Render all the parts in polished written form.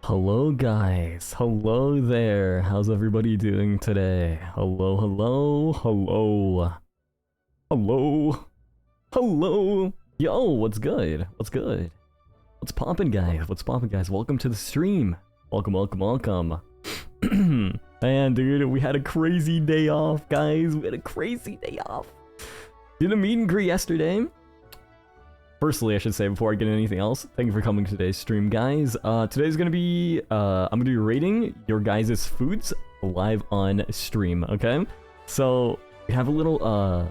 Hello guys, hello there, how's everybody doing today? Hello. Yo, what's good? What's poppin' guys? Welcome to the stream. Welcome. Man, dude, we had a crazy day off, guys. Did a meet and greet yesterday. Firstly, I should say, before I get into anything else, thank you for coming to today's stream, guys. Today's gonna be, I'm gonna be rating your guys' foods live on stream, okay? So, we have a little,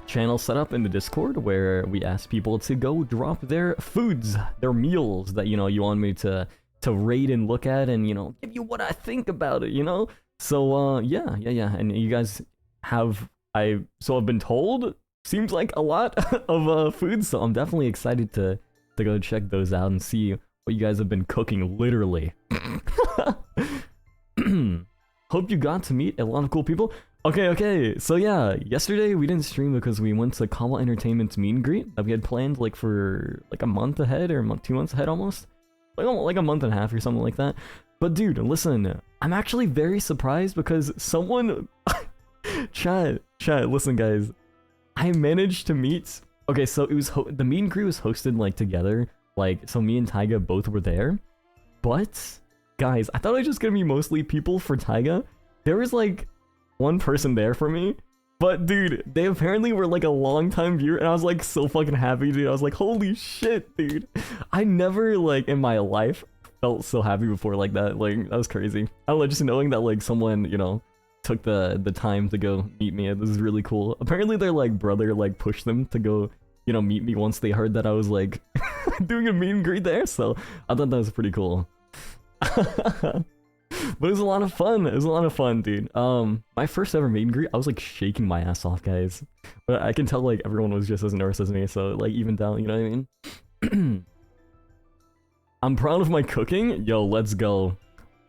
channel set up in the Discord where we ask people to go drop their foods, their meals that, you know, you want me to rate and look at and, you know, give you what I think about it, you know? So, yeah, and you guys have, I've been told, seems like a lot of food, so I'm definitely excited to go check those out and see what you guys have been cooking, literally. Hope you got to meet a lot of cool people. Okay, so yeah, yesterday we didn't stream because we went to Kawa Entertainment's meet and greet that we had planned like for like a month ahead or 2 months ahead almost. Like a month and a half or something like that. But dude, listen, I'm actually very surprised because someone... Chat, listen guys. I managed to meet... Okay, so it was the meet and greet was hosted like together. Like, so me and Taiga both were there. But, guys, I thought it was just gonna be mostly people for Taiga. There was like one person there for me. But dude, they apparently were like a long time viewer and I was like so fucking happy, dude. I was like, holy shit, dude. I never like in my life felt so happy before like that. Like, that was crazy. I don't know, just knowing that like someone, you know, took the time to go meet me. This is really cool. Apparently their like brother like pushed them to go, you know, meet me once they heard that I was like doing a meet and greet there, so I thought that was pretty cool. But it was a lot of fun, dude. My first ever meet and greet, I was like shaking my ass off, guys. But I can tell like everyone was just as nervous as me, so like evened out, you know what I mean? I'm proud of my cooking. Yo, let's go.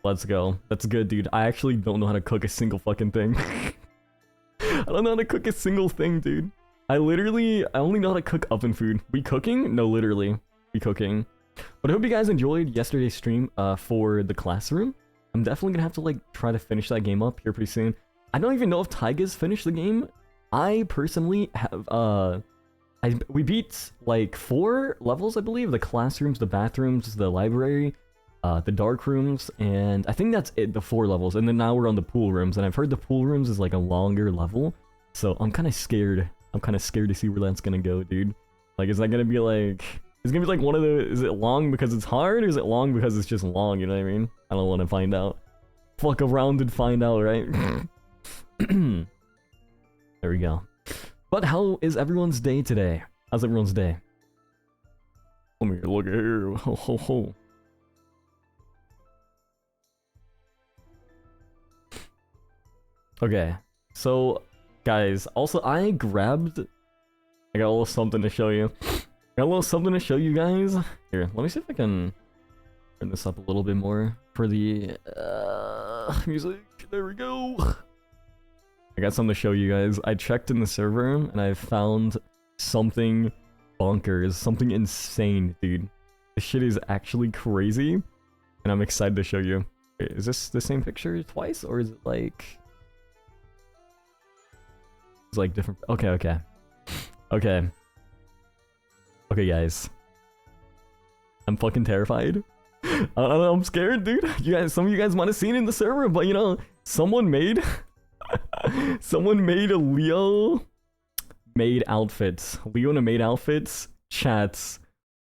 That's good, dude. I actually don't know how to cook a single fucking thing. I don't know how to cook a single thing, dude. I only know how to cook oven food. We cooking? No, literally. We cooking. But I hope you guys enjoyed yesterday's stream for the classroom. I'm definitely gonna have to like try to finish that game up here pretty soon. I don't even know if Taiga's finished the game. I personally have we beat like 4 levels, I believe. The classrooms, the bathrooms, the library, the dark rooms, and I think that's it, the 4 levels. And then now we're on the pool rooms, and I've heard the pool rooms is like a longer level, so I'm kind of scared. To see where that's gonna go, dude. Like, is that gonna be like, it's gonna be like one of the, is it long because it's hard, or is it long because it's just long, you know what I mean? I don't want to find out. Fuck around and find out, right? There we go. But how is everyone's day today? How's everyone's day? Let me look at here. Ho. Okay, so guys, also I got a little something to show you. Guys. Here, let me see if I can turn this up a little bit more for the music. There we go. I got something to show you guys. I checked in the server and I found something bonkers, something insane, dude. This shit is actually crazy, and I'm excited to show you. Wait, is this the same picture twice, or is it like... It's like different... Okay, guys. I'm fucking terrified. I don't know, I'm scared, dude. Some of you guys might have seen it in the server, but you know, someone made a Leo made outfits. Leo in a made outfits. Chats.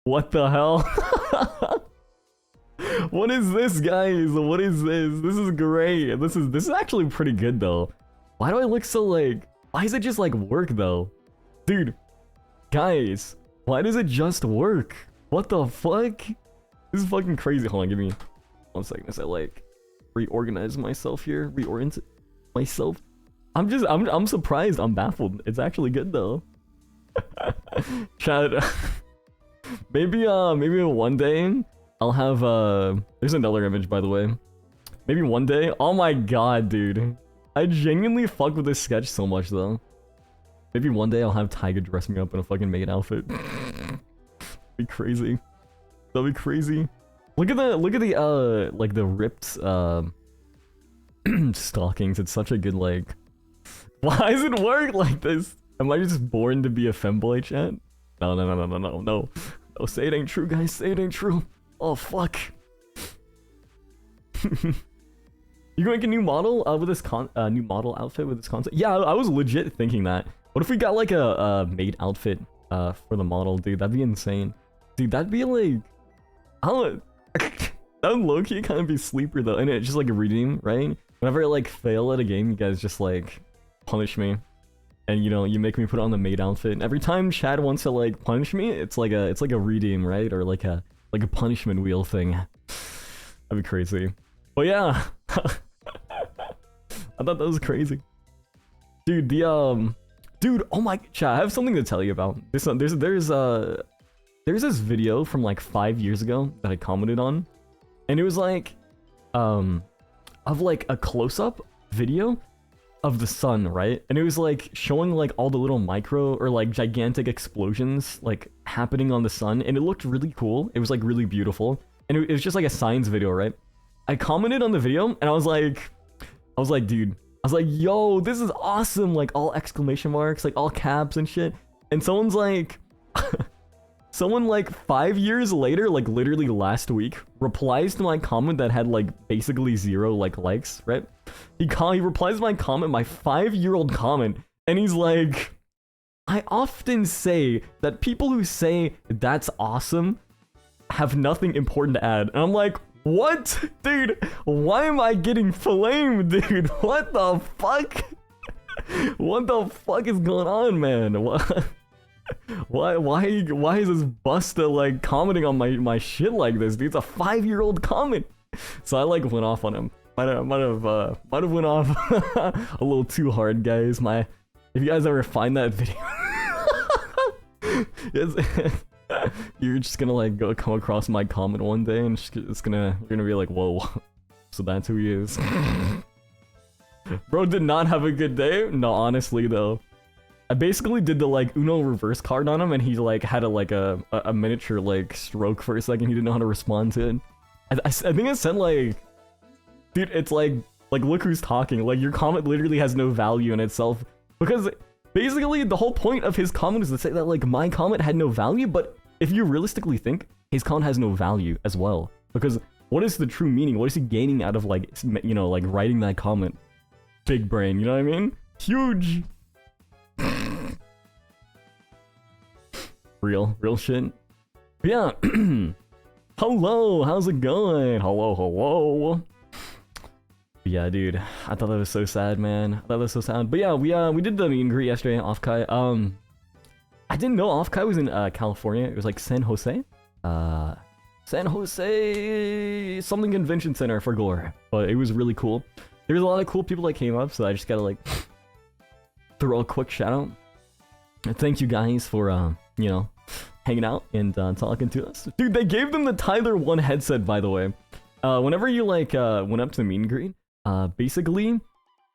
What the hell? What is this, guys? What is this? This is great. This is actually pretty good though. Why do I look so like... Why does it just like work though? Dude, guys, why does it just work? What the fuck? This is fucking crazy. Hold on, give me 1 second as I like reorganize myself here. Reorient myself. I'm surprised. I'm baffled. It's actually good though. Chat. maybe one day I'll have there's another image, by the way. Maybe one day. Oh my god, dude. I genuinely fuck with this sketch so much though. Maybe one day I'll have Taiga dress me up in a fucking maid outfit. Be crazy. That'll be crazy. Look at the like the ripped stockings. It's such a good like. Why does it work like this? Am I just born to be a femboy, chat? No, no, no, no, no, no, no. Oh, say it ain't true, guys. Say it ain't true. Oh, fuck. You gonna make a new model with this new model outfit with this concept? Yeah, I was legit thinking that. What if we got like a maid outfit for the model, dude? That'd be insane. Dude, that'd be like, I don't. That would low-key kind of be sleeper though, and it's just like a redeem, right? Whenever I like fail at a game, you guys just like punish me, and you know you make me put on the maid outfit. And every time Chad wants to like punish me, it's like a redeem, right? Or like a punishment wheel thing. That'd be crazy. But yeah, I thought that was crazy, dude. Dude, oh my, Chad, I have something to tell you about this. There's this video from like 5 years ago that I commented on. And it was like, of like a close-up video of the sun, right? And it was like showing like all the little micro or like gigantic explosions like happening on the sun. And it looked really cool. It was like really beautiful. And it was just like a science video, right? I commented on the video and I was like, dude, I was like, yo, this is awesome. Like all exclamation marks, like all caps and shit. And someone's like, someone like 5 years later, like literally last week, replies to my comment that had like basically 0 like likes, right? He replies to my comment, my 5-year-old comment, and he's like, I often say that people who say that's awesome have nothing important to add. And I'm like, what? Dude, why am I getting flamed, dude? What the fuck? What the fuck is going on, man? What? Why is this busta like commenting on my shit like this, dude? It's a 5-year-old comment. So I like went off on him. Might have went off a little too hard, guys. If you guys ever find that video, you're just gonna like come across my comment one day and you're gonna be like, whoa, so that's who he is. Bro did not have a good day. No, honestly though. I basically did the like Uno reverse card on him and he like had a miniature like stroke for a second. He didn't know how to respond to it. I think it said like, dude, it's like look who's talking. Like your comment literally has no value in itself, because basically the whole point of his comment is to say that like my comment had no value. But if you realistically think, his comment has no value as well, because what is the true meaning? What is he gaining out of like, you know, like writing that comment? Big brain, you know what I mean? Huge. Real shit. But yeah. Hello, how's it going? Hello. But yeah, dude, I thought that was so sad, man. I thought that was so sad. But yeah, we did the meet and greet yesterday at Off-Kai. I didn't know Off-Kai was in California. It was like San Jose. San Jose something convention center for Gore. But it was really cool. There was a lot of cool people that came up, so I just gotta like throw a quick shout out. And thank you guys for you know, hanging out and talking to us. Dude, they gave them the Tyler 1 headset, by the way. Whenever you like went up to the meet and greet, basically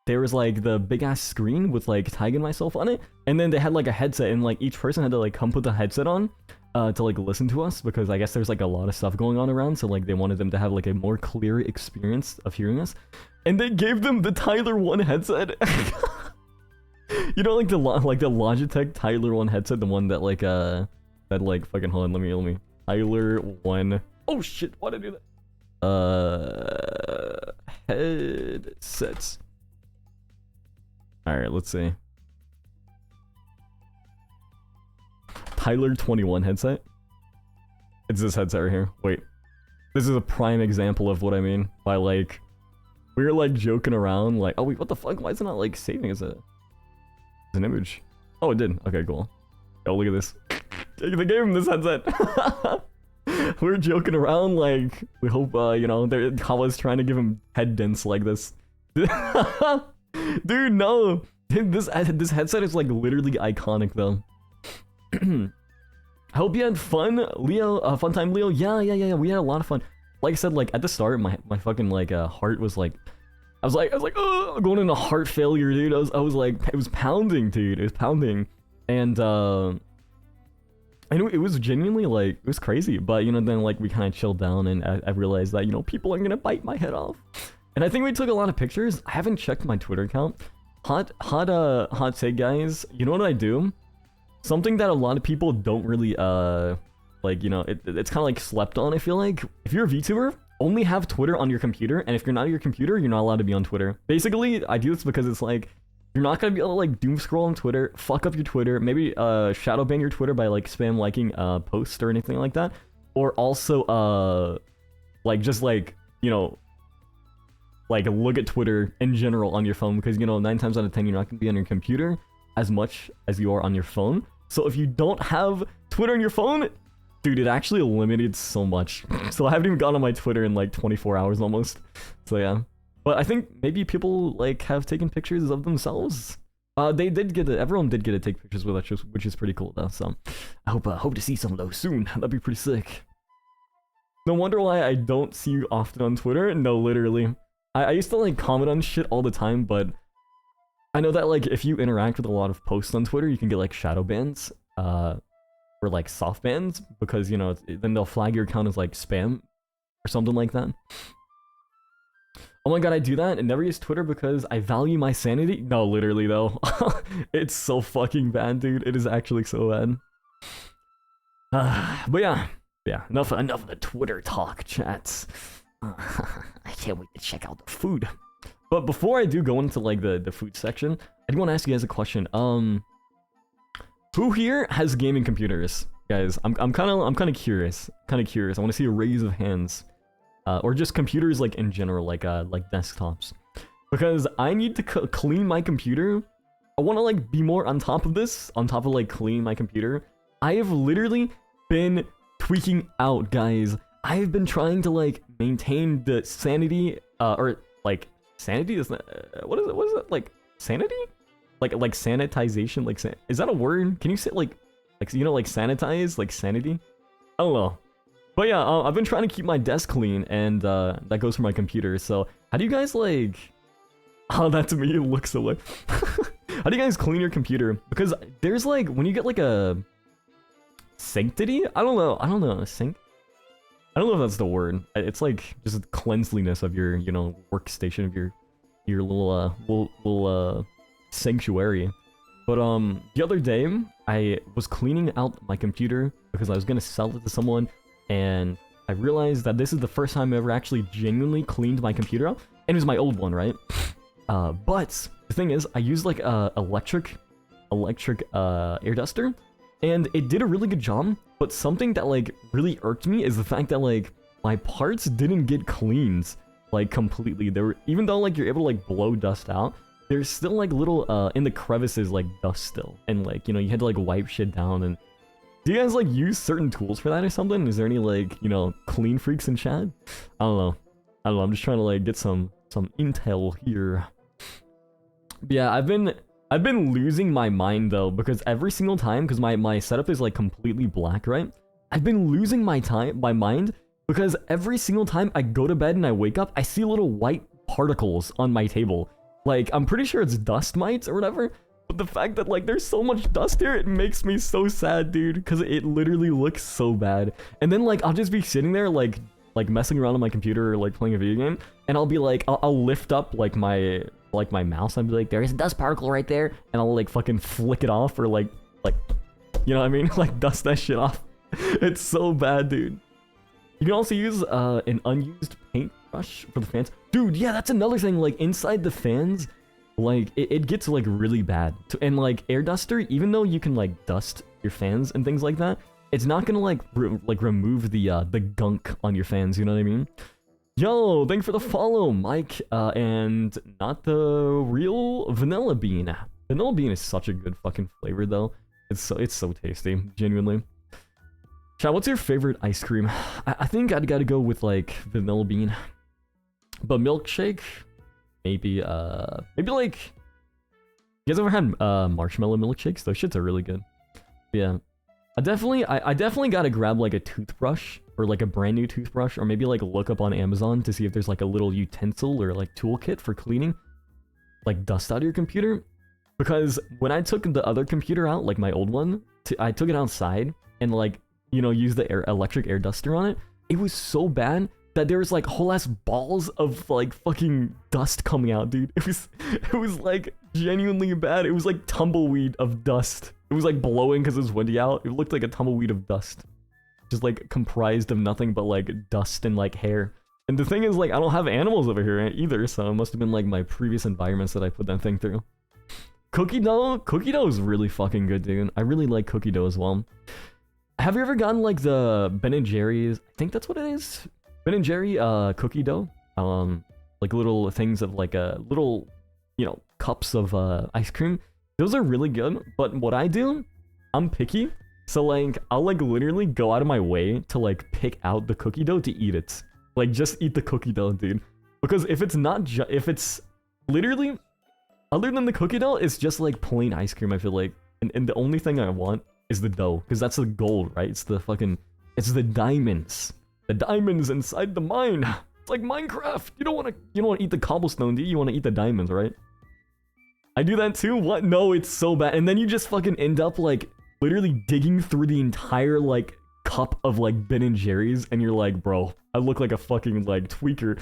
there was like the big ass screen with like Tyga and myself on it, and then they had like a headset, and like each person had to like come put the headset on to like listen to us, because I guess there's like a lot of stuff going on around, so like they wanted them to have like a more clear experience of hearing us. And they gave them the Tyler 1 headset. You know, like the Logitech Tyler 1 headset, the one that like fucking, hold on, let me Tyler 1. Oh shit, why did I do that? Headsets. All right, let's see. Tyler 21 headset. It's this headset right here. Wait, this is a prime example of what I mean by like, we were like joking around, like, oh wait, what the fuck? Why is it not like saving as an image? Oh, it did. Okay, cool. Oh, look at this. They gave him this headset. We were joking around, like, we hope, you know, Kawa's trying to give him head dents like this. Dude, no. This headset is like literally iconic though. I hope you had fun, Leo. Fun time, Leo. Yeah. We had a lot of fun. Like I said, like at the start, my fucking like heart was like, I was like, oh, going into heart failure, dude. I was like, it was pounding, dude. It was pounding, and I know it was genuinely like it was crazy, but you know then like we kind of chilled down and I realized that you know people are gonna bite my head off, and I think we took a lot of pictures. I haven't checked my Twitter account. Hot take, guys. You know what I do? Something that a lot of people don't really like, you know, it's kind of like slept on. I feel like if you're a VTuber, only have Twitter on your computer, and if you're not on your computer, you're not allowed to be on Twitter. Basically, I do this because it's like you're not gonna be able to like doom scroll on Twitter, fuck up your Twitter, maybe shadow ban your Twitter by like spam liking posts or anything like that, or also like just like you know like look at Twitter in general on your phone, because you know 9 times out of 10 you're not gonna be on your computer as much as you are on your phone. So if you don't have Twitter on your phone, dude, it actually eliminated so much. So I haven't even gone on my Twitter in like 24 hours almost. So yeah. But I think maybe people like have taken pictures of themselves. They did get it. Everyone did get to take pictures with us, which is pretty cool though. So I hope to see some of those soon. That'd be pretty sick. No wonder why I don't see you often on Twitter. No, literally. I used to like comment on shit all the time, but I know that like if you interact with a lot of posts on Twitter, you can get like shadow bans, or like soft bans, because you know then they'll flag your account as like spam or something like that. Oh my god, I do that and never use Twitter because I value my sanity. No, literally though, it's so fucking bad, dude. It is actually so bad. But yeah, enough of the Twitter talk, chats. I can't wait to check out the food. But before I do go into like the food section, I do want to ask you guys a question. Who here has gaming computers, guys? I'm kind of curious. I want to see a raise of hands, or just computers like in general, like desktops, because I need to clean my computer. I want to like be more on top of this, on top of like cleaning my computer. I have literally been tweaking out, guys. I have been trying to like maintain the sanity, or like sanity is what is it like sanity, like sanitization, like is that a word? Can you say like you know like sanitize, like sanity? I don't know, but yeah, I've been trying to keep my desk clean, and that goes for my computer. So how do you guys like? Oh, that to me looks so like. How do you guys clean your computer? Because there's like when you get like a sanctity. I don't know sink. I don't know if that's the word. It's like just cleanliness of your, you know, workstation, of your little sanctuary. But the other day I was cleaning out my computer because I was gonna sell it to someone, and I realized that this is the first time I ever actually genuinely cleaned my computer out, and it was my old one, right? But the thing is, I used like a electric air duster, and it did a really good job. But something that like really irked me is the fact that like my parts didn't get cleaned like completely. There were, even though like you're able to like blow dust out, there's still like little in the crevices like dust still, and like you know you had to like wipe shit down. And do you guys like use certain tools for that or something? Is there any like you know clean freaks in chat? I don't know. I'm just trying to like get some intel here. But yeah, I've been losing my mind though, because every single time, because my setup is like completely black, right? I've been losing my mind, because every single time I go to bed and I wake up, I see little white particles on my table. Like, I'm pretty sure it's dust mites or whatever, but the fact that like there's so much dust here, it makes me so sad, dude, because it literally looks so bad. And then like I'll just be sitting there like messing around on my computer or like playing a video game, and I'll be like, I'll lift up like my mouse, and I'll be like, there's a dust particle right there, and I'll like fucking flick it off, or like you know what I mean, like dust that shit off. It's so bad, dude. You can also use an unused paintbrush for the fans, dude. Yeah, that's another thing. Like inside the fans, like it gets like really bad. And like air duster, even though you can like dust your fans and things like that, it's not gonna like remove the gunk on your fans. You know what I mean? Yo, thanks for the follow, Mike, and not the real vanilla bean. Vanilla bean is such a good fucking flavor, though. It's so tasty, genuinely. Chat, what's your favorite ice cream? I think I'd gotta go with like vanilla bean, but milkshake, maybe like. You guys ever had marshmallow milkshakes? Those shits are really good. Yeah, I definitely gotta grab like a toothbrush, or like a brand new toothbrush, or maybe like look up on Amazon to see if there's like a little utensil or like toolkit for cleaning like dust out of your computer. Because when I took the other computer out, like my old one, I took it outside, and like, you know, use the electric air duster on it, it was so bad that there was like whole ass balls of like fucking dust coming out, dude. It was like genuinely bad. It was like tumbleweed of dust. It was like blowing because it was windy out. It looked like a tumbleweed of dust. Just like comprised of nothing but like dust and like hair. And the thing is, like, I don't have animals over here either, so it must have been like my previous environments that I put that thing through. Cookie dough is really fucking good, dude. I really like cookie dough as well. Have you ever gotten like the Ben & Jerry's, I think that's what it is, Ben & Jerry cookie dough? Like little things of like little, you know, cups of ice cream. Those are really good, but what I do, I'm picky. So like, I'll like literally go out of my way to like pick out the cookie dough to eat it. Like just eat the cookie dough, dude. Because if it's not if it's literally, other than the cookie dough, it's just like plain ice cream, I feel like. And the only thing I want is the dough, because that's the gold, right? It's the fucking, it's the diamonds. The diamonds inside the mine. It's like Minecraft. You don't want to eat the cobblestone, do you? You want to eat the diamonds, right? I do that too? What? No, it's so bad. And then you just fucking end up like literally digging through the entire like cup of like Ben & Jerry's, and you're like, bro, I look like a fucking like tweaker.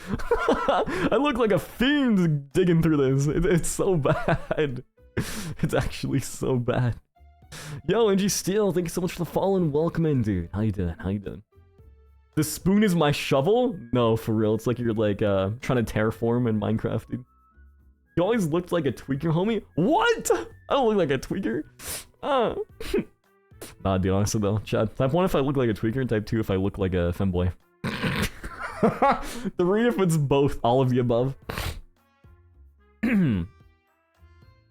I look like a fiend digging through this. It's so bad. It's actually so bad. Yo, NG Steel, thank you so much for the follow and welcome in, dude. How you doing? How you doing? The spoon is my shovel? No, for real. It's like you're like trying to terraform in Minecraft, dude. You always looked like a tweaker, homie. What? I don't look like a tweaker. Nah, dude, honestly though. Chad, type 1 if I look like a tweaker, and type 2 if I look like a femboy. 3 if it's both, all of the above.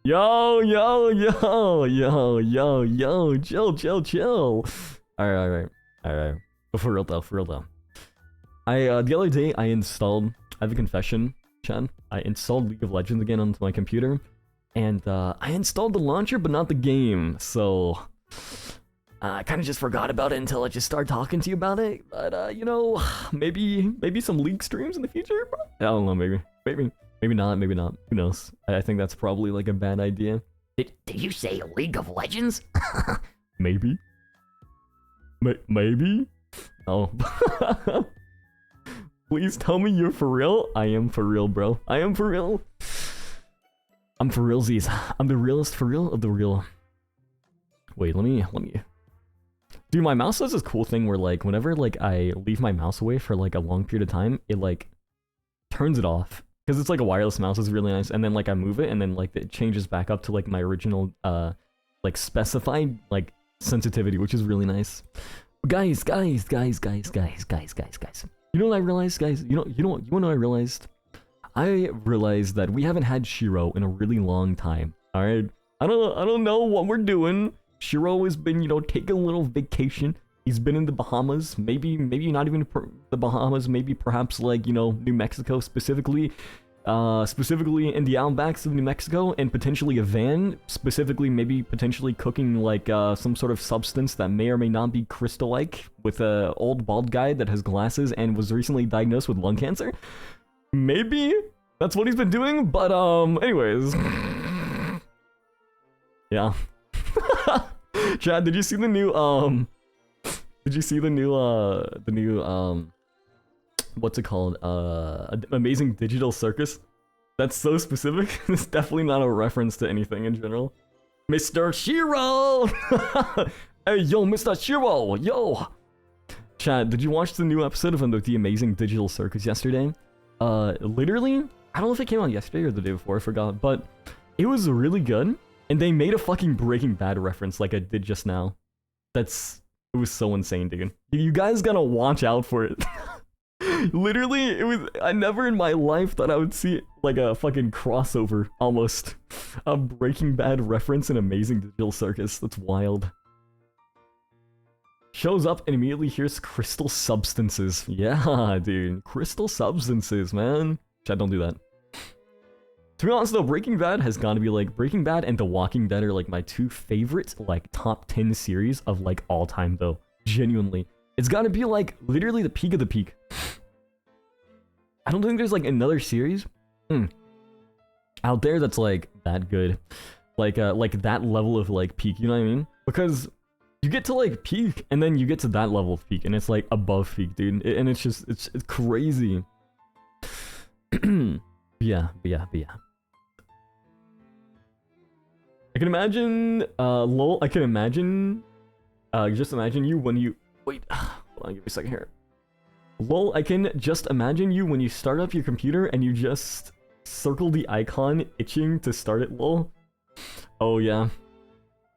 Yo, chill. Alright. But for real though. The other day I have a confession, Chan. I installed League of Legends again onto my computer, and I installed the launcher but not the game, so I kind of just forgot about it until I just started talking to you about it. But you know, maybe some League streams in the future, bro? I don't know, maybe not, who knows? I think that's probably like a bad idea. Did you say League of Legends? Maybe. Maybe? No. Please tell me you're for real. I am for real, bro. I am for real. I'm for realsies. I'm the realest for real of the real. Wait, let me. Dude, my mouse does this cool thing where like whenever like I leave my mouse away for like a long period of time, it like turns it off. Because it's like a wireless mouse, it's really nice. And then like I move it and then like it changes back up to like my original like specified like sensitivity, which is really nice. Guys. You know what I realized, guys? You know what I realized? I realized that we haven't had Shiro in a really long time. Alright? I don't know what we're doing. Shiro has been, you know, taking a little vacation. He's been in the Bahamas, maybe not even the Bahamas, maybe perhaps like, you know, New Mexico specifically in the outbacks of New Mexico, and potentially a van, potentially cooking like some sort of substance that may or may not be crystal-like with a old bald guy that has glasses and was recently diagnosed with lung cancer. Maybe that's what he's been doing, but anyways. Yeah. Chad, did you see the new what's it called? Amazing Digital Circus? That's so specific. It's definitely not a reference to anything in general. Mr. Shiro! Hey, yo, Mr. Shiro! Yo! Chad, did you watch the new episode of the Amazing Digital Circus yesterday? Literally, I don't know if it came out yesterday or the day before, I forgot, but it was really good. And they made a fucking Breaking Bad reference like I did just now. It was so insane, dude. You guys gotta watch out for it. Literally, I never in my life thought I would see like a fucking crossover, almost. A Breaking Bad reference in Amazing Digital Circus. That's wild. Shows up and immediately hears crystal substances. Yeah, dude. Crystal substances, man. Chat, don't do that. To be honest though, Breaking Bad has got to be like, Breaking Bad and The Walking Dead are like my two favorite like top 10 series of like all time though. Genuinely. It's got to be like literally the peak of the peak. I don't think there's like another series out there that's like that good. Like that level of like peak, you know what I mean? Because you get to like peak, and then you get to that level of peak, and it's like above peak, dude. And it's just it's crazy. Yeah. I can imagine, lol. I can imagine, just imagine you when you wait. Hold on, give me a second here. Lol, I can just imagine you when you start up your computer and you just circle the icon itching to start it, lol. Oh yeah.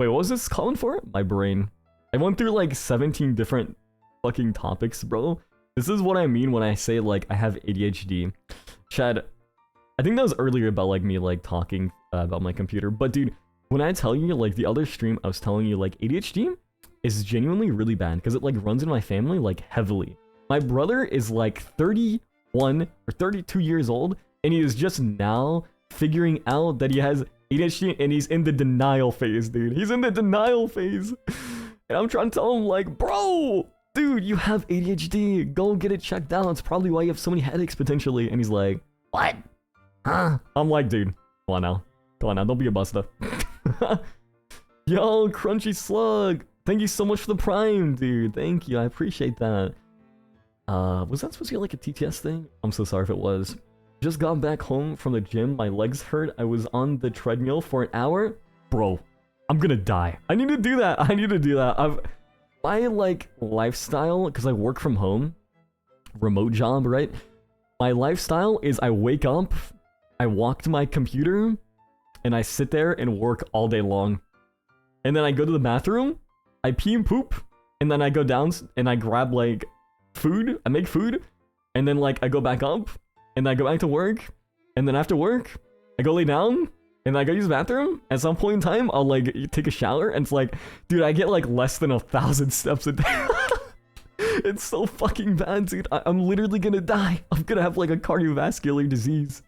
Wait, what was this calling for? My brain. I went through like 17 different fucking topics, bro. This is what I mean when I say like I have ADHD. Chad, I think that was earlier about like me like talking about my computer, but dude, when I tell you like the other stream I was telling you like ADHD is genuinely really bad because it like runs in my family like heavily. My brother is like 31 or 32 years old, and he is just now figuring out that he has ADHD, and he's in the denial phase, dude. He's in the denial phase. And I'm trying to tell him, like, bro, dude, you have ADHD. Go get it checked out. It's probably why you have so many headaches potentially. And he's like, What? Huh? I'm like, dude, come on now. Come on now. Don't be a buster. Yo, Crunchy Slug. Thank you so much for the Prime, dude. Thank you. I appreciate that. Was that supposed to be like a TTS thing? I'm so sorry if it was. Just got back home from the gym. My legs hurt. I was on the treadmill for an hour. Bro, I'm gonna die. I need to do that. I need to do that. My like lifestyle, because I work from home, remote job, right? My lifestyle is I wake up, I walk to my computer, and I sit there and work all day long. And then I go to the bathroom, I pee and poop, and then I go down and I grab like food, I make food, and then like I go back up, and I go back to work, and then after work, I go lay down, and I go use the bathroom. At some point in time, I'll like take a shower, and it's like, dude, I get like less than 1,000 steps a day. It's so fucking bad, dude. I'm literally gonna die. I'm gonna have like a cardiovascular disease.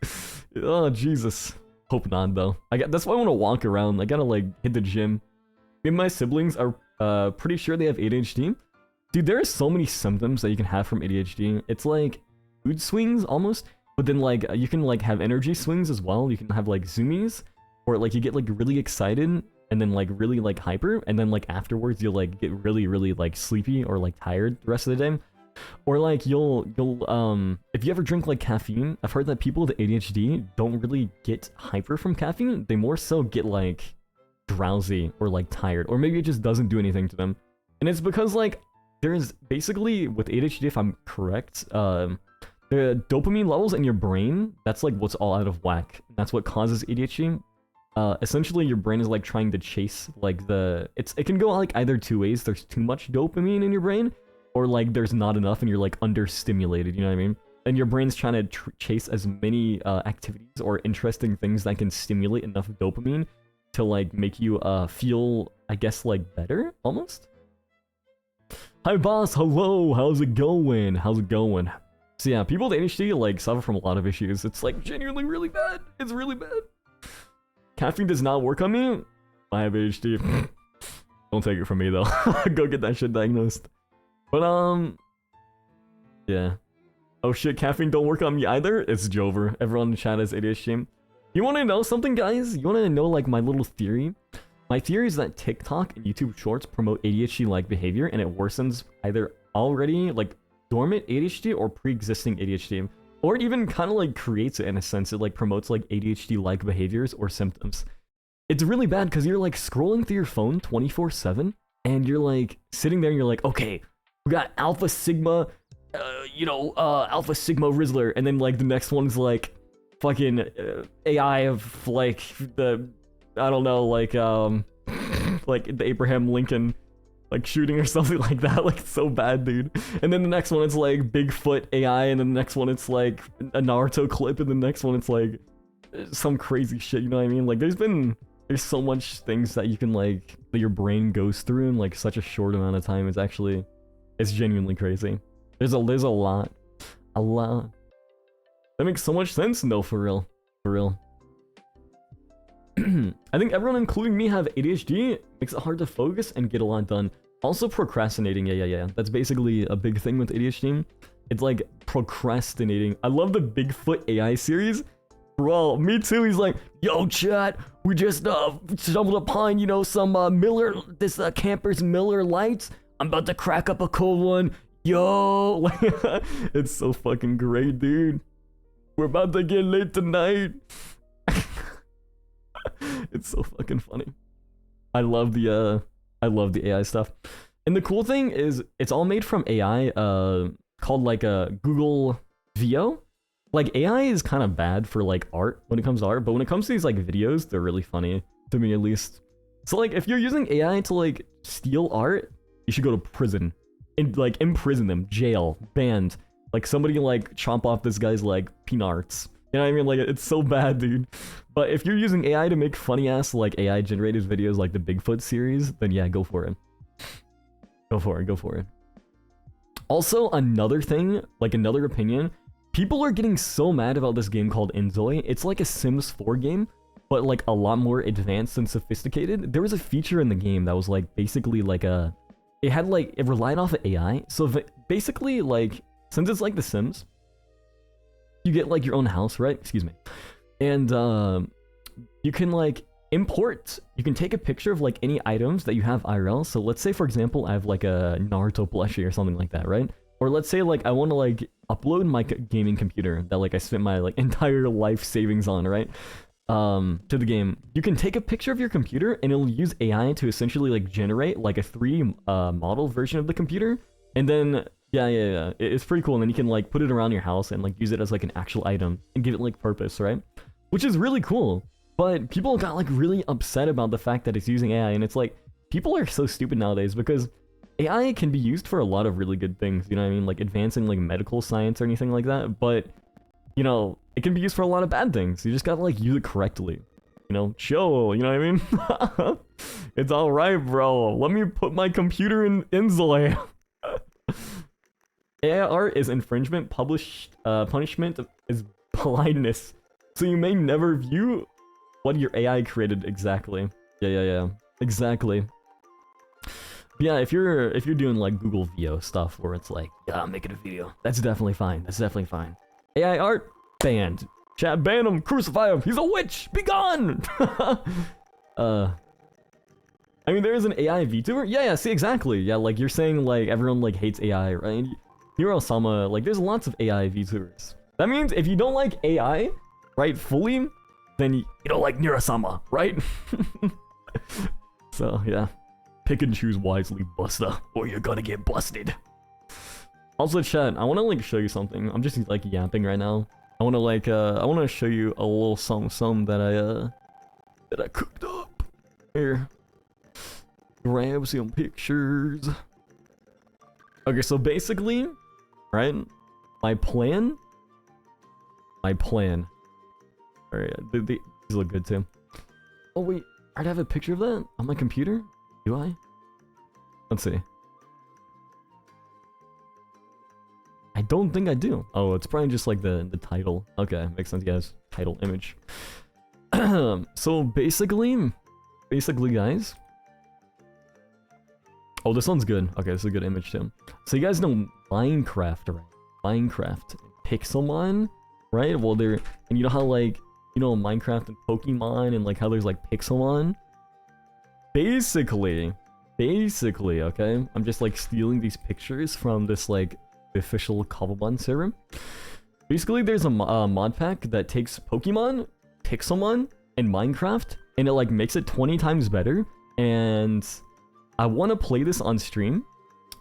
Oh, Jesus. Hope not, though. That's why I want to walk around. I gotta like hit the gym. Me and my siblings are pretty sure they have ADHD. Dude, there are so many symptoms that you can have from ADHD. It's like mood swings almost, but then like you can like have energy swings as well. You can have like zoomies, or like you get like really excited and then like really like hyper, and then like afterwards you'll like get really like sleepy or like tired the rest of the day. Or like you'll if you ever drink like caffeine, I've heard that people with ADHD don't really get hyper from caffeine. They more so get like drowsy or like tired, or maybe it just doesn't do anything to them. And it's because like there's basically with ADHD, if I'm correct, the dopamine levels in your brain, that's like what's all out of whack. That's what causes ADHD. Essentially your brain is like trying to chase like it can go like either two ways. There's too much dopamine in your brain, or like there's not enough and you're like understimulated, you know what I mean? And your brain's trying to chase as many activities or interesting things that can stimulate enough dopamine to like make you feel, I guess, like better almost. Hi boss, hello, how's it going? How's it going? So yeah, people with ADHD like suffer from a lot of issues. It's like genuinely really bad. It's really bad. Caffeine does not work on me. I have ADHD. Don't take it from me though. Go get that shit diagnosed. But yeah. Oh shit, caffeine don't work on me either. It's Jover. Everyone in the chat has ADHD. You want to know something, guys? You want to know like my little theory? My theory is that TikTok and YouTube Shorts promote ADHD-like behavior, and it worsens either already like dormant ADHD or pre-existing ADHD, or it even kind of like creates it in a sense. It like promotes like ADHD-like behaviors or symptoms. It's really bad because you're like scrolling through your phone 24/7, and you're like sitting there and you're like, okay, we got Alpha Sigma, Alpha Sigma Rizzler, and then like the next one's like fucking AI of like the, I don't know, like the Abraham Lincoln like shooting or something like that. Like it's so bad, dude. And then the next one it's like Bigfoot AI, and then the next one it's like a Naruto clip, and the next one it's like some crazy shit, you know what I mean? Like there's so much things that you can like that your brain goes through in like such a short amount of time. It's genuinely crazy. There's a lot. That makes so much sense. No, for real. I think everyone, including me, have ADHD. Makes it hard to focus and get a lot done. Also procrastinating. Yeah. That's basically a big thing with ADHD. It's like procrastinating. I love the Bigfoot AI series. Bro, me too. He's like, yo, chat, we just stumbled upon, you know, some Campers Miller Lights. I'm about to crack up a cold one. Yo, it's so fucking great, dude. We're about to get late tonight. It's so fucking funny. I love the AI stuff. And the cool thing is it's all made from AI called like a Google VO. Like AI is kind of bad for like art when it comes to art, but when it comes to these like videos, they're really funny to me at least. So like if you're using AI to like steal art, you should go to prison and like imprison them, jail, banned. Like somebody like chomp off this guy's like peanuts. You know what I mean? Like it's so bad, dude. But if you're using AI to make funny ass like AI generated videos like the Bigfoot series, then yeah, go for it. Go for it, go for it. Also, another thing, like another opinion, people are getting so mad about this game called Inzoi. It's like a Sims 4 game, but like a lot more advanced and sophisticated. There was a feature in the game that was like basically like it relied off of AI. So basically like, since it's like The Sims, you get like your own house, right? Excuse me. And you can like import, you can take a picture of like any items that you have IRL. So let's say for example, I have like a Naruto plushie or something like that, right? Or let's say like I want to like upload my gaming computer that like I spent my like entire life savings on, right? To the game. You can take a picture of your computer and it'll use AI to essentially like generate like a 3D model version of the computer. And then yeah, it's pretty cool. And then you can like put it around your house and like use it as like an actual item and give it like purpose, right? Which is really cool. But people got like really upset about the fact that it's using AI, and it's like people are so stupid nowadays because AI can be used for a lot of really good things, you know what I mean? Like advancing like medical science or anything like that, but you know, it can be used for a lot of bad things. You just gotta like use it correctly. You know, chill, you know what I mean? It's alright, bro. Let me put my computer in Inzoi. AI art is infringement, punishment is blindness. So you may never view what your AI created exactly. Yeah. Exactly. But yeah, if you're doing like Google VO stuff where it's like, yeah, I'm making a video, that's definitely fine. That's definitely fine. AI art, banned. Chat, ban him, crucify him, he's a witch, be gone! I mean, there is an AI VTuber? Yeah, see, exactly. Yeah, like, you're saying, like, everyone, like, hates AI, right? Nero-sama, like, there's lots of AI VTubers. That means if you don't like AI, right, fully, then you don't like Nero-sama, right? So, yeah. Pick and choose wisely, Buster, or you're gonna get busted. Also, chat, I wanna, like, show you something. I'm just, like, yapping right now. I wanna, like, I wanna show you a little something that I cooked up. Here. Grab some pictures. Okay, so basically, right, my plan. Alright, these look good too. Oh wait, I'd have a picture of that on my computer? Do I? Let's see. I don't think I do. Oh, it's probably just like the title. Okay, makes sense, yes. Title image. So basically guys. Oh, this one's good. Okay, this is a good image too. So you guys know Minecraft, right? Minecraft, Pixelmon, right? Well, and you know how like, you know, Minecraft and Pokemon and like how there's like Pixelmon? Basically, okay? I'm just like stealing these pictures from this like the official Cobblemon server. Basically, there's a mod pack that takes Pokemon, Pixelmon, and Minecraft, and it like makes it 20 times better, and I want to play this on stream.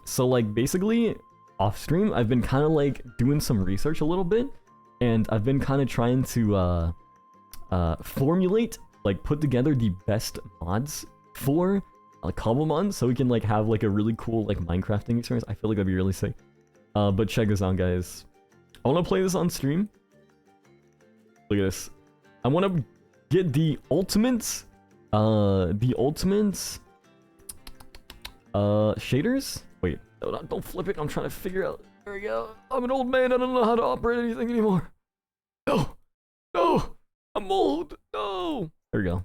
So like basically off stream, I've been kind of like doing some research a little bit, and I've been kind of trying to formulate, like put together the best mods for Cobblemon, so we can like have like a really cool like Minecrafting experience. I feel like that'd be really sick. But check this out, guys. I want to play this on stream. Look at this. I want to get the ultimate shaders. Wait, don't flip it. I'm trying to figure out. There we go. I'm an old man. I don't know how to operate anything anymore. No, I'm old. No. There we go.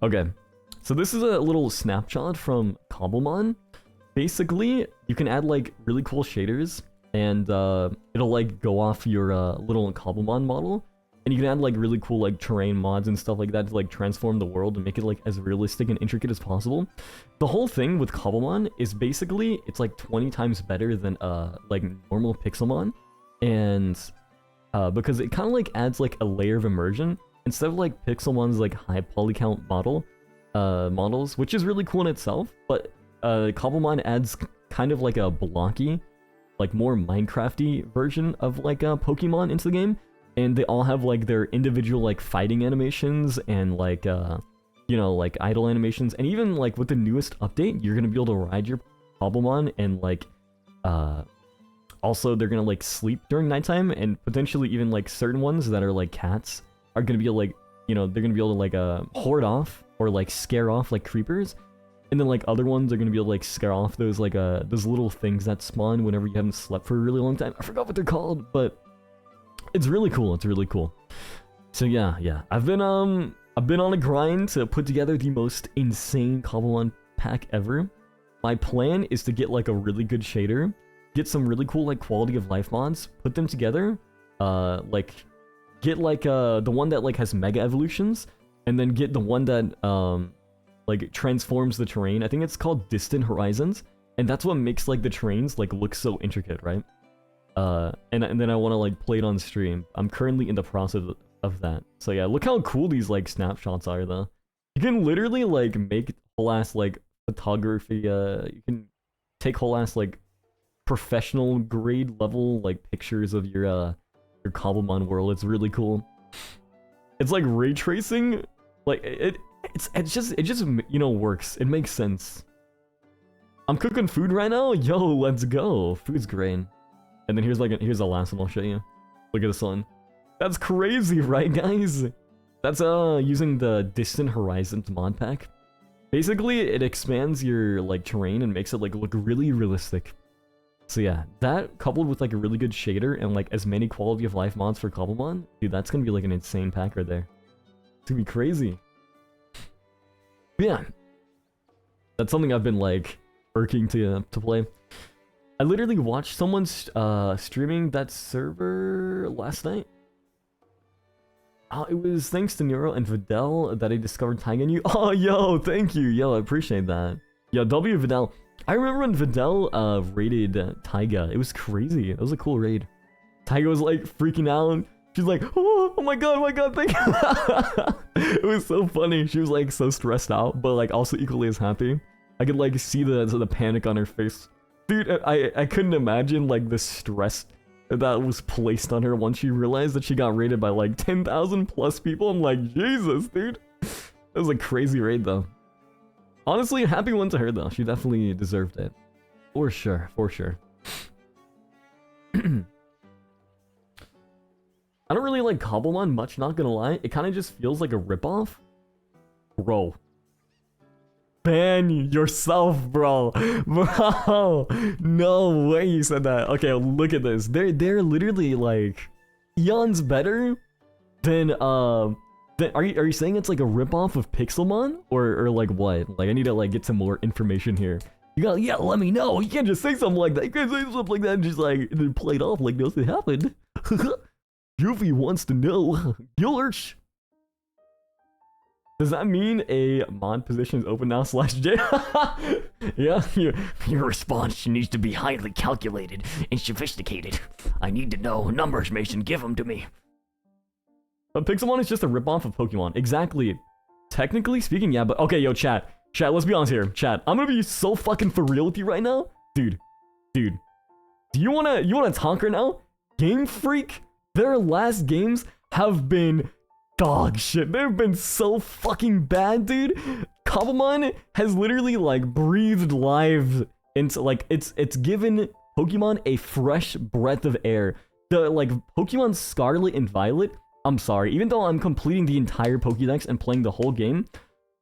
Okay, so this is a little snapshot from Cobblemon. Basically, you can add like really cool shaders, and it'll like go off your little Cobblemon model, and you can add like really cool like terrain mods and stuff like that to like transform the world and make it like as realistic and intricate as possible. The whole thing with Cobblemon is basically it's like 20 times better than like normal Pixelmon, and because it kind of like adds like a layer of immersion instead of like Pixelmon's like high poly count models, which is really cool in itself, but Cobblemon adds kind of like a blocky, like more Minecrafty version of like a Pokemon into the game, and they all have like their individual like fighting animations and like you know, like idle animations, and even like with the newest update, you're gonna be able to ride your Cobblemon and like also they're gonna like sleep during nighttime, and potentially even like certain ones that are like cats are gonna be like, you know, they're gonna be able to like hoard off or like scare off like creepers. And then like other ones are gonna be able to like scare off those like those little things that spawn whenever you haven't slept for a really long time. I forgot what they're called, but it's really cool. It's really cool. So yeah. I've been on a grind to put together the most insane Cobblemon pack ever. My plan is to get like a really good shader, get some really cool like quality of life mods, put them together, like get like the one that like has mega evolutions, and then get the one that like transforms the terrain. I think it's called Distant Horizons, and that's what makes like the terrains like look so intricate, right? And then I want to like play it on stream. I'm currently in the process of that. So yeah, look how cool these like snapshots are though. You can literally like make whole ass like photography. You can take whole ass like professional grade level like pictures of your Cobblemon world. It's really cool. It's like ray tracing, like it just you know works. It makes sense. I'm cooking food right now. Yo, let's go. Food's great. And then here's the last one I'll show you. Look at this one. That's crazy, right, guys? That's using the Distant Horizons mod pack. Basically, it expands your like terrain and makes it like look really realistic. So yeah, that coupled with like a really good shader and like as many quality of life mods for Cobblemon, dude, that's gonna be like an insane pack right there. It's gonna be crazy. But yeah, that's something I've been like irking to play. I literally watched someone streaming that server last night. It was thanks to Neuro and Videl that I discovered Taiga and you. Oh, yo, thank you. Yo, I appreciate that. Yo, W Videl. I remember when Videl raided Taiga. It was crazy. It was a cool raid. Taiga was like freaking out. She's like, oh my god, thank you. It was so funny. She was like so stressed out, but like also equally as happy. I could like see the panic on her face. Dude, I couldn't imagine like the stress that was placed on her once she realized that she got raided by like 10,000 plus people. I'm like, Jesus, dude. That was a crazy raid though. Honestly, a happy one to her though. She definitely deserved it. For sure, for sure. I don't really like Cobblemon much, not gonna lie. It kind of just feels like a ripoff. Bro. Ban yourself, bro. Bro. No way you said that. Okay, look at this. They're literally like eons better than are you saying it's like a ripoff of Pixelmon? Or like what? Like I need to like get some more information here. You gotta, yeah, let me know. You can't just say something like that. You can't say something like that and just like then play it off like nothing happened. Yuffie wants to know. Gillerch. Does that mean a mod position is open now /J? Yeah, Your response needs to be highly calculated and sophisticated. I need to know numbers, Mason. Give them to me. But Pixelmon is just a ripoff of Pokemon. Exactly. Technically speaking, yeah, but okay, yo, chat. Chat, let's be honest here. Chat, I'm gonna be so fucking for real with you right now. Dude. Do you wanna talk right now? Game Freak, their last games have been dog shit. They've been so fucking bad, dude. Cobblemon has literally like breathed life into like it's given Pokemon a fresh breath of air. The like Pokemon Scarlet and Violet, I'm sorry, even though I'm completing the entire Pokédex and playing the whole game,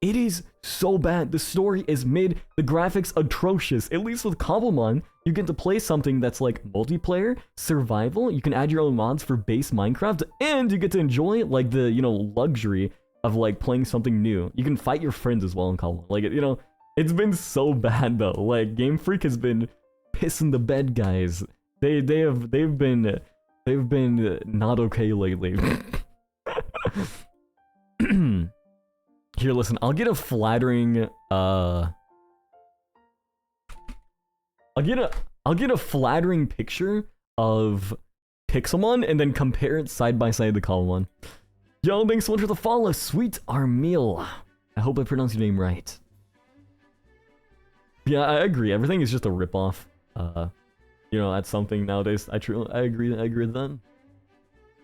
it is so bad. The story is mid, the graphics atrocious. At least with Cobblemon, you get to play something that's like multiplayer, survival, you can add your own mods for base Minecraft, and you get to enjoy like the, you know, luxury of like playing something new. You can fight your friends as well in Cobblemon. Like, you know, it's been so bad though. Like Game Freak has been pissing the bed, guys. They've been not okay lately. Here, listen, I'll get a flattering, I'll get a flattering picture of Pixelmon and then compare it side by side to Kalmon. Yo, thanks so much for the follow, Sweet Armil. I hope I pronounced your name right. Yeah, I agree. Everything is just a ripoff. You know, that's something nowadays. I agree with that.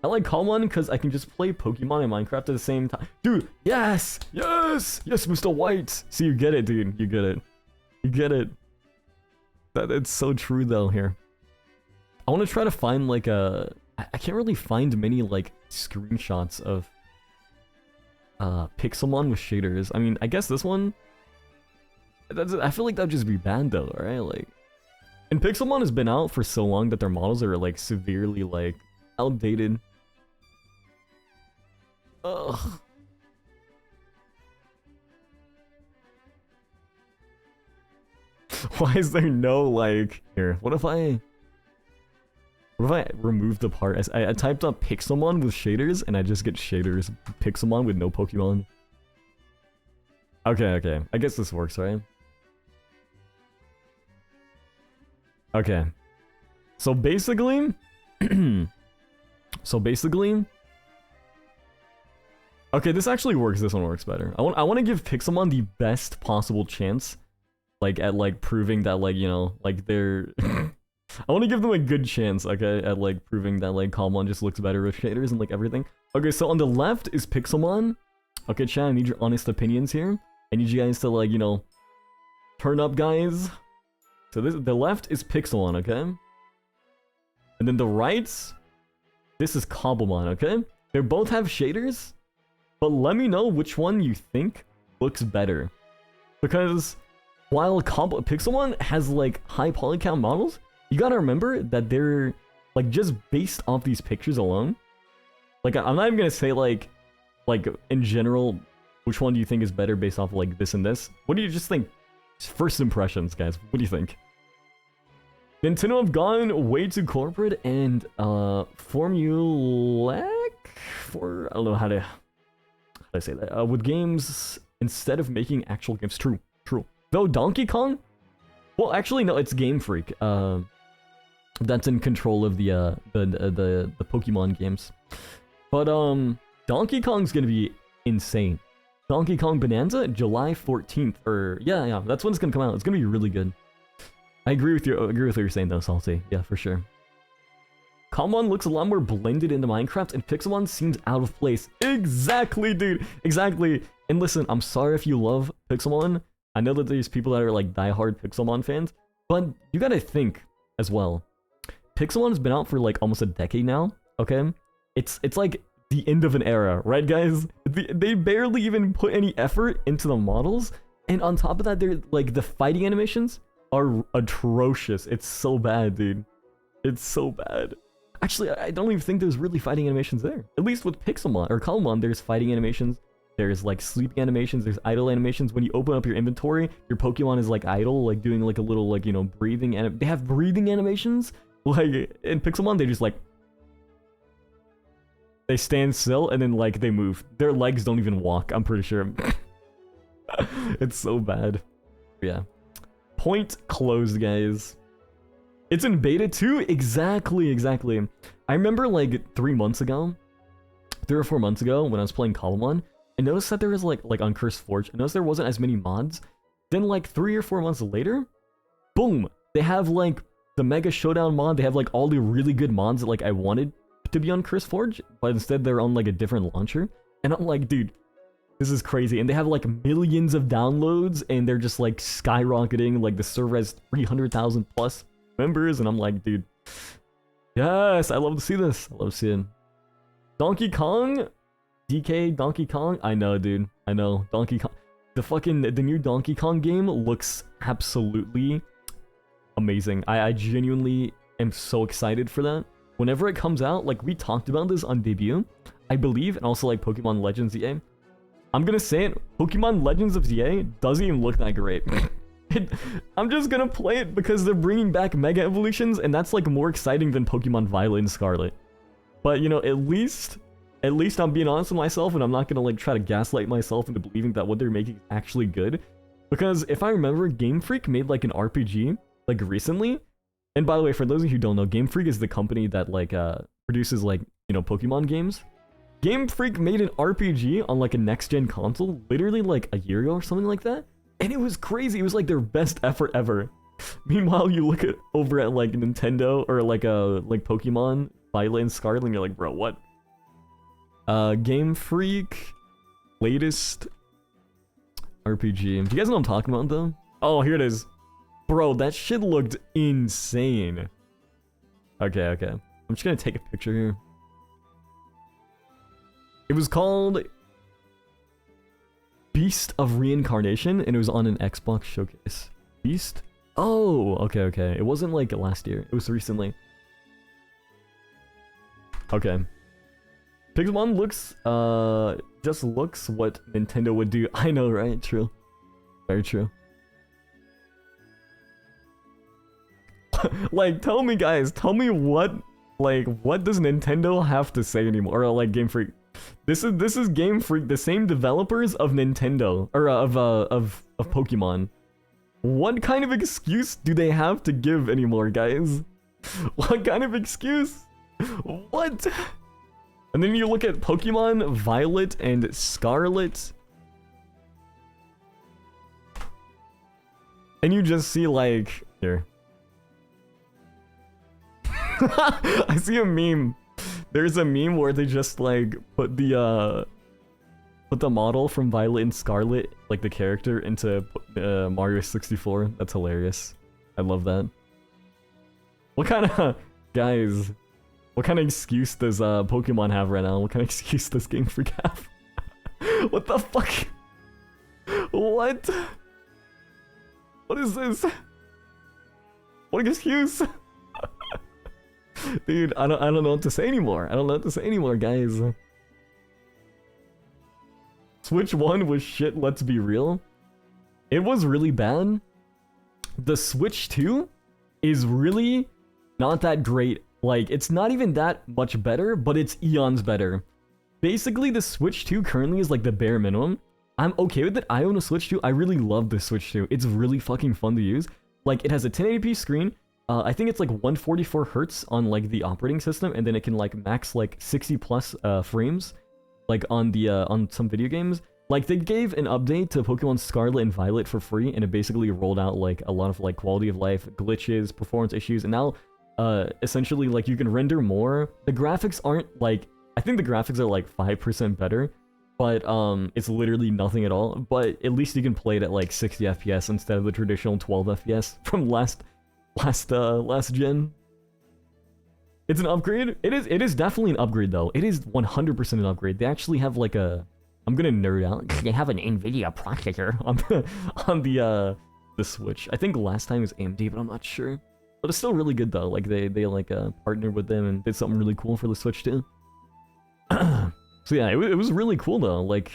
I like Kalmon because I can just play Pokemon and Minecraft at the same time. Dude, yes! Yes! Yes, Mr. White! See, you get it, dude. You get it. You get it. It's so true, though, here. I want to try to find, like, I can't really find many, like, screenshots of Pixelmon with shaders. I mean, I guess this one... I feel like that'd just be bad, though, right? Like... And Pixelmon has been out for so long that their models are, like, severely, like, outdated. Ugh. Why is there no, like... Here, what if I remove the part? I typed up Pixelmon with shaders, and I just get shaders. Pixelmon with no Pokemon. Okay. I guess this works, right? Okay. So basically... Okay, this actually works. This one works better. I want to give Pixelmon the best possible chance, like at like proving that like, you know, like they're I want to give them a good chance, okay, at like proving that like Kalmon just looks better with shaders and like everything. Okay, so on the left is Pixelmon. Okay, chat, I need your honest opinions here. I need you guys to like, you know, turn up, guys. So the left is Pixelmon, okay? And then the right, this is Cobblemon, okay? They both have shaders. But let me know which one you think looks better. Because while Pixelmon has like high poly count models, you gotta remember that they're like just based off these pictures alone. Like I'm not even gonna say like in general, which one do you think is better based off of, like this and this? What do you just think? First impressions, guys. What do you think? Nintendo have gone way too corporate and formulaic for I don't know how to say that with games instead of making actual games. True. Though Donkey Kong, well, actually no, it's Game Freak. That's in control of the Pokemon games. But Donkey Kong's gonna be insane. Donkey Kong Bonanza, July 14th, or yeah, that's when it's gonna come out. It's gonna be really good. I agree with you. I agree with what you're saying though, Salty. Yeah, for sure. Kalmon looks a lot more blended into Minecraft, and Pixelmon seems out of place. Exactly, dude. Exactly. And listen, I'm sorry if you love Pixelmon. I know that there's people that are like diehard Pixelmon fans, but you gotta think as well. Pixelmon has been out for like almost a decade now. Okay, it's like the end of an era, right, guys? They barely even put any effort into the models, and on top of that, they're like the fighting animations are atrocious. It's so bad, dude. It's so bad. Actually, I don't even think there's really fighting animations there. At least with Pixelmon or Kalmon, there's fighting animations. There's like sleeping animations. There's idle animations. When you open up your inventory, your Pokemon is like idle, like doing like a little like, you know, breathing. And they have breathing animations. Like in Pixelmon, they just like they stand still and then like they move. Their legs don't even walk. I'm pretty sure. It's so bad. Yeah. Point closed, guys. It's in beta too? Exactly. I remember like 3 months ago, 3 or 4 months ago when I was playing Kalmon, I noticed that there was like on Cursed Forge, I noticed there wasn't as many mods. Then like 3 or 4 months later, boom, they have like the Mega Showdown mod. They have like all the really good mods that like I wanted to be on Cursed Forge, but instead they're on like a different launcher. And I'm like, dude, this is crazy. And they have like millions of downloads and they're just like skyrocketing. Like the server has 300,000 plus members, and I'm like, dude, yes, I love to see this. I love seeing Donkey Kong, DK Donkey Kong. I know, dude. I know Donkey Kong. The new Donkey Kong game looks absolutely amazing. I genuinely am so excited for that. Whenever it comes out, like we talked about this on debut, I believe, and also like Pokemon Legends ZA. I'm gonna say it, Pokemon Legends of ZA doesn't even look that great. I'm just gonna play it because they're bringing back Mega Evolutions, and that's like more exciting than Pokemon Violet and Scarlet. But you know, at least at least I'm being honest with myself, and I'm not gonna like try to gaslight myself into believing that what they're making is actually good. Because if I remember, Game Freak made like an RPG like recently. And by the way, for those of you who don't know, Game Freak is the company that like produces like, you know, Pokemon games. Game Freak made an RPG on like a next-gen console literally like a year ago or something like that. And it was crazy. It was like their best effort ever. Meanwhile, you look at over at like Nintendo or like Pokemon Violet and Scarlet, and you're like, bro, what? Game Freak latest RPG. Do you guys know what I'm talking about though? Oh, here it is. Bro, that shit looked insane. Okay, okay. I'm just gonna take a picture here. It was called Beast of Reincarnation, and it was on an Xbox showcase. Beast? Oh, okay, okay. It wasn't like last year. It was recently. Okay. Pixelmon looks, just looks what Nintendo would do. I know, right? True. Very true. Like, tell me, guys. Tell me what, like, what does Nintendo have to say anymore? Or, like, Game Freak. This is Game Freak, the same developers of Nintendo, or of Pokemon. What kind of excuse do they have to give anymore, guys? What kind of excuse? What? And then you look at Pokemon Violet and Scarlet, and you just see like here. I see a meme. There's a meme where they just like put the model from Violet and Scarlet, like the character, into Mario 64. That's hilarious. I love that. What kind of guys? What kind of excuse does Pokemon have right now? What kind of excuse does Game Freak have? What the fuck? What? What is this? What excuse? Dude, I don't know what to say anymore. I don't know what to say anymore, guys. Switch 1 was shit, let's be real. It was really bad. The Switch 2 is really not that great. Like, it's not even that much better, but it's eons better. Basically, the Switch 2 currently is like the bare minimum. I'm okay with it. I own a Switch 2. I really love the Switch 2. It's really fucking fun to use. Like, it has a 1080p screen. I think it's like 144 hertz on like the operating system, and then it can like max like 60 plus frames, like on the on some video games. Like, they gave an update to Pokemon Scarlet and Violet for free, and it basically rolled out like a lot of like quality of life glitches, performance issues, and now essentially like you can render more. The graphics aren't like, I think the graphics are like 5% better, but it's literally nothing at all. But at least you can play it at like 60 FPS instead of the traditional 12 FPS from last gen. It's an upgrade. It is definitely an upgrade though. It is 100% an upgrade. They actually have like a, I'm gonna nerd out. They have an NVIDIA processor on the Switch. I think last time was AMD, but I'm not sure. But it's still really good though. Like they like partnered with them and did something really cool for the Switch too. So yeah, it was really cool though. Like,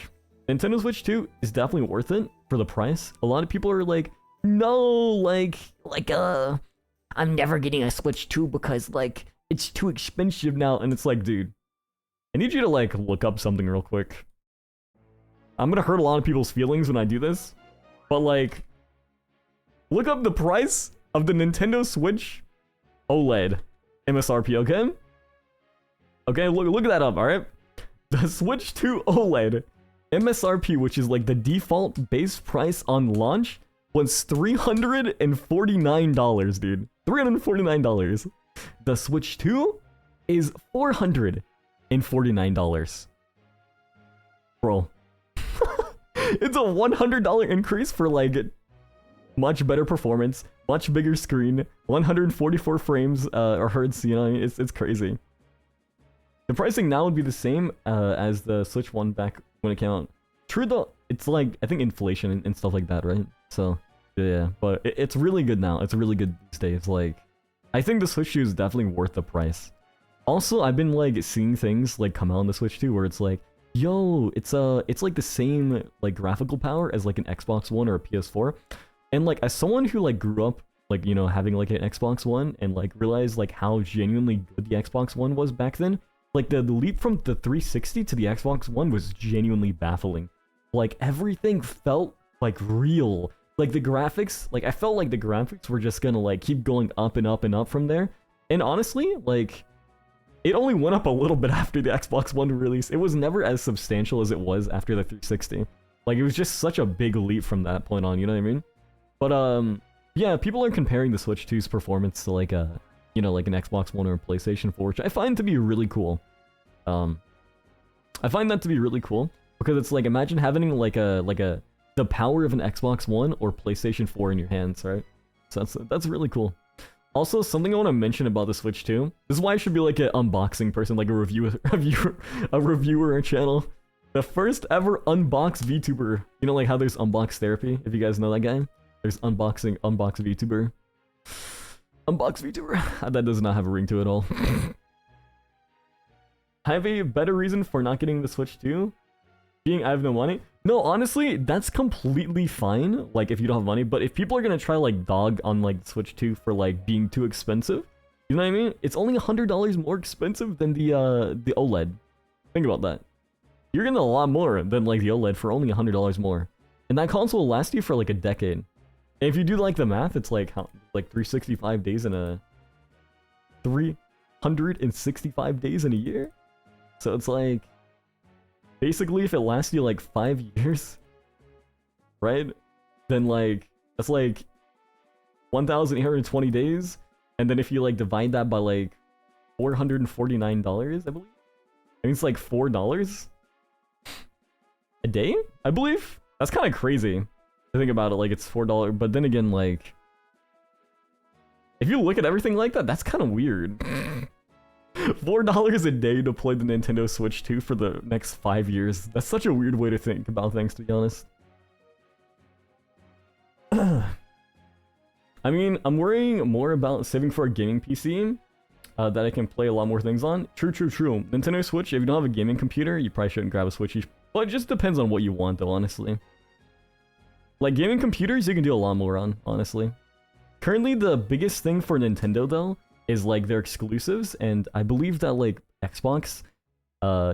Nintendo Switch 2 is definitely worth it for the price. A lot of people are like, no, like I'm never getting a Switch 2 because like it's too expensive now. And it's like, dude, I need you to like look up something real quick. I'm gonna hurt a lot of people's feelings when I do this, but like, look up the price of the Nintendo Switch OLED MSRP, okay? Okay, look that up, alright? The Switch 2 OLED MSRP, which is like the default base price on launch, was $349, dude. $349. The Switch 2 is $449. Bro. It's a $100 increase for like much better performance, much bigger screen, 144 frames or hertz, you know, it's crazy. The pricing now would be the same as the Switch 1 back when it came out. True though, it's like, I think inflation and stuff like that, right? So, yeah, but it's really good now. It's really good these days. Like, I think the Switch 2 is definitely worth the price. Also, I've been like seeing things like come out on the Switch 2 where it's like, yo, it's like the same like graphical power as like an Xbox One or a PS4. And like, as someone who like grew up like, you know, having like an Xbox One and like realized like how genuinely good the Xbox One was back then, Like the leap from the 360 to the Xbox One was genuinely baffling. Like everything felt like real. Like the graphics, like I felt like the graphics were just gonna like keep going up and up and up from there. And honestly, like it only went up a little bit after the Xbox One release. It was never as substantial as it was after the 360. Like it was just such a big leap from that point on, you know what I mean? But yeah, people are comparing the Switch 2's performance to like a, you know, like an Xbox One or a PlayStation 4, which I find to be really cool. I find that to be really cool because it's like imagine having like the power of an Xbox One or PlayStation 4 in your hands, right? So that's really cool. Also, something I want to mention about the Switch 2. This is why I should be like an unboxing person, like a reviewer on channel. The first ever unbox VTuber. You know, like how there's unbox therapy. If you guys know that guy, there's unbox VTuber. Unbox VTuber. That does not have a ring to it at all. I have a better reason for not getting the Switch 2. Being I have no money. No, honestly, that's completely fine, like, if you don't have money, but if people are gonna try, like, dog on, like, Switch 2 for, like, being too expensive, you know what I mean? It's only $100 more expensive than the OLED. Think about that. You're getting a lot more than, like, the OLED for only $100 more. And that console will last you for, like, a decade. And if you do, like, the math, it's, like, 365 days in a... 365 days in a year? So it's, like... Basically, if it lasts you like 5 years, right? Then like, that's like 1,820 days. And then if you like divide that by like $449, I believe. I mean, it's like $4 a day, I believe. That's kind of crazy to think about it. Like it's $4, but then again, like, if you look at everything like that, that's kind of weird. $4 a day to play the Nintendo Switch 2 for the next 5 years. That's such a weird way to think about things, to be honest. I mean, I'm worrying more about saving for a gaming PC that I can play a lot more things on. True. Nintendo Switch, if you don't have a gaming computer, you probably shouldn't grab a Switch. Well, it just depends on what you want, though, honestly. Like, gaming computers, you can do a lot more on, honestly. Currently, the biggest thing for Nintendo, though, is like their exclusives, and I believe that like Xbox,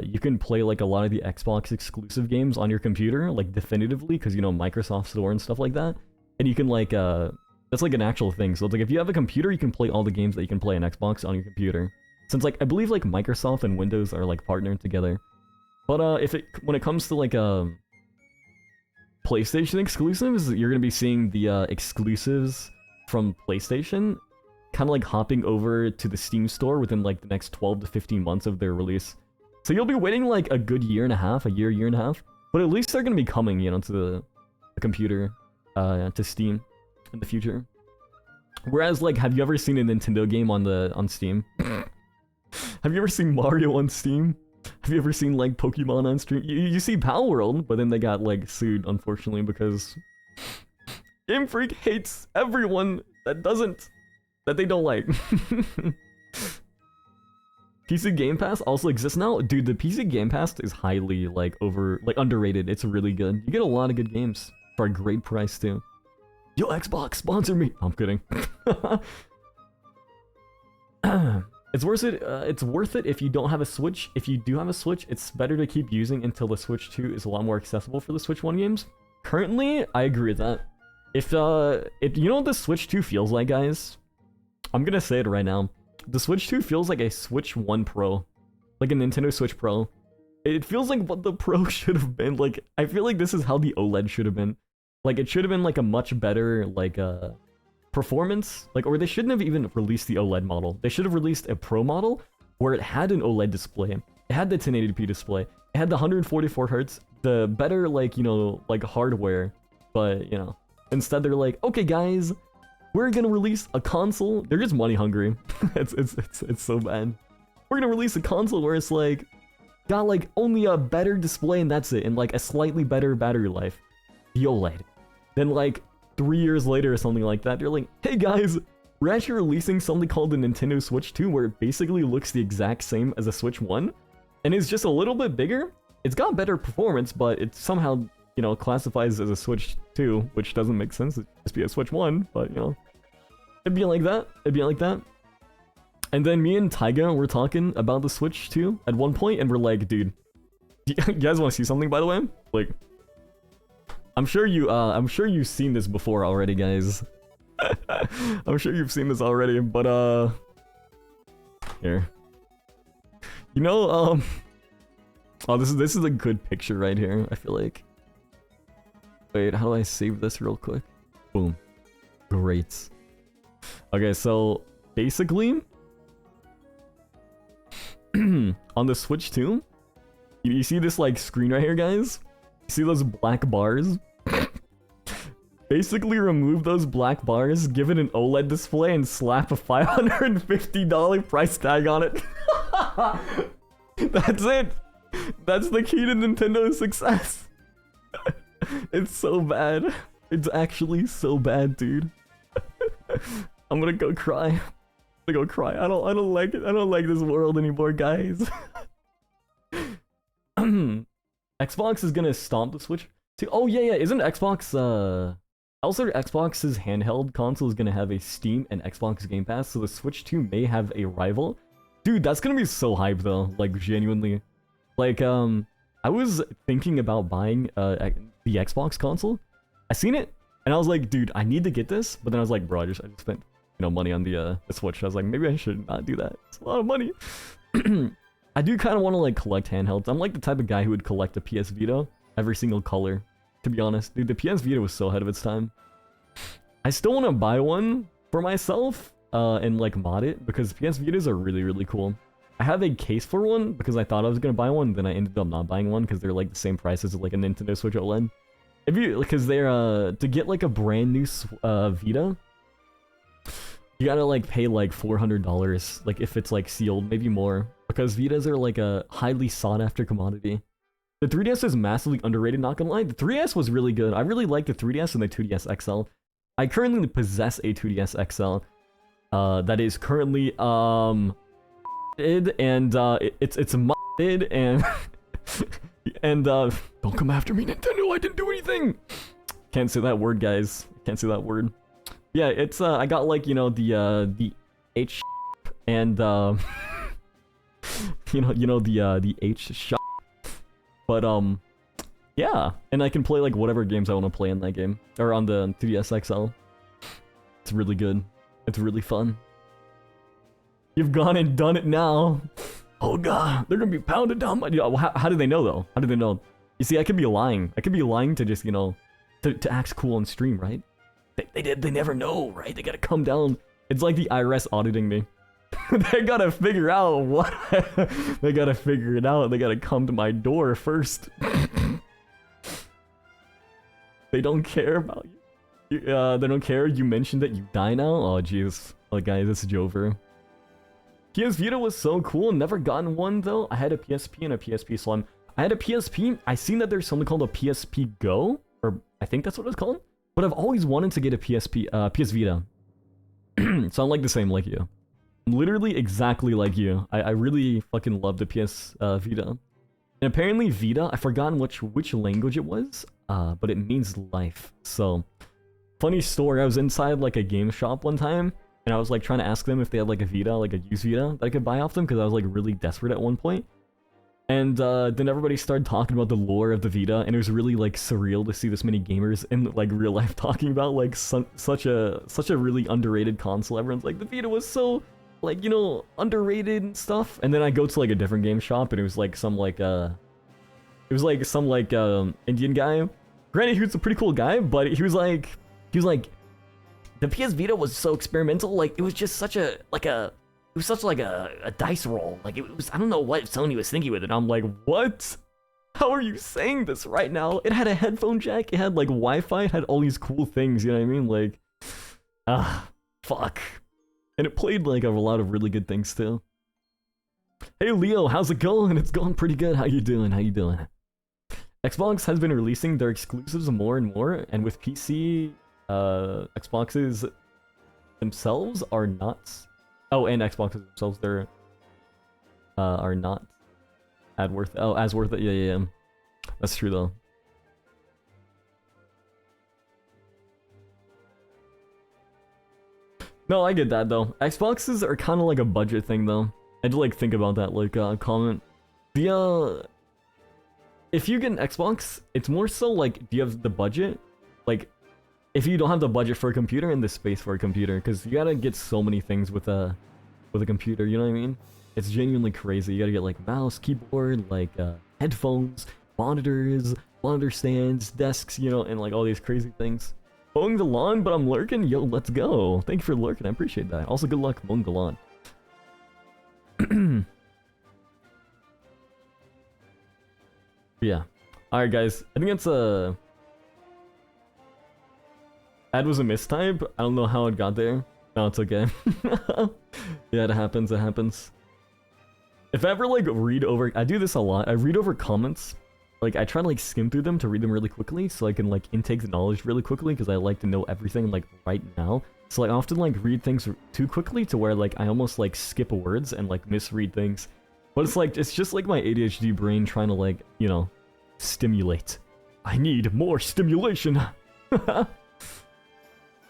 you can play like a lot of the Xbox exclusive games on your computer, like definitively, because you know Microsoft Store and stuff like that, and you can like that's like an actual thing. So it's like if you have a computer, you can play all the games that you can play on Xbox on your computer. Since like I believe like Microsoft and Windows are like partnered together, but when it comes to like PlayStation exclusives, you're gonna be seeing the exclusives from PlayStation kind of like hopping over to the Steam store within like the next 12 to 15 months of their release. So you'll be waiting like a good year and a half, year and a half, but at least they're going to be coming, you know, to the computer, to Steam in the future. Whereas like, have you ever seen a Nintendo game on Steam? Have you ever seen Mario on Steam? Have you ever seen like Pokemon on Steam? You see Pal World, but then they got like sued, unfortunately, because Game Freak hates everyone that they don't like. PC Game Pass also exists now. Dude, the PC Game Pass is highly like underrated. It's really good. You get a lot of good games for a great price too. Yo, Xbox, sponsor me. I'm kidding. It's worth it if you don't have a Switch. If you do have a Switch, it's better to keep using until the Switch 2 is a lot more accessible for the Switch 1 games. Currently, I agree with that. If you know what the Switch 2 feels like, guys? I'm gonna say it right now. The Switch 2 feels like a Switch 1 Pro. Like a Nintendo Switch Pro. It feels like what the Pro should have been. Like, I feel like this is how the OLED should have been. Like, it should have been like a much better, like, performance. Like, or they shouldn't have even released the OLED model. They should have released a Pro model where it had an OLED display. It had the 1080p display. It had the 144 Hz, the better, like, you know, like hardware. But, you know, instead they're like, okay, guys, we're gonna release a console. They're just money hungry. it's so bad. We're gonna release a console where it's like got like only a better display and that's it, and like a slightly better battery life. The OLED. Then like 3 years later or something like that, they're like, hey guys, we're actually releasing something called the Nintendo Switch 2 where it basically looks the exact same as a Switch 1 and it's just a little bit bigger. It's got better performance, but it somehow, you know, classifies as a Switch 2, which doesn't make sense. It'd just be a Switch 1, but you know. It'd be like that. And then me and Taiga were talking about the Switch too at one point, and we're like, dude, you guys want to see something, by the way? Like, I'm sure you've seen this before already, guys. I'm sure you've seen this already, but here. You know, oh, this is a good picture right here, I feel like. Wait, how do I save this real quick? Boom. Great. Okay, so basically on the Switch 2, you see this like screen right here, guys? You see those black bars? Basically remove those black bars, give it an OLED display, and slap a $550 price tag on it. That's it. That's the key to Nintendo's success. It's so bad. It's actually so bad, dude. I'm gonna go cry. I'm gonna go cry. I don't like it. I don't like this world anymore, guys. Xbox is gonna stomp the Switch too. Oh yeah, isn't Xbox also Xbox's handheld console is gonna have a Steam and Xbox Game Pass, so the Switch 2 may have a rival. Dude, that's gonna be so hype though, like genuinely. Like I was thinking about buying the Xbox console. I seen it and I was like, dude, I need to get this, but then I was like, bro, I just spent, you know, money on the Switch. I was like, maybe I should not do that. It's a lot of money. I do kind of want to like collect handhelds. I'm like the type of guy who would collect a PS Vita, every single color, to be honest. Dude, the PS Vita was so ahead of its time. I still want to buy one for myself and like mod it, because PS Vitas are really, really cool. I have a case for one because I thought I was going to buy one, then I ended up not buying one because they're like the same price as like a Nintendo Switch OLED. If you, because they're, to get like a brand new Vita, you gotta like pay like $400, like if it's like sealed, maybe more, because Vitas are like a highly sought after commodity. The 3DS is massively underrated, not gonna lie. The 3DS was really good. I really like the 3DS and the 2DS XL. I currently possess a 2DS XL that is currently it's modded and and don't come after me, Nintendo, I didn't do anything. Can't say that word, guys. Can't say that word. Yeah, it's I got like, you know, the H and you know the H shop. But yeah, and I can play like whatever games I want to play in that game, or on the 2DS XL. It's really good. It's really fun. You've gone and done it now. Oh god, they're gonna be pounded down by... How do they know though? How do they know? You see, I could be lying. I could be lying to just, you know, to act cool on stream, right? They never know, right? They gotta come down. It's like the IRS auditing me. They gotta figure out what... They gotta figure it out. They gotta come to my door first. They don't care about you. They don't care. You mentioned that you die now? Oh, jeez. Oh, guys, this is Jover. PS Vita was so cool. Never gotten one, though. I had a PSP and a PSP Slim. I had a PSP. I seen that there's something called a PSP Go. Or I think that's what it's called. But I've always wanted to get a PS Vita. So I'm like the same like you. I'm literally exactly like you. I really fucking love the PS Vita. And apparently Vita, I've forgotten which language it was. But it means life. So, funny story, I was inside like a game shop one time. And I was like trying to ask them if they had like a Vita, like a used Vita that I could buy off them, because I was like really desperate at one point. And then everybody started talking about the lore of the Vita, and it was really like surreal to see this many gamers in like real life talking about like such a really underrated console. Everyone's like, the Vita was so like, you know, underrated and stuff. And then I go to like a different game shop, and it was like some Indian guy. Granted, he was a pretty cool guy, but he was like the PS Vita was so experimental. Like, it was just such a dice roll. Like, it was, I don't know what Sony was thinking with it. I'm like, what? How are you saying this right now? It had a headphone jack. It had like Wi-Fi. It had all these cool things. You know what I mean? Like, fuck. And it played like a lot of really good things too. Hey Leo, how's it going? It's going pretty good. How you doing? How you doing? Xbox has been releasing their exclusives more and more, and with PC, Xboxes themselves are not. Oh, and Xboxes themselves, they're are not as worth it. Yeah. That's true though. No, I get that though. Xboxes are kind of like a budget thing though. I had to like think about that like comment. The if you get an Xbox, it's more so like, do you have the budget? Like, if you don't have the budget for a computer and the space for a computer, because you gotta get so many things with a computer. You know what I mean? It's genuinely crazy. You gotta get like mouse, keyboard, like headphones, monitors, monitor stands, desks, you know, and like all these crazy things. Mowing the lawn, but I'm lurking? Yo, let's go. Thank you for lurking, I appreciate that. Also, good luck mowing the lawn. Yeah. Alright, guys. I think it's a... Ad was a mistype. I don't know how it got there. No, it's okay. Yeah, it happens, it happens. If I ever, like, read over... I do this a lot. I read over comments. Like, I try to, like, skim through them to read them really quickly so I can, like, intake the knowledge really quickly because I like to know everything, like, right now. So, like, I often, like, read things too quickly to where, like, I almost, like, skip words and, like, misread things. But it's, like, it's just, like, my ADHD brain trying to, like, you know, stimulate. I need more stimulation! I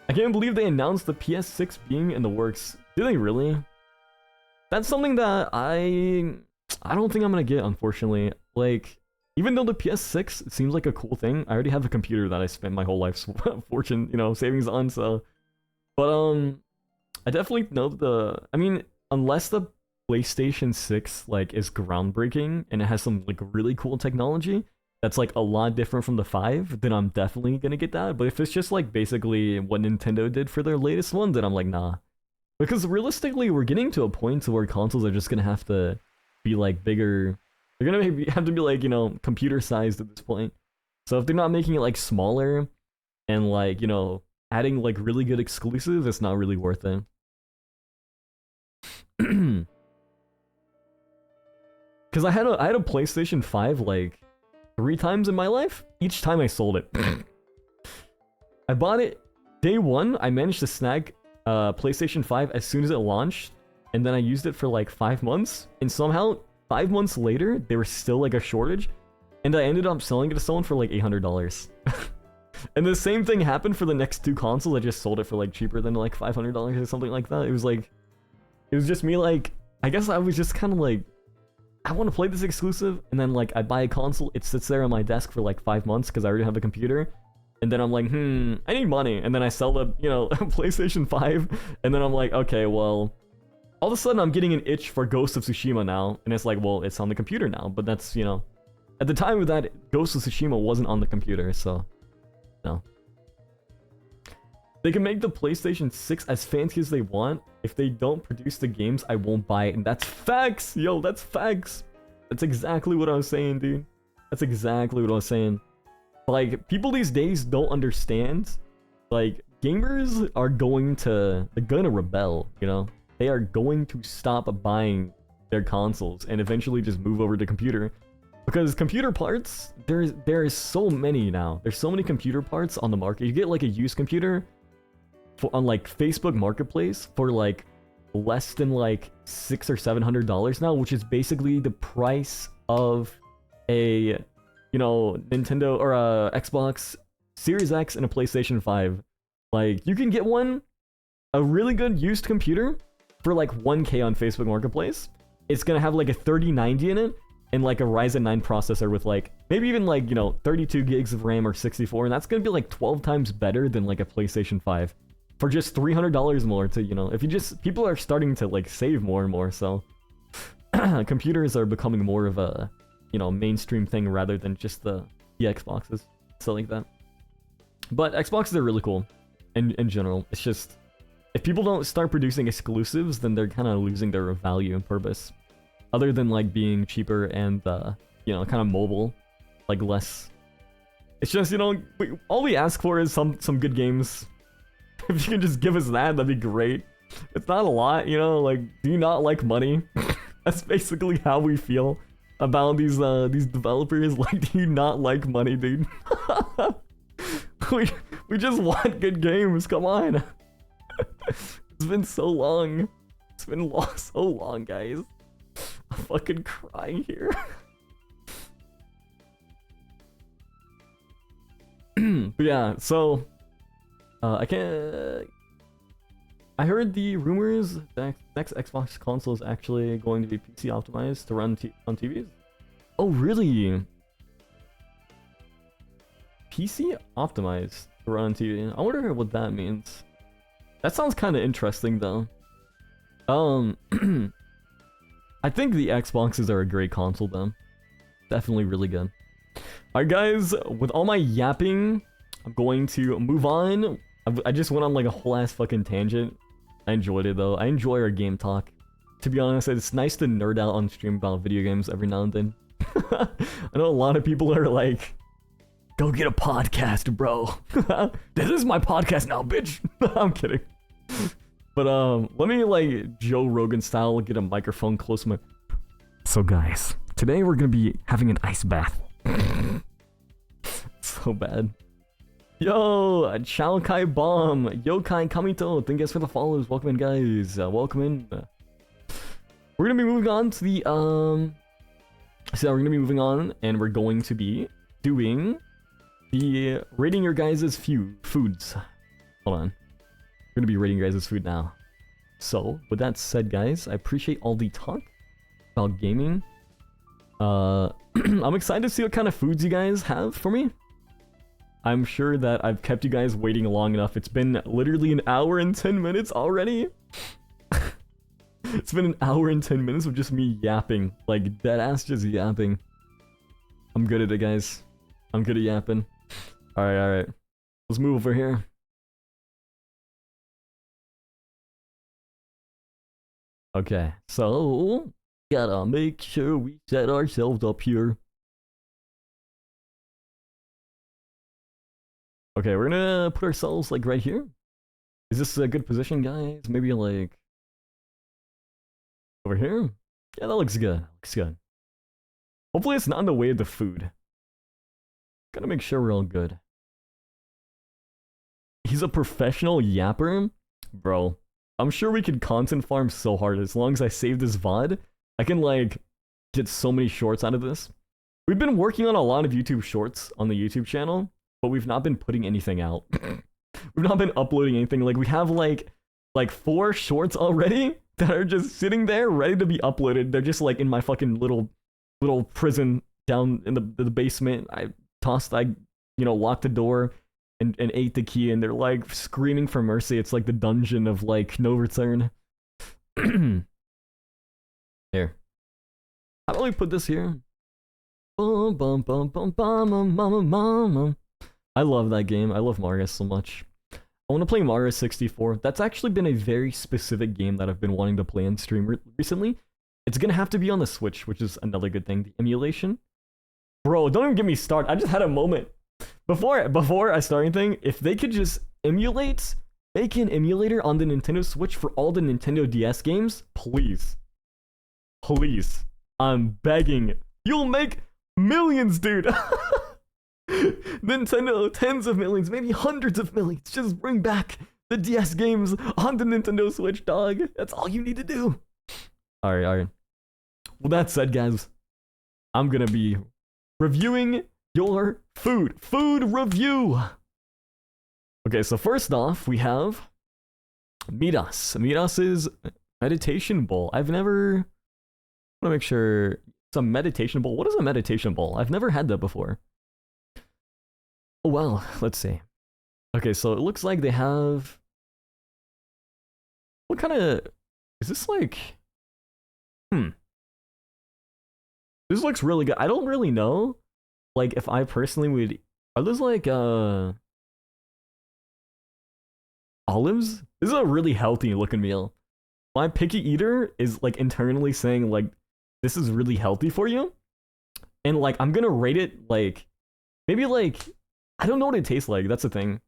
can't believe they announced the PS6 being in the works. Do they really? That's something that I don't think I'm gonna get, unfortunately. Like, even though the PS6 seems like a cool thing, I already have a computer that I spent my whole life's fortune, you know, savings on, so... But, I definitely know I mean, unless the PlayStation 6, like, is groundbreaking, and it has some, like, really cool technology, that's, like, a lot different from the 5, then I'm definitely gonna get that. But if it's just, like, basically what Nintendo did for their latest one, then I'm like, nah. Because realistically, we're getting to a point where consoles are just gonna have to be, like, bigger. They're gonna have to be, like, you know, computer-sized at this point. So if they're not making it, like, smaller and, like, you know, adding, like, really good exclusives, it's not really worth it. Because I had a PlayStation 5, like, 3 times in my life. Each time I sold it. I bought it day 1. I managed to snag PlayStation 5 as soon as it launched, and then I used it for like 5 months, and somehow 5 months later there was still like a shortage, and I ended up selling it to someone for like $800. And the same thing happened for the next 2 consoles. I just sold it for like cheaper than like $500 or something like that. It was just me, like, I guess I was just kind of like, I want to play this exclusive, and then like I buy a console, it sits there on my desk for like 5 months because I already have a computer, and then I'm like, I need money, and then I sell the, you know, PlayStation 5, and then I'm like, okay, well, all of a sudden I'm getting an itch for Ghost of Tsushima now, and it's like, well, it's on the computer now, but that's, you know, at the time of that, Ghost of Tsushima wasn't on the computer, so, no. They can make the PlayStation 6 as fancy as they want. If they don't produce the games, I won't buy it. And that's facts! Yo, that's facts! That's exactly what I was saying, dude. That's exactly what I was saying. Like, people these days don't understand. Like, gamers are they're gonna rebel, you know? They are going to stop buying their consoles and eventually just move over to computer. Because computer parts, there is so many now. There's so many computer parts on the market. You get like a used computer on like Facebook Marketplace for like less than like $600 or $700 now, which is basically the price of a, you know, Nintendo or a Xbox Series X and a PlayStation 5. Like, you can get a really good used computer for like 1K on Facebook Marketplace. It's gonna have like a 3090 in it and like a Ryzen 9 processor with like maybe even like, you know, 32 gigs of RAM or 64, and that's gonna be like 12 times better than like a PlayStation 5. For just $300 more to, you know, if you just, people are starting to like save more and more, so computers are becoming more of a, you know, mainstream thing rather than just the Xboxes, so like that. But Xboxes are really cool in general. It's just, if people don't start producing exclusives, then they're kind of losing their value and purpose. Other than like being cheaper and, you know, kind of mobile, like less. It's just, you know, all we ask for is some good games. If you can just give us that, that'd be great. It's not a lot, you know, like, do you not like money? That's basically how we feel about these developers. Like, do you not like money, dude? we just want good games, come on. It's been so long. It's been so long, guys. I'm fucking crying here. But yeah, so I can't. I heard the rumors that next Xbox console is actually going to be PC optimized to run on TVs. Oh, really? PC optimized to run on TV. I wonder what that means. That sounds kind of interesting, though. I think the Xboxes are a great console, though. Definitely really good. Alright, guys, with all my yapping, I'm going to move on. I just went on like a whole ass fucking tangent. I enjoyed it, though. I enjoy our game talk. To be honest, it's nice to nerd out on stream about video games every now and then. I know a lot of people are like, go get a podcast, bro. This is my podcast now, bitch. I'm kidding. But let me like Joe Rogan style get a microphone close to my... So guys, today we're gonna be having an ice bath. So bad. Yo, Chao Kai Bomb, Yokai Kamito, thank you guys for the follows. Welcome in, guys. Welcome in. We're gonna be moving on to the so we're gonna be moving on, and we're going to be doing the rating your guys' foods. Hold on. We're gonna be rating your guys' food now. So, with that said, guys, I appreciate all the talk about gaming. I'm excited to see what kind of foods you guys have for me. I'm sure that I've kept you guys waiting long enough. It's been literally an hour and 10 minutes already. It's been an hour and 10 minutes of just me yapping. Like, deadass just yapping. I'm good at it, guys. I'm good at yapping. Alright. Let's move over here. Okay, so gotta make sure we set ourselves up here. Okay, we're gonna put ourselves like right here. Is this a good position, guys? Maybe like over here? Yeah, that looks good. Looks good. Hopefully it's not in the way of the food. Gotta make sure we're all good. He's a professional yapper? Bro, I'm sure we could content farm so hard. As long as I save this VOD, I can like get so many shorts out of this. We've been working on a lot of YouTube shorts on the YouTube channel, but we've not been putting anything out. We've not been uploading anything. Like, we have like 4 shorts already that are just sitting there ready to be uploaded. They're just like in my fucking little prison down in the basement. I locked the door and ate the key, and they're like screaming for mercy. It's like the dungeon of like no return. Here. How about we put this here? Bum, bum, bum, bum, bum, mama, mama. I love that game. I love Mario so much. I want to play Mario 64. That's actually been a very specific game that I've been wanting to play on stream recently. It's gonna have to be on the Switch, which is another good thing. The emulation. Bro, don't even get me started. I just had a moment. Before I start anything, if they could just make an emulator on the Nintendo Switch for all the Nintendo DS games, please. Please. I'm begging. You'll make millions, dude. Nintendo, tens of millions, maybe hundreds of millions. Just bring back the DS games on the Nintendo Switch, dog. That's all you need to do. Alright. Well, that said, guys, I'm gonna be reviewing your food. Food review. Okay, so first off, we have Midas. Midas is meditation bowl. I want to make sure it's a meditation bowl. What is a meditation bowl? I've never had that before. Well, let's see. Okay, so it looks like they have... What kind of... Is this like... This looks really good. I don't really know, like, if I personally would... Are those like, olives? This is a really healthy looking meal. My picky eater is like internally saying like, this is really healthy for you. And like, I'm gonna rate it like, maybe like, I don't know what it tastes like. That's the thing.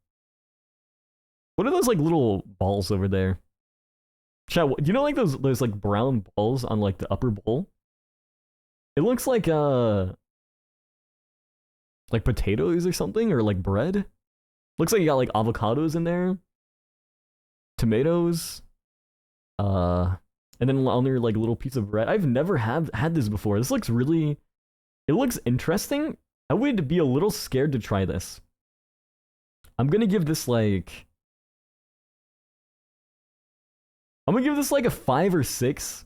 What are those like little balls over there? Chat, do you know like those like brown balls on like the upper bowl? It looks like potatoes or something, or like bread. Looks like you got like avocados in there. Tomatoes. And then on there like a little piece of bread. I've never had this before. This looks really... It looks interesting. I would be a little scared to try this. I'm gonna give this like... I'm gonna give this like a 5 or 6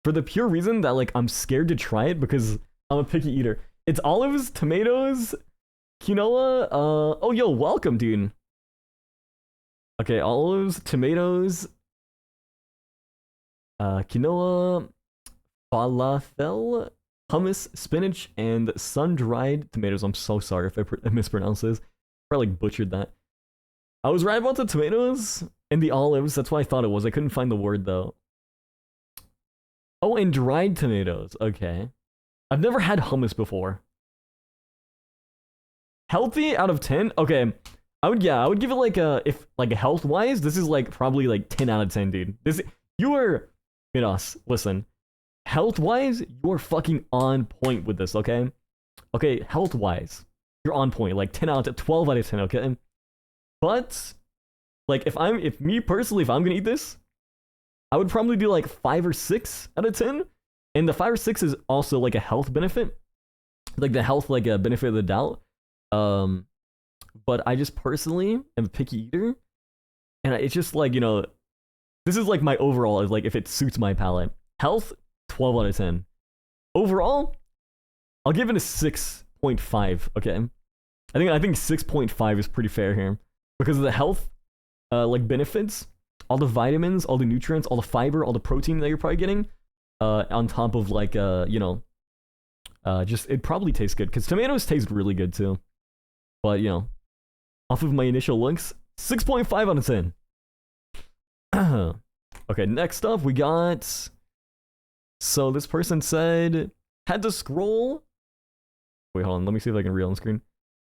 for the pure reason that like I'm scared to try it because I'm a picky eater. It's olives, tomatoes, quinoa. Oh yo, welcome, dude. Okay, olives, tomatoes, quinoa, falafel, hummus, spinach, and sun-dried tomatoes. I'm so sorry if I mispronounced this. Probably like butchered that. I was right about the tomatoes and the olives. That's what I thought it was. I couldn't find the word though. Oh, and dried tomatoes. Okay. I've never had hummus before. Healthy out of 10? Okay. I would give it like a, if like health-wise, this is like probably like 10 out of 10, dude. This, you are, listen. Health-wise, you're fucking on point with this, okay? Okay, health-wise, you're on point. Like 10 out of 12 out of 10, okay? But, like, if me personally, if I'm gonna eat this, I would probably do like 5 or 6 out of 10. And the 5 or 6 is also like a health benefit. Like the health, like a benefit of the doubt. But I just personally am a picky eater. And it's just like, this is like my overall, is like if it suits my palate. Health, 12 out of 10. Overall, I'll give it a 6.5, okay? I think 6.5 is pretty fair here. Because of the health, like benefits, all the vitamins, all the nutrients, all the fiber, all the protein that you're probably getting, on top of like, just, it probably tastes good. Because tomatoes taste really good too. But, off of my initial looks, 6.5 out of 10. Okay, next up we got... So this person said, had to scroll... Wait, hold on, let me see if I can read on screen.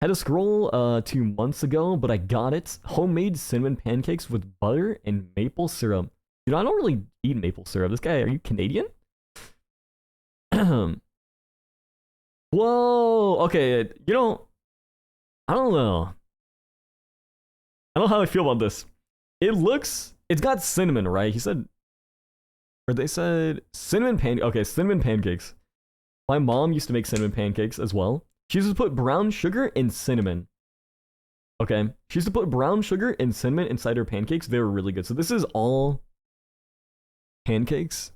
Had to scroll 2 months ago, but I got it. Homemade cinnamon pancakes with butter and maple syrup. I don't really eat maple syrup. This guy, are you Canadian? Whoa, okay, I don't know. I don't know how I feel about this. It's got cinnamon, right? He said, or they said cinnamon pancakes. My mom used to make cinnamon pancakes as well. She used to put brown sugar and cinnamon. Okay. She used to put brown sugar and cinnamon inside her pancakes. They were really good. So this is all pancakes.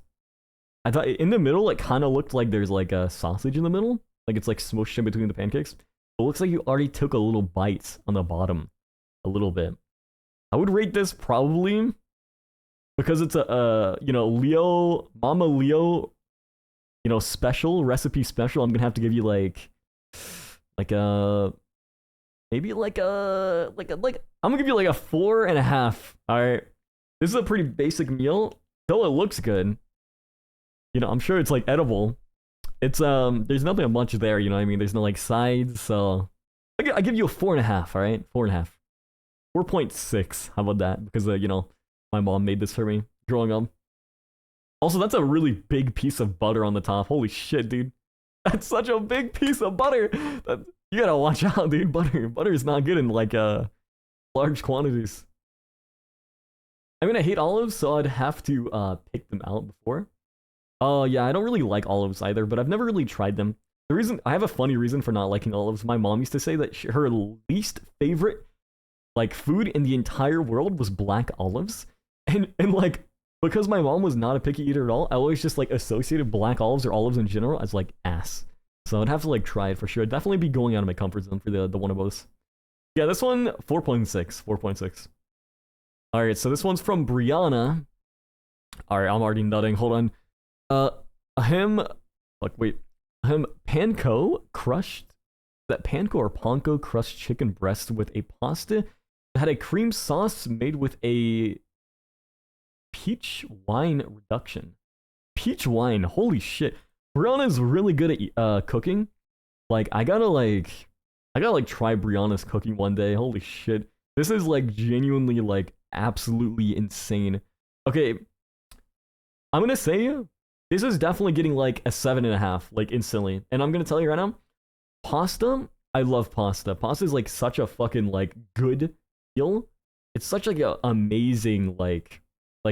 I thought in the middle, it kind of looked like there's like a sausage in the middle. Like it's like smushed in between the pancakes. It looks like you already took a little bite on the bottom. A little bit. I would rate this probably because it's a, Mama Leo, special, recipe special. I'm gonna have to give you maybe I'm gonna give you like a 4.5. All right, this is a pretty basic meal, though it looks good. I'm sure it's like edible. It's there's nothing much there. You know what I mean? There's no like sides, so I give you a 4.5. All right, 4.5. 4.6. How about that? Because my mom made this for me growing up. Also, that's a really big piece of butter on the top. Holy shit, dude. That's such a big piece of butter. You gotta watch out, dude. Butter is not good in like large quantities. I mean, I hate olives, so I'd have to pick them out before. Yeah, I don't really like olives either, but I've never really tried them. I have a funny reason for not liking olives. My mom used to say that her least favorite like food in the entire world was black olives, and like because my mom was not a picky eater at all, I always just like associated black olives or olives in general as like ass. So I'd have to like try it for sure. I'd definitely be going out of my comfort zone for the one of those. Yeah, this one 4.6. 4.6. All right, so this one's from Brianna. All right, I'm already nutting. Hold on. Panko crushed. That panko or panko crushed chicken breast with a pasta that had a cream sauce made with a peach wine reduction. Peach wine, holy shit. Brianna's really good at cooking. Like I gotta try Brianna's cooking one day. Holy shit. This is like genuinely like absolutely insane. Okay. I'm gonna say this is definitely getting like a 7.5, like instantly. And I'm gonna tell you right now, pasta, I love pasta. Pasta is like such a fucking like good meal. It's such like an amazing like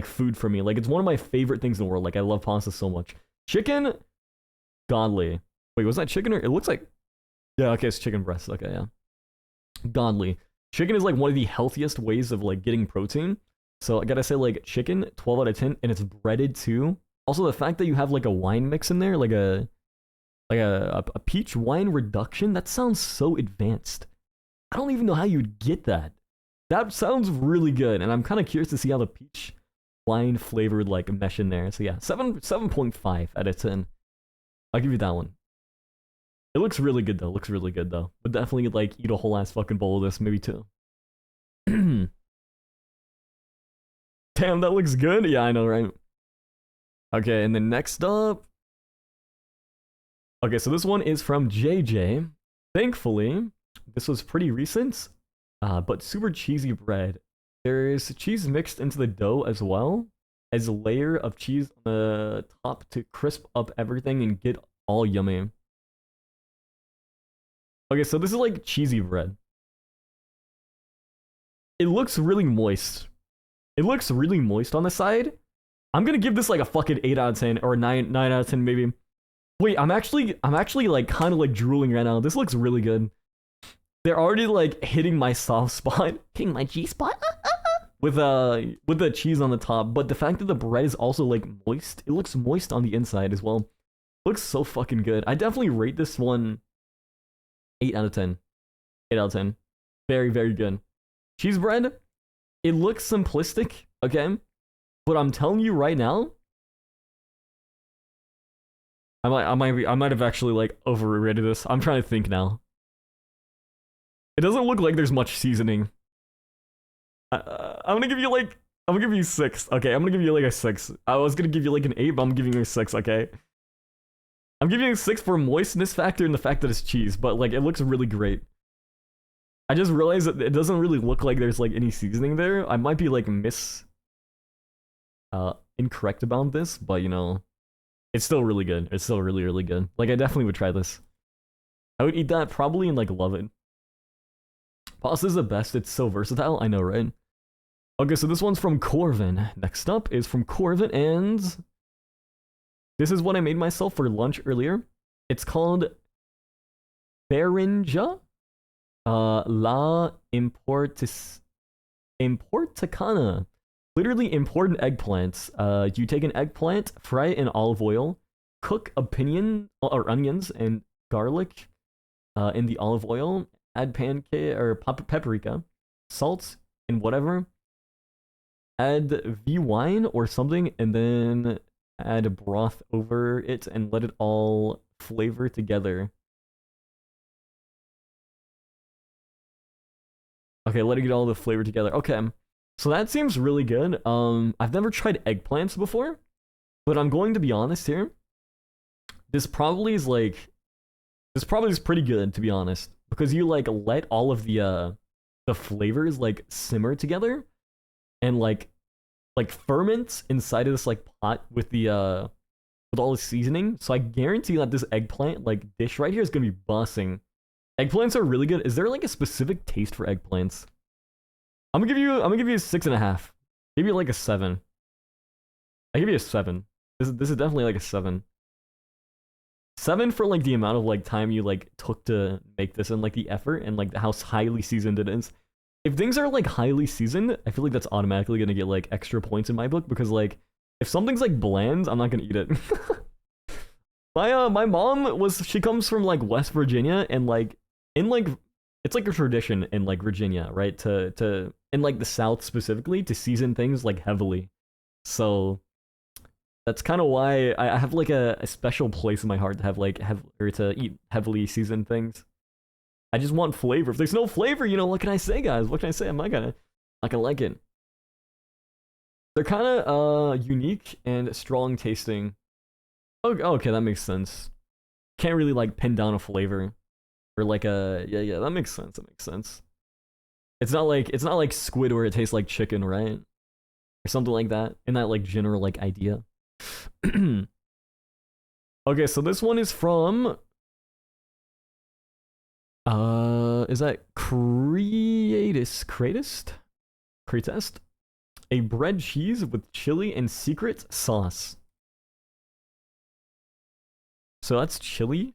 food for me. Like it's one of my favorite things in the world. Like I love pasta so much. Chicken, godly. Wait, was that chicken or it looks like? Yeah, okay, it's chicken breast. Okay, yeah. Godly. Chicken is like one of the healthiest ways of like getting protein. So I gotta say, like, chicken, 12 out of 10, and it's breaded too. Also, the fact that you have like a wine mix in there, like a peach wine reduction, that sounds so advanced. I don't even know how you'd get that. That sounds really good, and I'm kind of curious to see how the peach wine flavored like mesh in there. So yeah, 7.5 out of 10. I'll give you that one. It looks really good though. Looks really good though. But definitely like eat a whole ass fucking bowl of this, maybe two. Damn, that looks good. Yeah, I know, right? Okay, and then next up. Okay, so this one is from JJ. Thankfully, this was pretty recent, but super cheesy bread. There's cheese mixed into the dough as well as a layer of cheese on the top to crisp up everything and get all yummy. Okay, so this is like cheesy bread. It looks really moist. It looks really moist on the side. I'm gonna give this like a fucking 8 out of 10 or 9 out of 10 maybe. Wait, I'm actually like kind of like drooling right now. This looks really good. They're already like hitting my soft spot, Hitting my G spot. with the cheese on the top, but the fact that the bread is also like moist, it looks moist on the inside as well. Looks so fucking good. I definitely rate this one 8 out of 10. 8 out of 10. Very, very good. Cheese bread, it looks simplistic, okay? But I'm telling you right now, I might have actually like overrated this. I'm trying to think now. It doesn't look like there's much seasoning. I'm gonna give you 6. Okay, I'm gonna give you like a 6. I was gonna give you like an 8, but I'm giving you a 6. Okay. I'm giving you a 6 for moistness factor and the fact that it's cheese, but like it looks really great. I just realized that it doesn't really look like there's like any seasoning there. I might be like incorrect about this, but you know, it's still really good. It's still really, really good. Like I definitely would try this. I would eat that probably and like love it. Pasta is the best. It's so versatile. I know, right? Okay, so this one's from Corvin. Next up is from Corvin, and this is what I made myself for lunch earlier. It's called Berinja La Importacana. Literally important eggplants. You take an eggplant, fry it in olive oil, cook onions and garlic in the olive oil, add pancake or paprika, salt, and whatever. Add V wine or something, and then add broth over it and let it all flavor together. Okay, letting it all the flavor together. Okay, so that seems really good. I've never tried eggplants before, but I'm going to be honest here. This probably is pretty good, to be honest, because you like let all of the flavors like simmer together and like ferment inside of this like pot with the with all the seasoning. So I guarantee that this eggplant like dish right here is gonna be busting. Eggplants are really good. Is there like a specific taste for eggplants? I'm gonna give you a 6.5. Give you like a 7. I give you a 7. This is definitely like a 7. 7 for like the amount of like time you like took to make this and like the effort and like how highly seasoned it is. If things are like highly seasoned, I feel like that's automatically gonna get like extra points in my book because like if something's like bland, I'm not gonna eat it. My mom she comes from like West Virginia and like in like it's like a tradition in like Virginia, right? To in like the South specifically to season things like heavily. So that's kind of why I have like a special place in my heart to have like to eat heavily seasoned things. I just want flavor. If there's no flavor, you know, what can I say, guys? What can I say? I'm not gonna like it. They're kind of unique and strong tasting. Okay, that makes sense. Can't really like pin down a flavor or like yeah, that makes sense. That makes sense. It's not like squid where it tastes like chicken, right? Or something like that. In that like general like idea. Okay, so this one is from is that Creatist? A bread cheese with chili and secret sauce. So that's chili.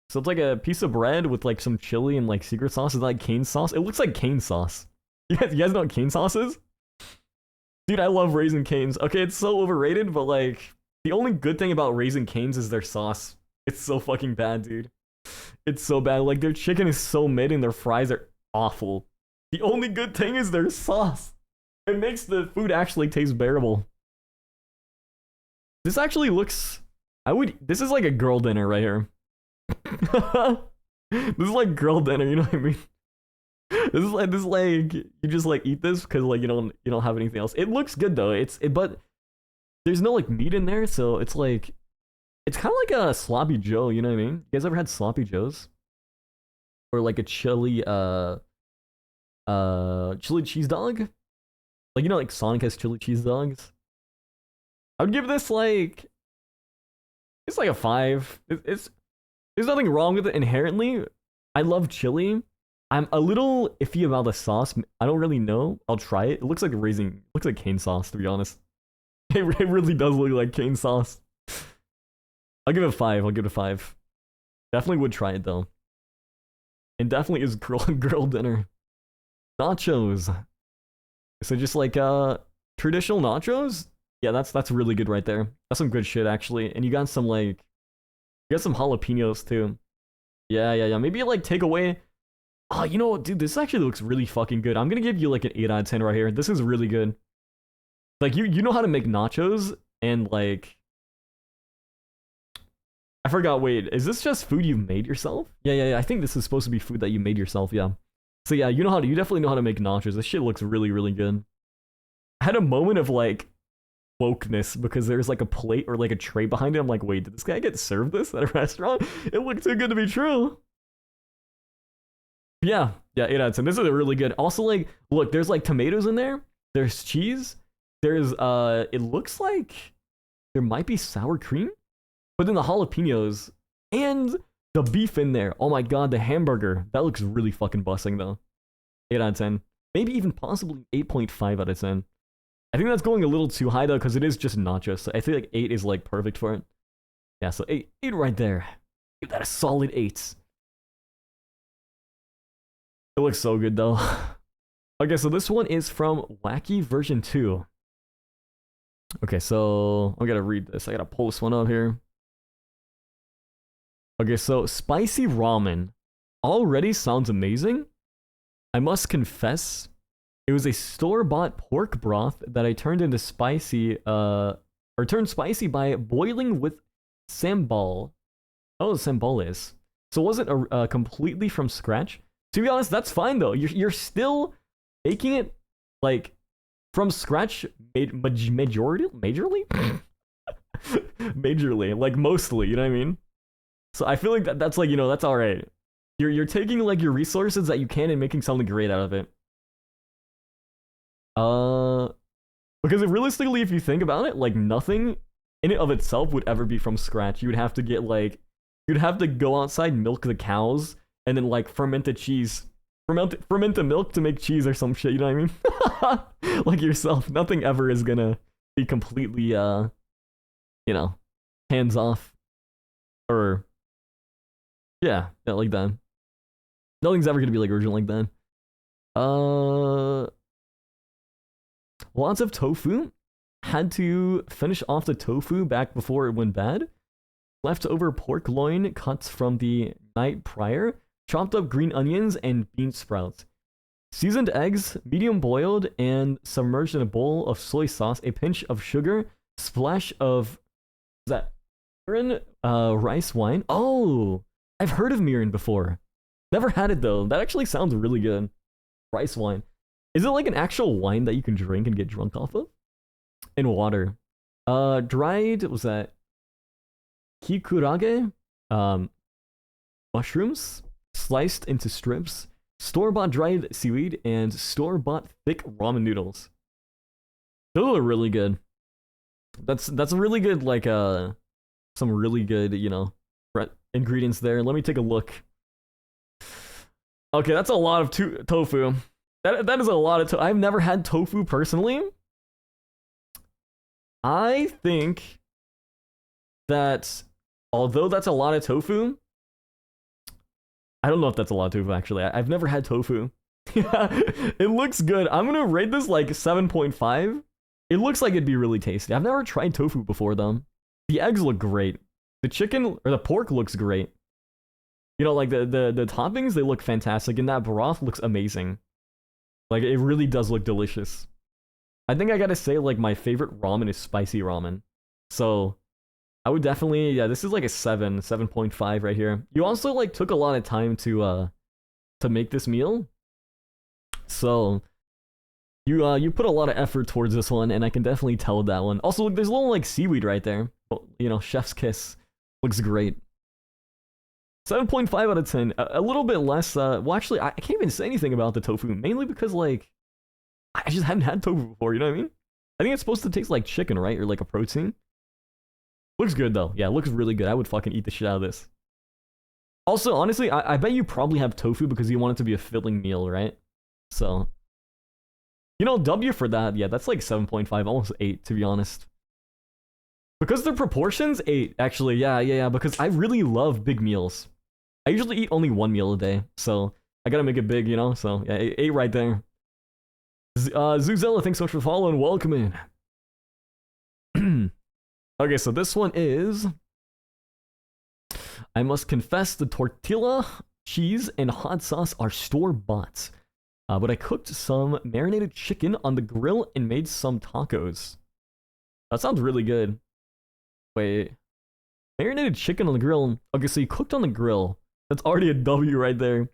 So it's like a piece of bread with like some chili and like secret sauce. Is that like cane sauce? It looks like cane sauce. You guys know what cane sauce is? Dude, I love Raising Cane's. Okay, it's so overrated, but like the only good thing about Raising Cane's is their sauce. It's so fucking bad, dude. It's so bad. Like their chicken is so mid and their fries are awful. The only good thing is their sauce. It makes the food actually taste bearable. This actually looks this is like a girl dinner right here. This is like girl dinner, you know what I mean? This is like you just like eat this because like you don't have anything else. It looks good though. But there's no like meat in there, so it's like it's kind of like a sloppy Joe, you know what I mean? You guys ever had sloppy Joes? Or like a chili chili cheese dog? Like like Sonic has chili cheese dogs? I would give this like it's like a 5. It's there's nothing wrong with it inherently. I love chili. I'm a little iffy about the sauce. I don't really know. I'll try it. It looks like cane sauce, to be honest. It really does look like cane sauce. I'll give it a 5. I'll give it a 5. Definitely would try it though. And definitely is girl dinner. Nachos. So just like traditional nachos? Yeah, that's really good right there. That's some good shit actually. And you got some jalapenos too. Yeah. Maybe like take away. Oh, you know what, dude? This actually looks really fucking good. I'm gonna give you like an 8 out of 10 right here. This is really good. Like you know how to make nachos and like I forgot. Wait, is this just food you've made yourself? Yeah. I think this is supposed to be food that you made yourself. Yeah. So yeah, you definitely know how to make nachos. This shit looks really, really good. I had a moment of like wokeness because there's like a plate or like a tray behind it. I'm like, wait, did this guy get served this at a restaurant? It looked too good to be true. Yeah, 8 out of 10. This is really good. Also, like, look, there's like tomatoes in there. There's cheese. There's it looks like there might be sour cream, but then the jalapenos and the beef in there. Oh my god, the hamburger. That looks really fucking busting though. 8 out of 10. Maybe even possibly 8.5 out of 10. I think that's going a little too high though, because it is just nachos. So I feel like 8 is like perfect for it. Yeah, so 8 right there. Give that a solid 8. It looks so good though. Okay, so this one is from Wacky version 2. Okay, so I gotta read this. I gotta pull this one up here. Okay, so spicy ramen already sounds amazing. I must confess, it was a store-bought pork broth that I turned into spicy, turned spicy by boiling with sambal. Oh, sambal is. So it wasn't completely from scratch. To be honest, that's fine though. You're still making it like from scratch, majorly, majorly, like mostly. You know what I mean? So I feel like that's like that's all right. You're taking like your resources that you can and making something great out of it. Because realistically, if you think about it, like nothing in it of itself would ever be from scratch. You would have to get like you'd have to go outside, milk the cows. And then like ferment the cheese, ferment the milk to make cheese or some shit. You know what I mean? Like yourself, nothing ever is gonna be completely hands off, or yeah, like that. Nothing's ever gonna be like original like that. Lots of tofu. Had to finish off the tofu back before it went bad. Leftover pork loin cuts from the night prior. Chopped up green onions and bean sprouts. Seasoned eggs, medium boiled, and submerged in a bowl of soy sauce, a pinch of sugar, splash of mirin, rice wine. Oh, I've heard of mirin before. Never had it though. That actually sounds really good. Rice wine. Is it like an actual wine that you can drink and get drunk off of? In water. Dried, was that kikurage? Mushrooms? Sliced into strips, store-bought dried seaweed, and store-bought thick ramen noodles. Those are really good. That's really good, like some really good, ingredients there. Let me take a look. Okay, that's a lot of tofu. That is a lot of tofu. I've never had tofu personally. I think that although that's a lot of tofu, I don't know if that's a lot of tofu, actually. I've never had tofu. Yeah, it looks good. I'm gonna rate this like 7.5. It looks like it'd be really tasty. I've never tried tofu before though. The eggs look great. The chicken or the pork looks great. You know, like the toppings, they look fantastic, and that broth looks amazing. Like it really does look delicious. I think I gotta say like my favorite ramen is spicy ramen. So I would definitely, yeah, this is like a 7.5 right here. You also like took a lot of time to make this meal. So you put a lot of effort towards this one, and I can definitely tell that one. Also, look, there's a little like seaweed right there. You know, chef's kiss. Looks great. 7.5 out of 10. A little bit less. Well, actually, I can't even say anything about the tofu, mainly because like I just haven't had tofu before. You know what I mean? I think it's supposed to taste like chicken, right, or like a protein. Looks good though. Yeah, looks really good. I would fucking eat the shit out of this. Also, honestly, I bet you probably have tofu because you want it to be a filling meal, right? So, you know, W for that. Yeah, that's like 7.5, almost 8 to be honest. Because the proportions, 8 actually. Yeah. Because I really love big meals. I usually eat only one meal a day, so I gotta make it big, you know. So yeah, 8 right there. Zuzella, thanks so much for following. Welcome in. Okay, so this one is. I must confess the tortilla, cheese, and hot sauce are store-bought. But I cooked some marinated chicken on the grill and made some tacos. That sounds really good. Wait. Marinated chicken on the grill. Okay, so you cooked on the grill. That's already a W right there.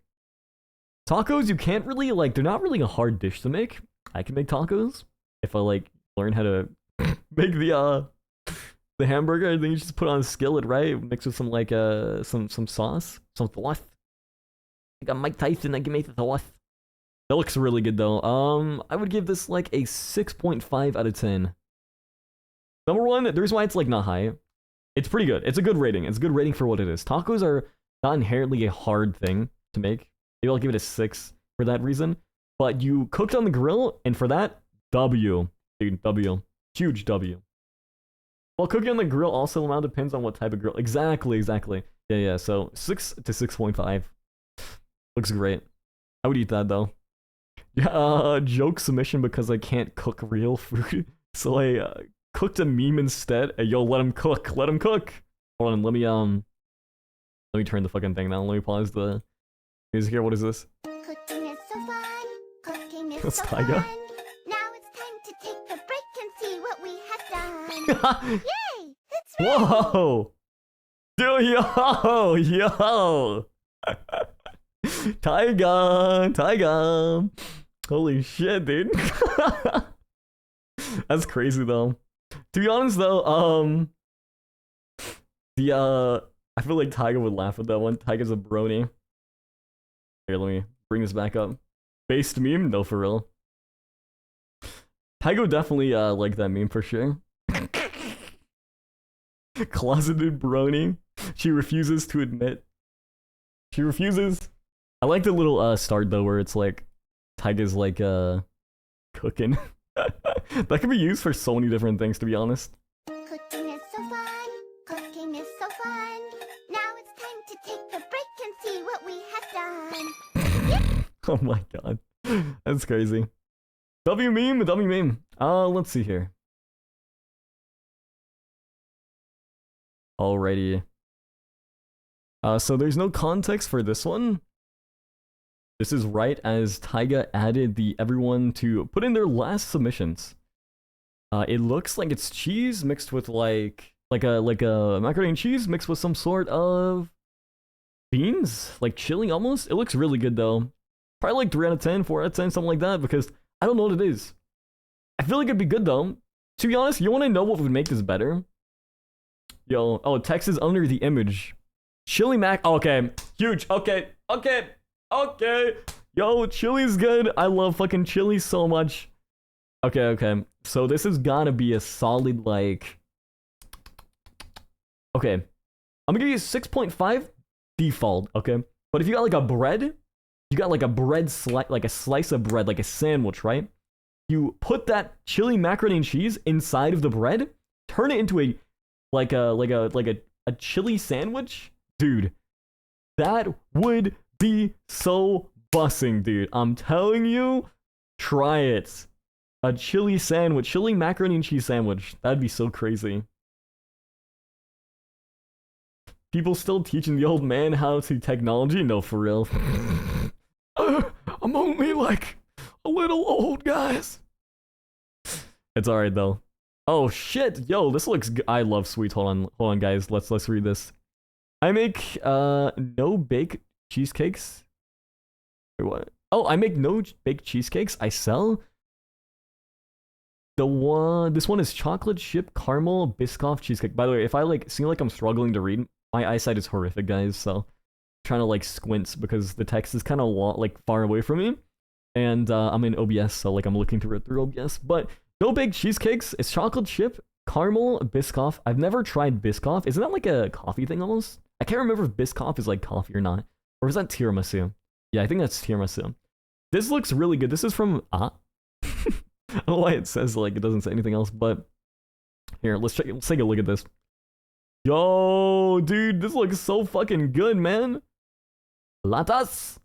Tacos, you can't really, like, they're not really a hard dish to make. I can make tacos if I, like, learn how to make the hamburger. I think you just put it on a skillet, right? Mix with some, like, some sauce. Some sauce. I got Mike Tyson, I can make the sauce. That looks really good, though. I would give this, like, a 6.5 out of 10. Number one, the reason why it's, like, not high. It's pretty good. It's a good rating. It's a good rating for what it is. Tacos are not inherently a hard thing to make. Maybe I'll give it a 6 for that reason. But you cooked on the grill, and for that, W. Dude, W. Huge W. Well, cooking on the grill also now depends on what type of grill. Exactly. Yeah. So 6 to 6.5. Looks great. I would eat that, though. Yeah, joke submission because I can't cook real food. So I cooked a meme instead. Hey, yo, let him cook. Let him cook. Hold on, let me turn the fucking thing down. Let me pause the music here. What is this? Cooking is so fun. Cooking is That's so Taiga. fun. Now it's time to take a break and see what we have done. Yay! It's ready. Whoa! Dude, yo! Taiga! Holy shit, dude. That's crazy, though. To be honest, though, I feel like Taiga would laugh at that one. Taiga's a brony. Here, let me bring this back up. Based meme? No, for real. Taiga would definitely like that meme for sure. Closeted brony. She refuses to admit. She refuses. I like the little start though, where it's like Taiga's like cooking. That can be used for so many different things, to be honest. Cooking is so fun. Cooking is so fun. Now it's time to take a break and see what we have done. Oh my god. That's crazy. W meme. Let's see here. Alrighty. So there's no context for this one. This is right as Taiga added the everyone to put in their last submissions. It looks like it's cheese mixed with like a macaroni and cheese mixed with some sort of beans, like chili almost. It looks really good though. Probably like 3 out of 10, 4 out of 10, something like that, because I don't know what it is. I feel like it'd be good though. To be honest, you want to know what would make this better? Yo, oh, text is under the image. Chili mac. Oh, okay, huge. Okay. Yo, chili's good. I love fucking chili so much. Okay. So this has gotta be a solid like. Okay, I'm gonna give you a 6.5 default. Okay, but if you got like a bread, you got like a bread slice, like a slice of bread, like a sandwich, right? You put that chili macaroni and cheese inside of the bread, turn it into a chili sandwich, dude. That would be so bussing, dude. I'm telling you, try it. A chili sandwich, chili macaroni and cheese sandwich. That'd be so crazy. People still teaching the old man how to technology? No, for real. I'm only like a little old, guys. It's alright though. Oh shit, yo, this looks good. I love sweets. Hold on, guys. Let's read this. I make no bake cheesecakes. Wait, what? Oh, I make no bake cheesecakes. I sell. This one is chocolate chip caramel Biscoff cheesecake. By the way, if I like seem like I'm struggling to read, my eyesight is horrific, guys. So I'm trying to like squint because the text is kind of like far away from me, and I'm in OBS, so like I'm looking through it through OBS. But no bake cheesecakes. It's chocolate chip caramel Biscoff. I've never tried Biscoff. Isn't that like a coffee thing almost? I can't remember if Biscoff is like coffee or not, or is that tiramisu? Yeah, I think that's tiramisu. This looks really good. This is from I don't know why it says like it doesn't say anything else, but here, let's take a look at this. Yo, dude, this looks so fucking good, man. Latas.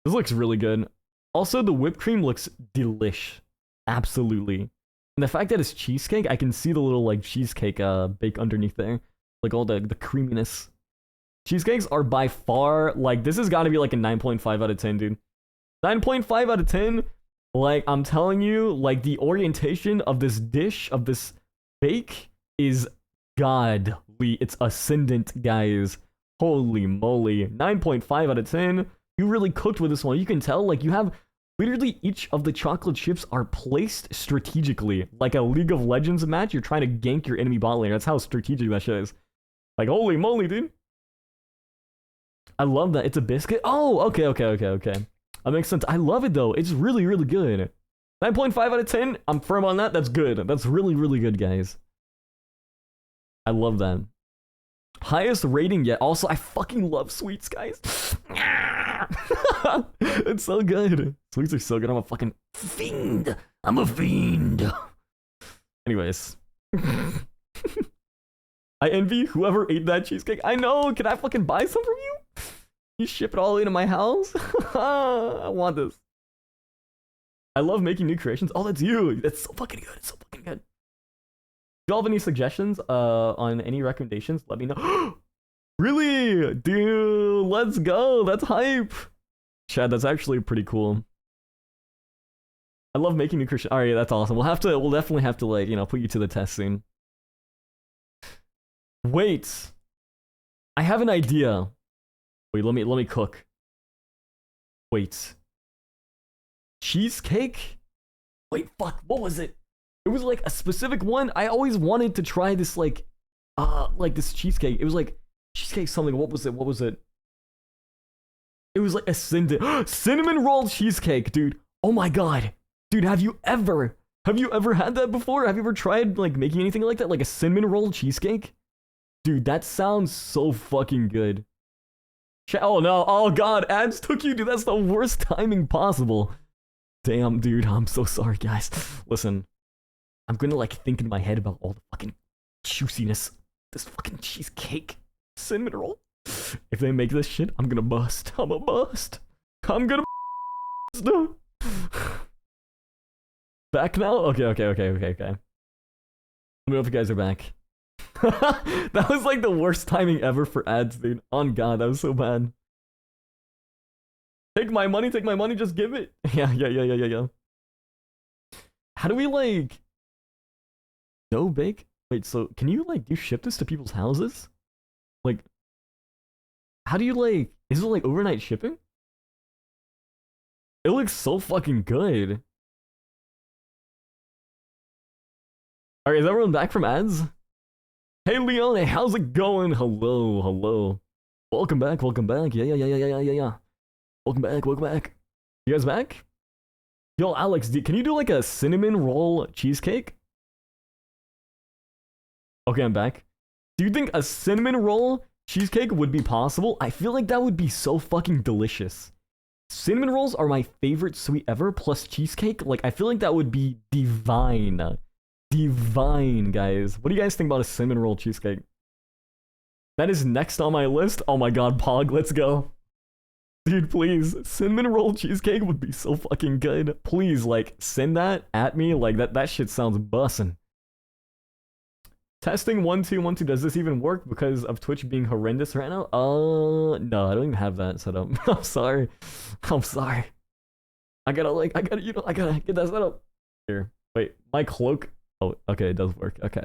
This looks really good. Also, the whipped cream looks delish. Absolutely. And the fact that it's cheesecake, I can see the little like cheesecake bake underneath there. Like all the creaminess. Cheesecakes are by far, like, this has got to be like a 9.5 out of 10, dude. 9.5 out of 10. Like, I'm telling you, like, the orientation of this dish, of this bake, is godly. It's ascendant, guys. Holy moly. 9.5 out of 10. You really cooked with this one. You can tell, like, you have literally each of the chocolate chips are placed strategically. Like a League of Legends match, you're trying to gank your enemy bot lane. That's how strategic that shit is. Like, holy moly, dude. I love that. It's a biscuit. Oh, okay. That makes sense. I love it though. It's really, really good. 9.5 out of 10. I'm firm on that. That's good. That's really, really good, guys. I love that. Highest rating yet. Also, I fucking love sweets, guys. It's so good. Sweets are so good. I'm a fucking fiend. I'm a fiend. Anyways. I envy whoever ate that cheesecake. I know. Can I fucking buy some from you? You ship it all into my house? I want this. I love making new creations. Oh, that's you. That's so fucking good. It's so fucking good. Do you all have any suggestions on any recommendations? Let me know. Really? Dude, let's go. That's hype. Chad, that's actually pretty cool. I love making new creations. Alright, that's awesome. We'll definitely have to, like, you know, put you to the test soon. Wait. I have an idea. Wait, let me cook. Wait. Cheesecake? Wait, fuck, what was it? It was like a specific one. I always wanted to try this like this cheesecake. It was like cheesecake something. What was it? It was like a cinnamon roll cheesecake, dude. Oh my god. Dude, have you ever had that before? Have you ever tried like making anything like that? Like a cinnamon roll cheesecake? Dude, that sounds so fucking good. Oh no, oh god, ads took you, dude. That's the worst timing possible. Damn, dude, I'm so sorry, guys. Listen, I'm gonna like think in my head about all the fucking juiciness. This fucking cheesecake, cinnamon roll. If they make this shit, I'm gonna bust. I'm a bust. I'm gonna bust. Back now? Okay. Let me know if you guys are back. That was like the worst timing ever for ads, dude. On God, that was so bad. Take my money, just give it. Yeah. How do we like no bake? Wait, so can you like do you ship this to people's houses? Like how do you like is it like overnight shipping? It looks so fucking good. Alright, is everyone back from ads? Hey Leone, how's it going? Hello. Welcome back. Yeah. Welcome back. You guys back? Yo, Alex, can you do like a cinnamon roll cheesecake? Okay, I'm back. Do you think a cinnamon roll cheesecake would be possible? I feel like that would be so fucking delicious. Cinnamon rolls are my favorite sweet ever, plus cheesecake. Like, I feel like that would be divine. Divine, guys. What do you guys think about a cinnamon roll cheesecake? That is next on my list. Oh my god, Pog, let's go. Dude, please, cinnamon roll cheesecake would be so fucking good. Please, like, send that at me. Like, that shit sounds bussin'. Testing 1 2 1 2. Does this even work because of Twitch being horrendous right now? No, I don't even have that set up. I'm sorry. I'm sorry. I gotta get that set up. Here, wait, my cloak. Oh, okay, it does work. Okay.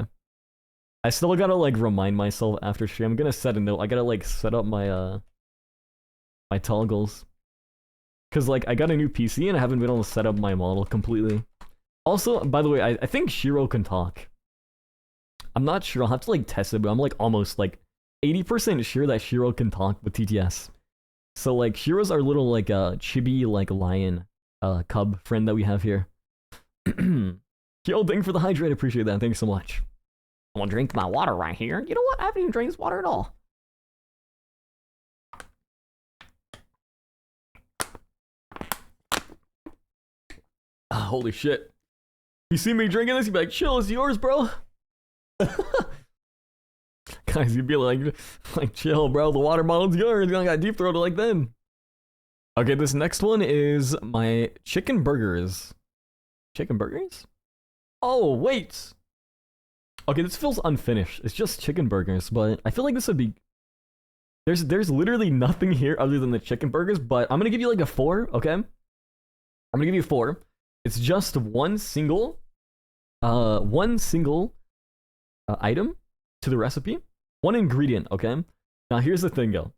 I still gotta like remind myself after stream. I'm gonna set a note. I gotta like set up my my toggles. Cause like I got a new PC and I haven't been able to set up my model completely. Also, by the way, I think Shiro can talk. I'm not sure. I'll have to like test it, but I'm like almost like 80% sure that Shiro can talk with TTS. So like Shiro's our little like chibi like lion cub friend that we have here. Yo, thank you for the hydrate. Appreciate that. Thank you so much. I'm gonna drink my water right here. You know what? I haven't even drank this water at all. Holy shit. You see me drinking this, you'd be like, chill, it's yours, bro. Guys, you'd be like chill, bro. The water bottle's yours. You got deep throated like then. Okay, this next one is my chicken burgers. Chicken burgers? Oh, wait. Okay, this feels unfinished. It's just chicken burgers, but I feel like this would be... There's literally nothing here other than the chicken burgers, but I'm gonna give you like a 4, okay? I'm gonna give you a 4. It's just one single item to the recipe. One ingredient, okay? Now here's the thing though.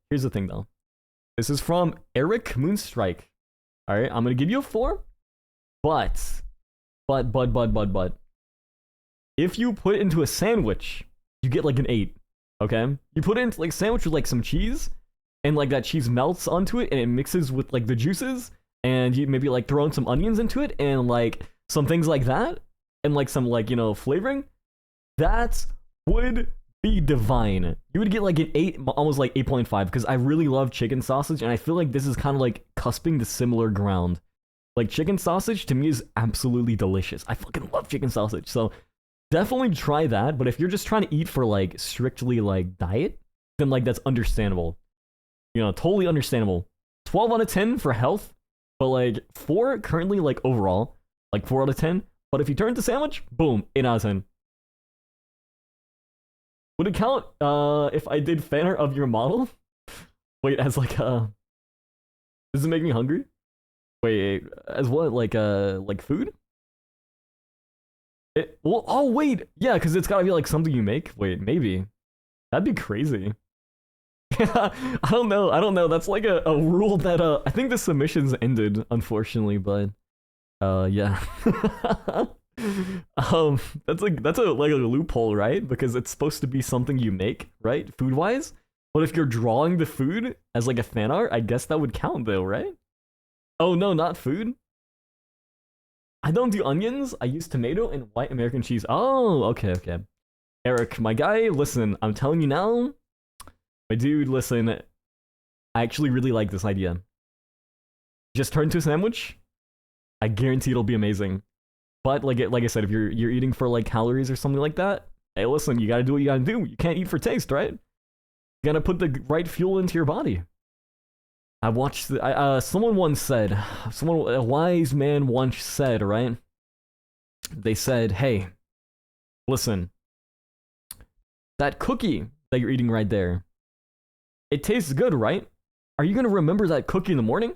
This is from Eric Moonstrike. Alright, I'm gonna give you a 4, but if you put it into a sandwich, you get like an 8, okay? You put it into like a sandwich with like some cheese, and like that cheese melts onto it, and it mixes with like the juices, and you maybe like throw in some onions into it, and like some things like that, and like some like, you know, flavoring. That would be divine. You would get like an 8, almost like 8.5, because I really love chicken sausage, and I feel like this is kind of like cusping the similar ground. Like chicken sausage to me is absolutely delicious. I fucking love chicken sausage, so definitely try that. But if you're just trying to eat for like strictly like diet, then like that's understandable. You know, totally understandable. 12 out of 10 for health, but like 4 currently like overall, like 4 out of 10. But if you turn to sandwich, boom, 8 out of 10. Would it count if I did fan art of your model? Wait, as like does it make me hungry? Wait, as what? Like food? Well, oh wait, yeah, because it's gotta be like something you make. Wait, maybe that'd be crazy. I don't know. That's like a rule that I think the submissions ended, unfortunately, but yeah. That's a like a loophole, right? Because it's supposed to be something you make, right? Food wise. But if you're drawing the food as like a fan art, I guess that would count though, right? Oh no, not food. I don't do onions. I use tomato and white American cheese. Oh, okay. Eric, my guy, listen, I'm telling you now. My dude, listen. I actually really like this idea. Just turn to a sandwich. I guarantee it'll be amazing. But like I said, if you're eating for like calories or something like that, hey, listen, you gotta do what you gotta do. You can't eat for taste, right? You gotta put the right fuel into your body. I watched someone once said, a wise man once said, right? They said, hey, listen, that cookie that you're eating right there, it tastes good, right? Are you gonna remember that cookie in the morning?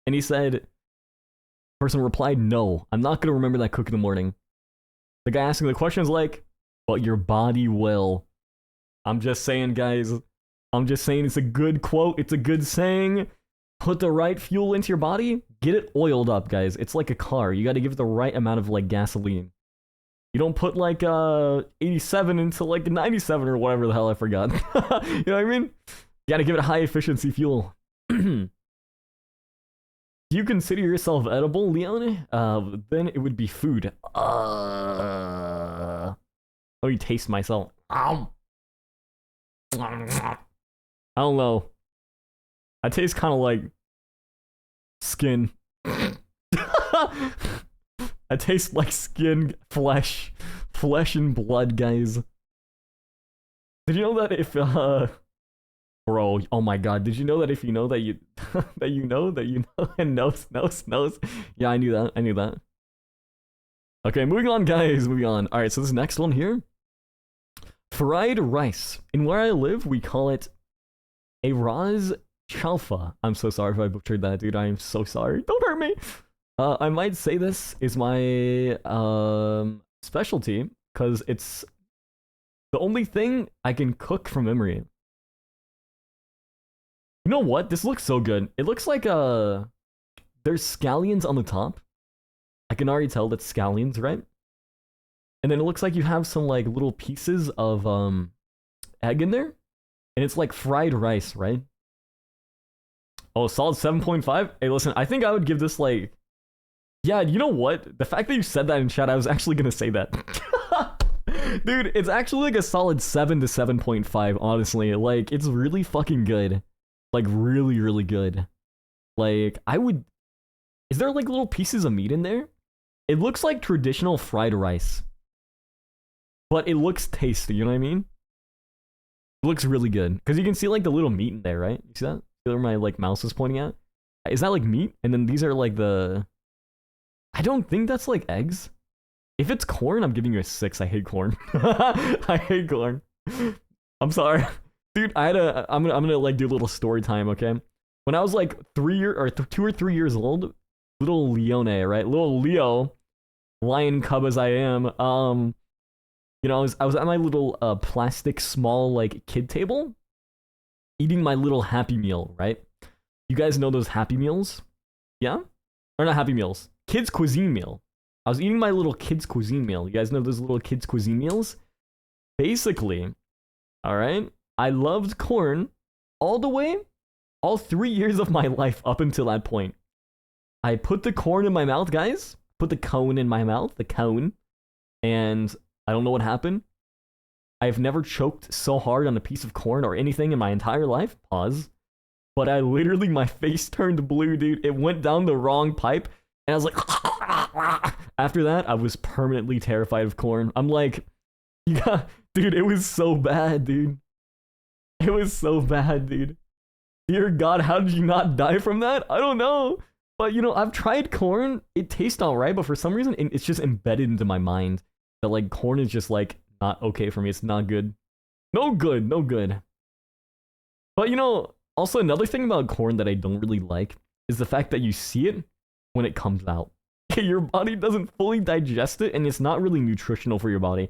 And he said, person replied, no, I'm not gonna remember that cookie in the morning. The guy asking the question is like, but your body will. I'm just saying, guys. I'm just saying it's a good quote. It's a good saying. Put the right fuel into your body. Get it oiled up, guys. It's like a car. You gotta give it the right amount of like gasoline. You don't put like 87 into like 97 or whatever the hell I forgot. You know what I mean? You gotta give it high efficiency fuel. Do you consider yourself edible, Leon? Then it would be food. Let me taste myself. I don't know. I taste kind of like skin. I taste like skin, flesh and blood, guys. Did you know that Bro, oh my god, did you know that if you know that you that you know and knows? Yeah, I knew that. I knew that. Okay, moving on, guys. Moving on. All right, so this next one here, fried rice. In where I live, we call it a raz chalfa. I'm so sorry if I butchered that, dude. I am so sorry. Don't hurt me. I might say this is my specialty because it's the only thing I can cook from memory. You know what? This looks so good. It looks like there's scallions on the top. I can already tell that's scallions, right? And then it looks like you have some like little pieces of egg in there. And it's like fried rice, right? Oh, solid 7.5? Hey, listen, I think I would give this like... Yeah, you know what? The fact that you said that in chat, I was actually gonna say that. Dude, it's actually like a solid 7 to 7.5, honestly. Like, it's really fucking good. Like, really, really good. Like, I would... Is there, like, little pieces of meat in there? It looks like traditional fried rice. But it looks tasty, you know what I mean? It looks really good. Because you can see, like, the little meat in there, right? You see that? See where my, like, mouse is pointing at? Is that, like, meat? And then these are, like, the... I don't think that's, like, eggs. If it's corn, I'm giving you a 6. I hate corn. I hate corn. I'm sorry. Dude, I'm gonna like do a little story time, okay? When I was like 2 or 3 years old, little Leone, right? Little Leo, lion cub as I am, you know, I was at my little plastic small like kid table, eating my little Happy Meal, right? You guys know those Happy Meals? Yeah? Or not Happy Meals. Kids Cuisine Meal. I was eating my little kids cuisine meal. You guys know those little kids cuisine meals? Basically, all right, I loved corn all 3 years of my life up until that point. I put the corn in my mouth, guys. Put the cone in my mouth, the cone. And I don't know what happened. I've never choked so hard on a piece of corn or anything in my entire life. Pause. But I literally, my face turned blue, dude. It went down the wrong pipe. And I was like... After that, I was permanently terrified of corn. I'm like, yeah, dude, it was so bad, dude. It was so bad, dude. Dear God, how did you not die from that? I don't know. But, you know, I've tried corn. It tastes alright, but for some reason, it's just embedded into my mind that, like, corn is just, like, not okay for me. It's not good. No good, no good. But, you know, also another thing about corn that I don't really like is the fact that you see it when it comes out. Your body doesn't fully digest it, and it's not really nutritional for your body.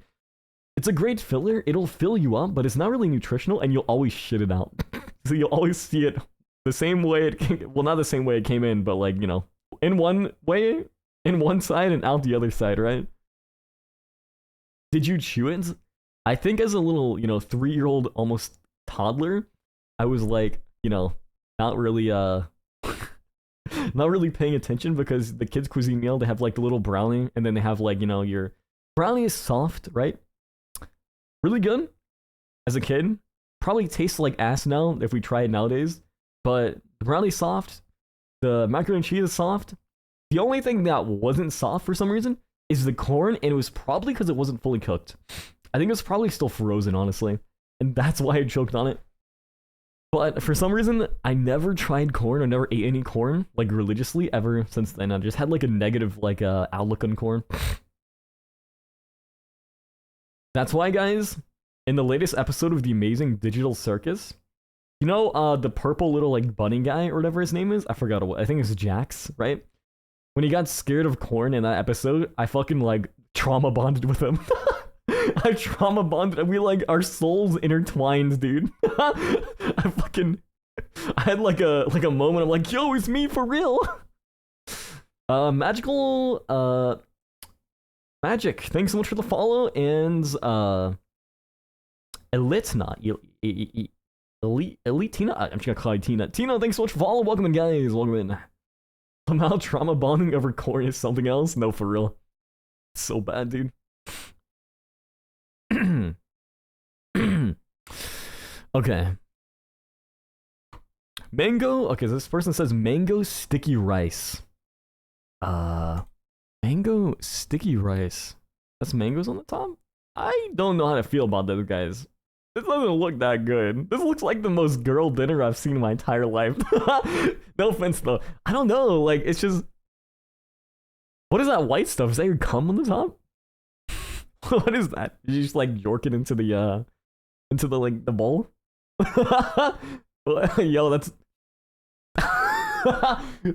It's a great filler, it'll fill you up, but it's not really nutritional, and you'll always shit it out. So you'll always see it the same way it came, well, not the same way it came in, but like, you know, in one way, in one side, and out the other side, right? Did you chew it? I think as a little, you know, 3-year-old, almost toddler, I was like, you know, not really, not really paying attention because the kids' cuisine meal, they have like the little brownie, and then they have like, you know, your brownie is soft, right? Really good as a kid. Probably tastes like ass now if we try it nowadays, but the brownie's soft, the macaroni and cheese is soft. The only thing that wasn't soft for some reason is the corn, and it was probably because it wasn't fully cooked. I think it was probably still frozen, honestly, and that's why I choked on it. But for some reason, I never tried corn. I never ate any corn, like, religiously ever since then. I just had, like, a negative, like, outlook on corn. That's why, guys, in the latest episode of The Amazing Digital Circus, you know, the purple little, like, bunny guy or whatever his name is? I forgot what. I think it's Jax, right? When he got scared of corn in that episode, I fucking, like, trauma bonded with him. I trauma bonded. We like our souls intertwined, dude. I had like a moment of like, yo, it's me for real. Magical Magic, thanks so much for the follow, and Elitna, Elite Tina. I'm just gonna call you Tina. Tina, thanks so much for follow. Welcome in, guys. Welcome in. Somehow trauma bonding over corn is something else. No, for real. It's so bad, dude. Okay. Mango. Okay, this person says mango sticky rice. Mango sticky rice. That's mangoes on the top? I don't know how to feel about those guys. This doesn't look that good. This looks like the most girl dinner I've seen in my entire life. No offense though. I don't know. Like it's just. What is that white stuff? Is that your cum on the top? What is that? You just like york it into the like the bowl? Yo, that's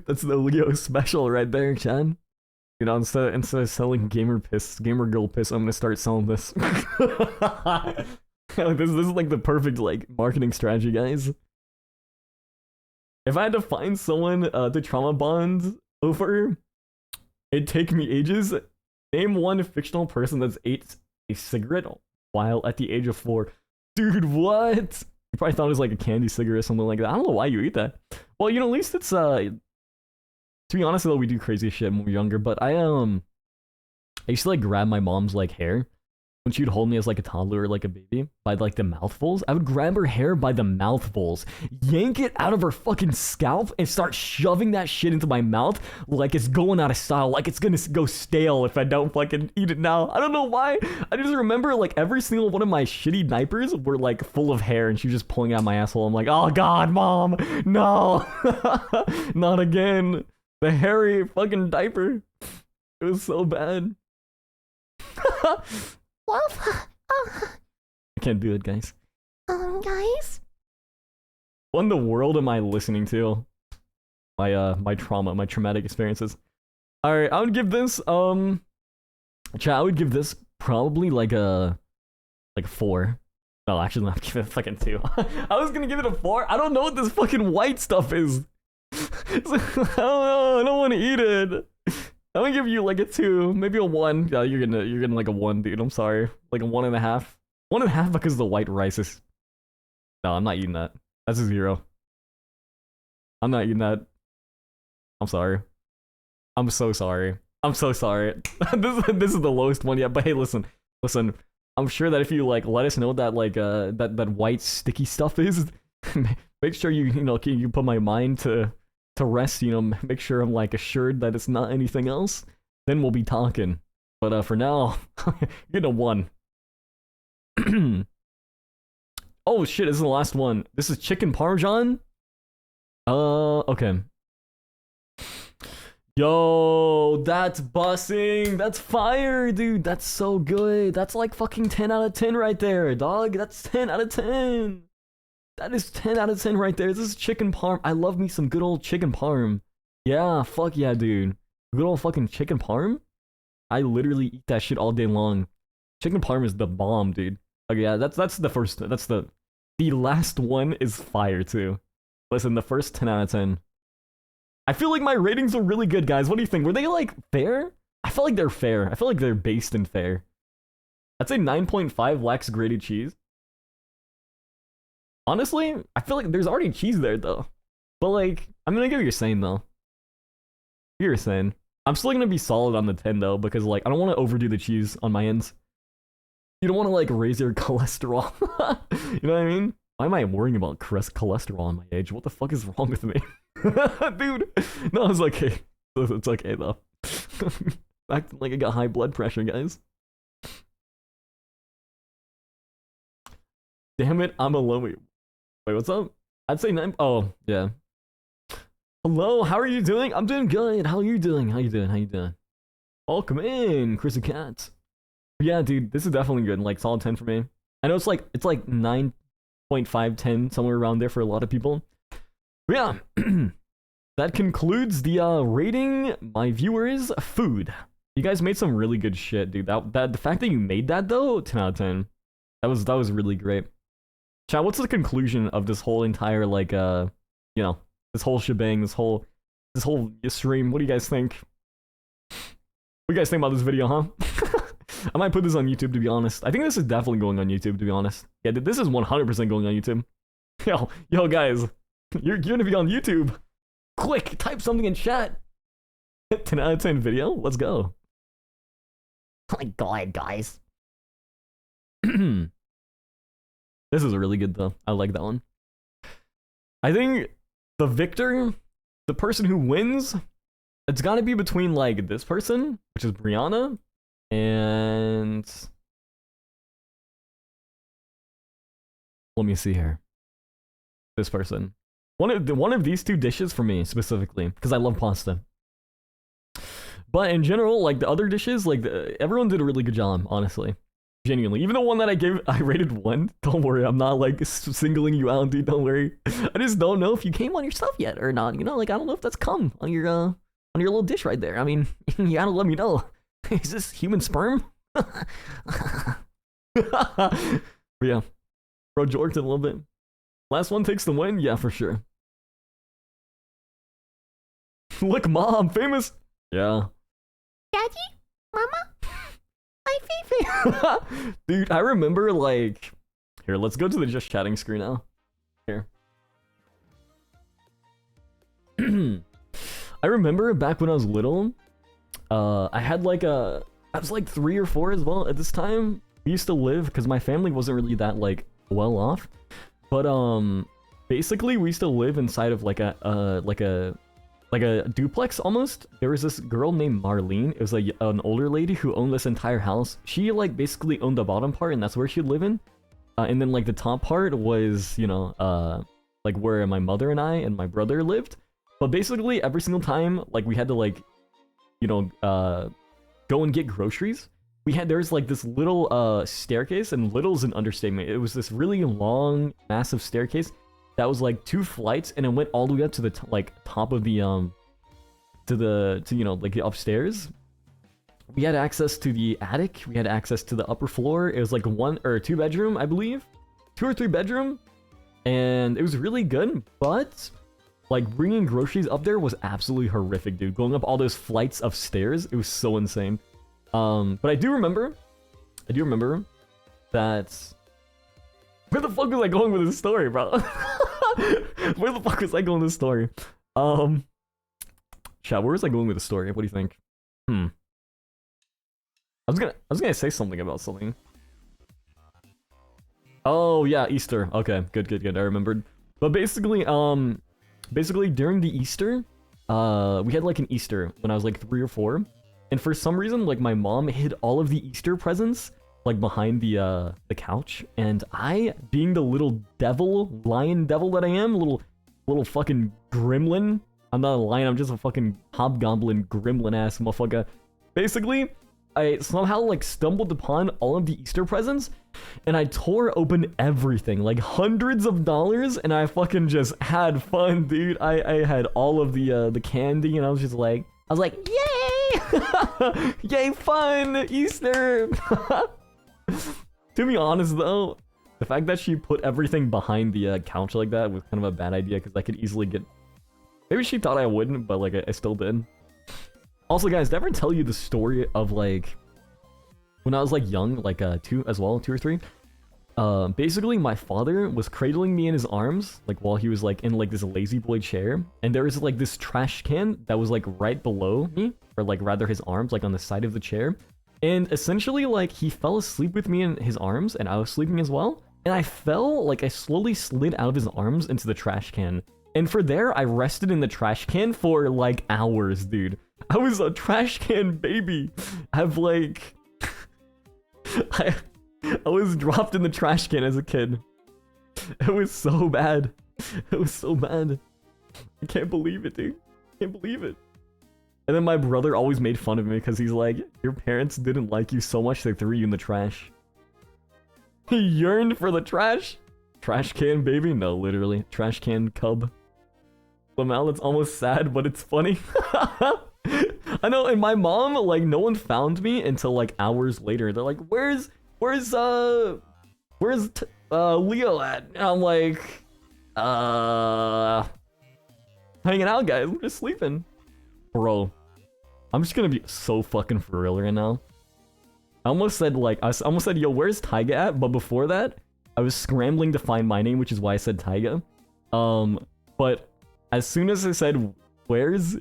that's the Leo special right there, Chad. You know, instead of selling gamer girl piss, I'm gonna start selling this. This is like the perfect like marketing strategy, guys. If I had to find someone to trauma bond over, it'd take me ages. Name one fictional person that's ate a cigarette while at the age of 4. Dude, what? You probably thought it was like a candy cigarette or something like that. I don't know why you eat that. Well, you know, at least it's to be honest though, we do crazy shit when we were younger, but I used to like grab my mom's like hair when she'd hold me as like a toddler or like a baby by like the mouthfuls. I would grab her hair by the mouthfuls, yank it out of her fucking scalp, and start shoving that shit into my mouth like it's going out of style, like it's gonna go stale if I don't fucking eat it now. I don't know why. I just remember like every single one of my shitty diapers were like full of hair, and she was just pulling out my asshole. I'm like, oh god, mom, no, not again. The hairy fucking diaper. It was so bad. I can't do it, guys. Guys? What in the world am I listening to? My trauma, my traumatic experiences. Alright, I would give this, chat, I would give this probably like a 4. No, actually, I'm giving it a fucking 2. I was gonna give it a 4. I don't know what this fucking white stuff is. I don't know, I don't want to eat it. I'm gonna give you like a 2, maybe a 1. Yeah, you're getting like a 1, dude. I'm sorry, like a 1.5. 1.5 because the white rice is. No, I'm not eating that. That's a 0. I'm not eating that. I'm sorry. I'm so sorry. I'm so sorry. This is the lowest one yet. But hey, listen. I'm sure that if you like let us know that like that white sticky stuff is, make sure you put my mind to rest, you know, make sure I'm like assured that it's not anything else, then we'll be talking. But for now, get a 1. Oh shit, this is the last one. This is chicken parmesan. Okay. Yo, that's bussing. That's fire, dude. That's so good. That's like fucking 10 out of 10 right there, dog. That's 10 out of 10. That is 10 out of 10 right there. This is chicken parm. I love me some good old chicken parm. Yeah, fuck yeah, dude. Good old fucking chicken parm? I literally eat that shit all day long. Chicken parm is the bomb, dude. Okay, yeah, that's the first. That's the last one is fire too. Listen, the first 10 out of 10. I feel like my ratings are really good, guys. What do you think? Were they like fair? I feel like they're fair. I feel like they're based in fair. I'd say 9.5 lacks grated cheese. Honestly, I feel like there's already cheese there though. But like, I'm gonna get what you're saying though. You're saying. I'm still gonna be solid on the 10 though, because like I don't want to overdo the cheese on my ends. You don't want to like raise your cholesterol. You know what I mean? Why am I worrying about cholesterol on my age? What the fuck is wrong with me? Dude, no, it's okay. It's okay though. Acting like I got high blood pressure, guys. Damn it, I'm alone. Wait, what's up? I'd say 9. Oh, yeah. Hello, how are you doing? I'm doing good. How are you doing? How you doing? Welcome in, Chrissy Cat. Yeah, dude, this is definitely good. Like, solid 10 for me. I know it's like 9.5, 10, somewhere around there for a lot of people. But yeah, that concludes the rating my viewers food. You guys made some really good shit, dude. The fact that you made that though, 10 out of 10. That was really great. Chat, what's the conclusion of this whole entire like you know, this whole shebang, this whole stream? What do you guys think? What do you guys think about this video, huh? I might put this on YouTube, to be honest. I think this is definitely going on YouTube, to be honest. Yeah, this is 100% going on YouTube. Yo, guys, you're gonna be on YouTube. Quick, type something in chat. 10 out of 10 video. Let's go. Oh my god, guys. This is really good though. I like that one. I think the victor, the person who wins, it's gotta be between like this person, which is Brianna, and Let me see here. This person. One of these two dishes for me specifically, because I love pasta. But in general, like the other dishes, like everyone did a really good job, honestly. Genuinely. Even the one that I rated 1, don't worry, I'm not like singling you out, dude, don't worry. I just don't know if you came on your stuff yet or not, you know, like I don't know if that's come on your little dish right there. I mean, you gotta let me know. Is this human sperm? But yeah. Bro, Jordan a little bit. Last one takes the win? Yeah, for sure. Look, Mom, famous. Yeah. Daddy? Mama? My favorite. Dude, I remember like... Here, let's go to the just chatting screen now. Here. I remember back when I was little, I had like I was like 3 or 4 as well. At this time, we used to live, because my family wasn't really that like well off. But basically we used to live inside of like a duplex almost. There was this girl named Marlene. It was like an older lady who owned this entire house. She like basically owned the bottom part, and that's where she'd live in. And then like the top part was, you know, like where my mother and I and my brother lived. But basically every single time like we had to like, you know, go and get groceries, there's like this little staircase, and little is an understatement. It was this really long, massive staircase that was like 2 flights, and it went all the way up to the top of the you know, like the upstairs. We had access to the attic. We had access to the upper floor. It was like 1 or 2 bedroom, I believe, 2 or 3 bedroom, and it was really good. But like bringing groceries up there was absolutely horrific, dude. Going up all those flights of stairs, it was so insane. But I do remember that. Where the fuck was I going with this story, bro? Where the fuck was I going with this story? Chat, where was I going with the story? What do you think? I was gonna say something about something. Oh yeah, Easter. Okay, good. I remembered. But basically during the Easter, we had like an Easter when I was like 3 or 4. And for some reason, like my mom hid all of the Easter presents like behind the couch, and I, being the little lion devil that I am, little fucking gremlin. I'm not a lion, I'm just a fucking hobgoblin gremlin ass motherfucker. Basically, I somehow like stumbled upon all of the Easter presents, and I tore open everything, like hundreds of dollars, and I fucking just had fun, dude. I had all of the candy, and I was like, yay! Yay, fun! Easter! To be honest though, the fact that she put everything behind the couch like that was kind of a bad idea, because I could easily get... Maybe she thought I wouldn't, but like I still did. Also guys, did I ever tell you the story of like... When I was like young, like 2 or 3? Basically my father was cradling me in his arms, like while he was like in like this lazy boy chair. And there was like this trash can that was like right below me, or like rather his arms, like on the side of the chair. And essentially, like, he fell asleep with me in his arms, and I was sleeping as well. And I slowly slid out of his arms into the trash can. And for there, I rested in the trash can for, like, hours, dude. I was a trash can baby. I've, like... I was dropped in the trash can as a kid. It was so bad. It was so bad. I can't believe it, dude. I can't believe it. And then my brother always made fun of me because he's like, your parents didn't like you so much they threw you in the trash. He yearned for the trash? Trash can baby? No, literally. Trash can cub. Lamel, it's almost sad, but it's funny. I know, and my mom, like, no one found me until like hours later. They're like, where's Leo at? And I'm like, hanging out, guys. We're just sleeping. Bro, I'm just gonna be so fucking for real right now. I almost said, yo, where's Taiga at? But before that, I was scrambling to find my name, which is why I said Taiga. But as soon as I said, where's,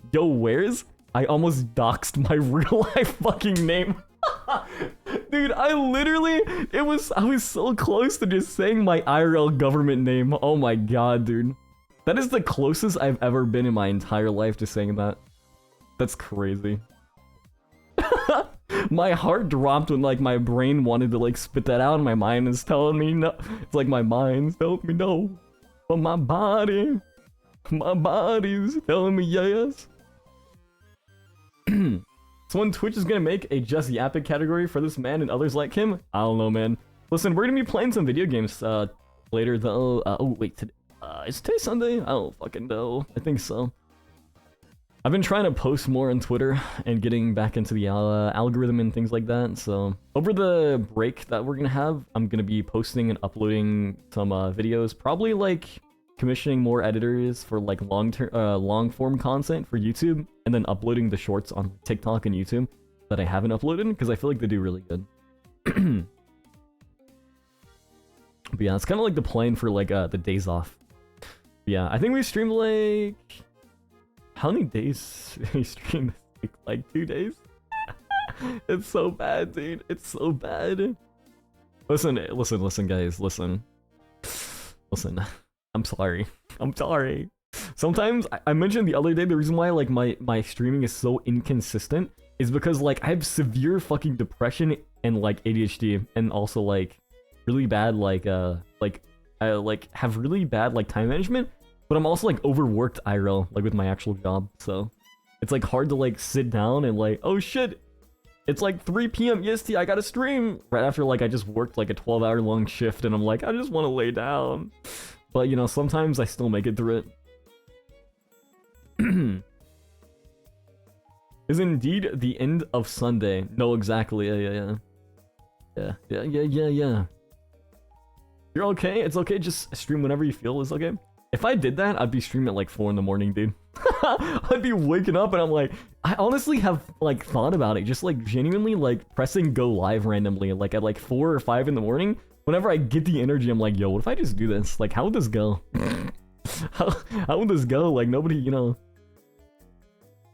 I almost doxed my real life fucking name. Dude, I was so close to just saying my IRL government name. Oh my god, dude. That is the closest I've ever been in my entire life to saying that. That's crazy. My heart dropped when like my brain wanted to like spit that out and my mind is telling me no. It's like my mind's telling me no. But my body's telling me yes. So when Twitch is gonna make a just yapping category for this man and others like him, I don't know, man. Listen, we're gonna be playing some video games later though. Oh wait, is today Sunday? I don't fucking know. I think so. I've been trying to post more on Twitter and getting back into the algorithm and things like that. So over the break that we're gonna have, I'm gonna be posting and uploading some videos. Probably like commissioning more editors for like long form content for YouTube, and then uploading the shorts on TikTok and YouTube that I haven't uploaded because I feel like they do really good. But yeah, it's kind of like the plan for like the days off. But yeah, I think we streamed like. How many days did we stream this week? Like 2 days? It's so bad, dude. It's so bad. Listen, guys. Listen. I'm sorry. Sometimes, I mentioned the other day, the reason why like my streaming is so inconsistent is because like I have severe fucking depression and like ADHD, and also like really bad I have really bad like time management. But I'm also like overworked IRL, like with my actual job, so it's like hard to like sit down and like, oh shit, it's like 3 p.m. EST, I gotta stream right after like I just worked like a 12-hour long shift, and I'm like, I just want to lay down. But you know, sometimes I still make it through it. Is indeed the end of Sunday. No, exactly. Yeah. You're okay. It's okay. Just stream whenever you feel is okay. If I did that, I'd be streaming at like 4 in the morning, dude. I'd be waking up and I'm like, I honestly have like thought about it, just like genuinely like pressing go live randomly, like at like 4 or 5 in the morning. Whenever I get the energy, I'm like, yo, what if I just do this? Like, how would this go? how would this go? Like nobody, you know.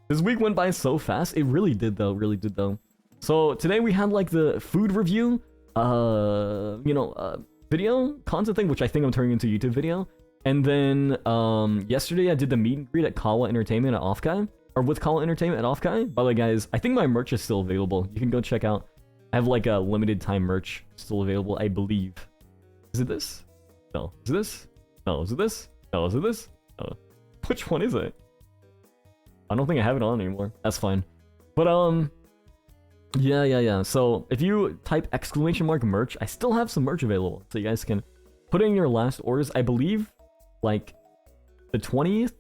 This week went by so fast. It really did though, So today we had like the food review, video content thing, which I think I'm turning into a YouTube video. And then yesterday I did the meet and greet at Kawa Entertainment at Offkai, or with Kawa Entertainment at Offkai. By the way, guys, I think my merch is still available. You can go check out. I have like a limited time merch still available, I believe. Is it this? No. Is it this? No. Is it this? No. Is it this? No. Which one is it? I don't think I have it on anymore. That's fine. But yeah. So if you type ! merch, I still have some merch available, so you guys can put in your last orders. I believe like the 20th,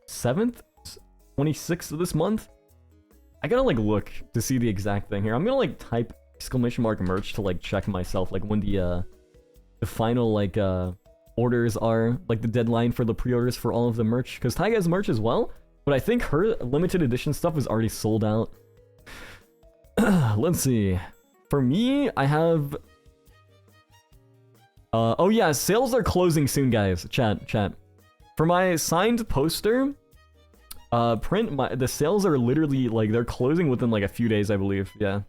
7th, 26th of this month. I gotta like look to see the exact thing here. I'm gonna like type ! merch to like check myself like when the final like orders are, like the deadline for the pre-orders for all of the merch, because Taiga has merch as well, but I think her limited edition stuff is already sold out. Let's see. For me, I have oh yeah, sales are closing soon, guys. Chat. For my signed poster, print, the sales are literally like they're closing within like a few days, I believe. Yeah.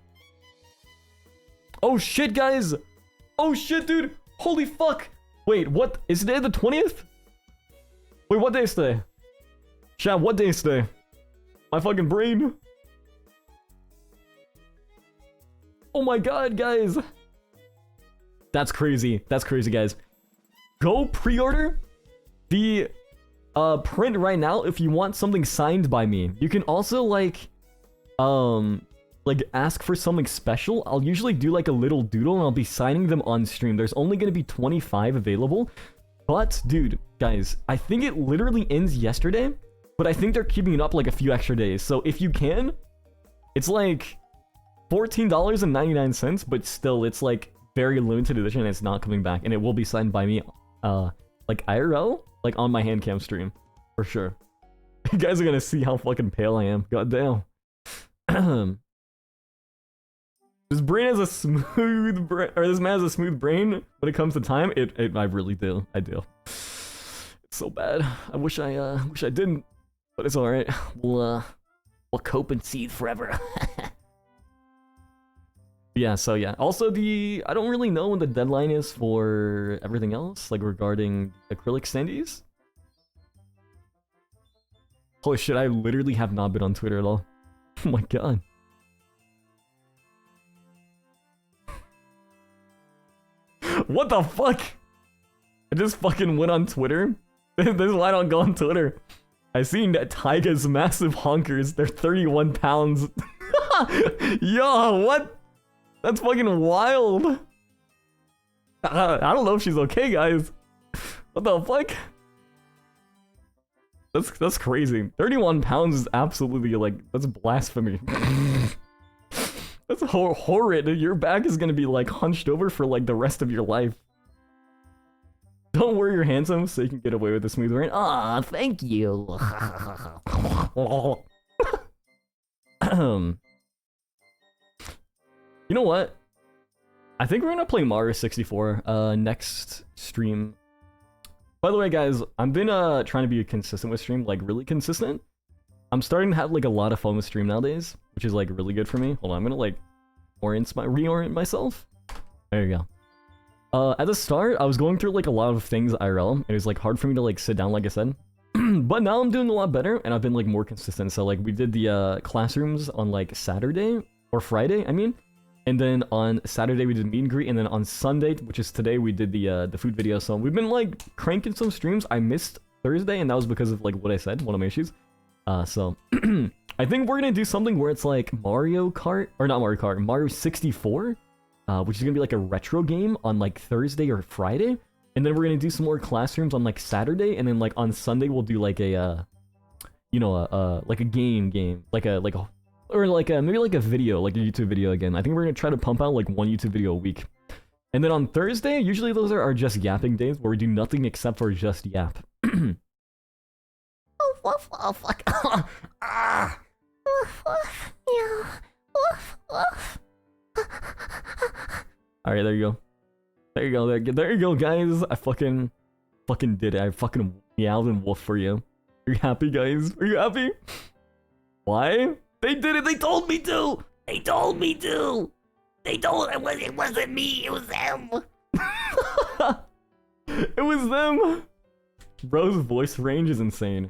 Oh shit, guys! Oh shit, dude! Holy fuck! Wait, what? Is today the 20th? Wait, what day is today? Chat, what day is today? My fucking brain. Oh my god, guys! That's crazy. That's crazy, guys. Go pre-order the print right now if you want something signed by me. You can also like ask for something special. I'll usually do like a little doodle and I'll be signing them on stream. There's only gonna be 25 available. But dude, guys, I think it literally ends yesterday, but I think they're keeping it up like a few extra days. So if you can, it's like $14.99, but still it's like very limited edition and it's not coming back, and it will be signed by me like IRL, like on my hand cam stream for sure. You guys are gonna see how fucking pale I am. God damn. This brain has a smooth brain, or this man has a smooth brain when it comes to time. I really do. I do. It's so bad. I wish I didn't, but it's all right. We'll cope and seethe forever. Yeah, so yeah. Also, I don't really know when the deadline is for everything else, like regarding acrylic standees. Holy shit, I literally have not been on Twitter at all. Oh my god. What the fuck? I just fucking went on Twitter. This is why I don't go on Twitter. I seen that Tyga's massive honkers. They're 31 pounds. Yo, what? That's fucking wild. I don't know if she's okay, guys. What the fuck? That's crazy. 31 pounds is absolutely like, that's blasphemy. That's horrid. Your back is gonna be like hunched over for like the rest of your life. Don't worry, you're handsome, so you can get away with the smooth rain. Aw, thank you. You know what? I think we're gonna play Mario 64 next stream. By the way, guys, I've been trying to be consistent with stream, like really consistent. I'm starting to have like a lot of fun with stream nowadays, which is like really good for me. Hold on, I'm gonna like reorient myself. There you go. At the start, I was going through like a lot of things IRL, and it was like hard for me to like sit down, like I said. But now I'm doing a lot better, and I've been like more consistent. So like we did the classrooms on like Saturday or Friday, I mean, and then on Saturday we did meet and greet, and then on Sunday, which is today, we did the food video. So we've been like cranking some streams. I missed Thursday, and that was because of like what I said, one of my issues. So I think we're gonna do something where it's like Mario Kart, or not Mario Kart, Mario 64. Which is gonna be like a retro game on like Thursday or Friday, and then we're gonna do some more classrooms on like Saturday, and then like on Sunday we'll do like a, you know, like a game, like a maybe like a video, like a YouTube video again. I think we're gonna try to pump out like one YouTube video a week, and then on Thursday, usually those are our just yapping days where we do nothing except for just yap. Oh, woof, oh, fuck. Ah. Woof, woof, yeah. Woof, woof. All right, there you go. There you go, guys. I fucking did it. I fucking meowed and wolf for you. Are you happy, guys? Are you happy? Why? They did it. They told me to. They told me to. It wasn't me. It was them. It was them. Bro's voice range is insane.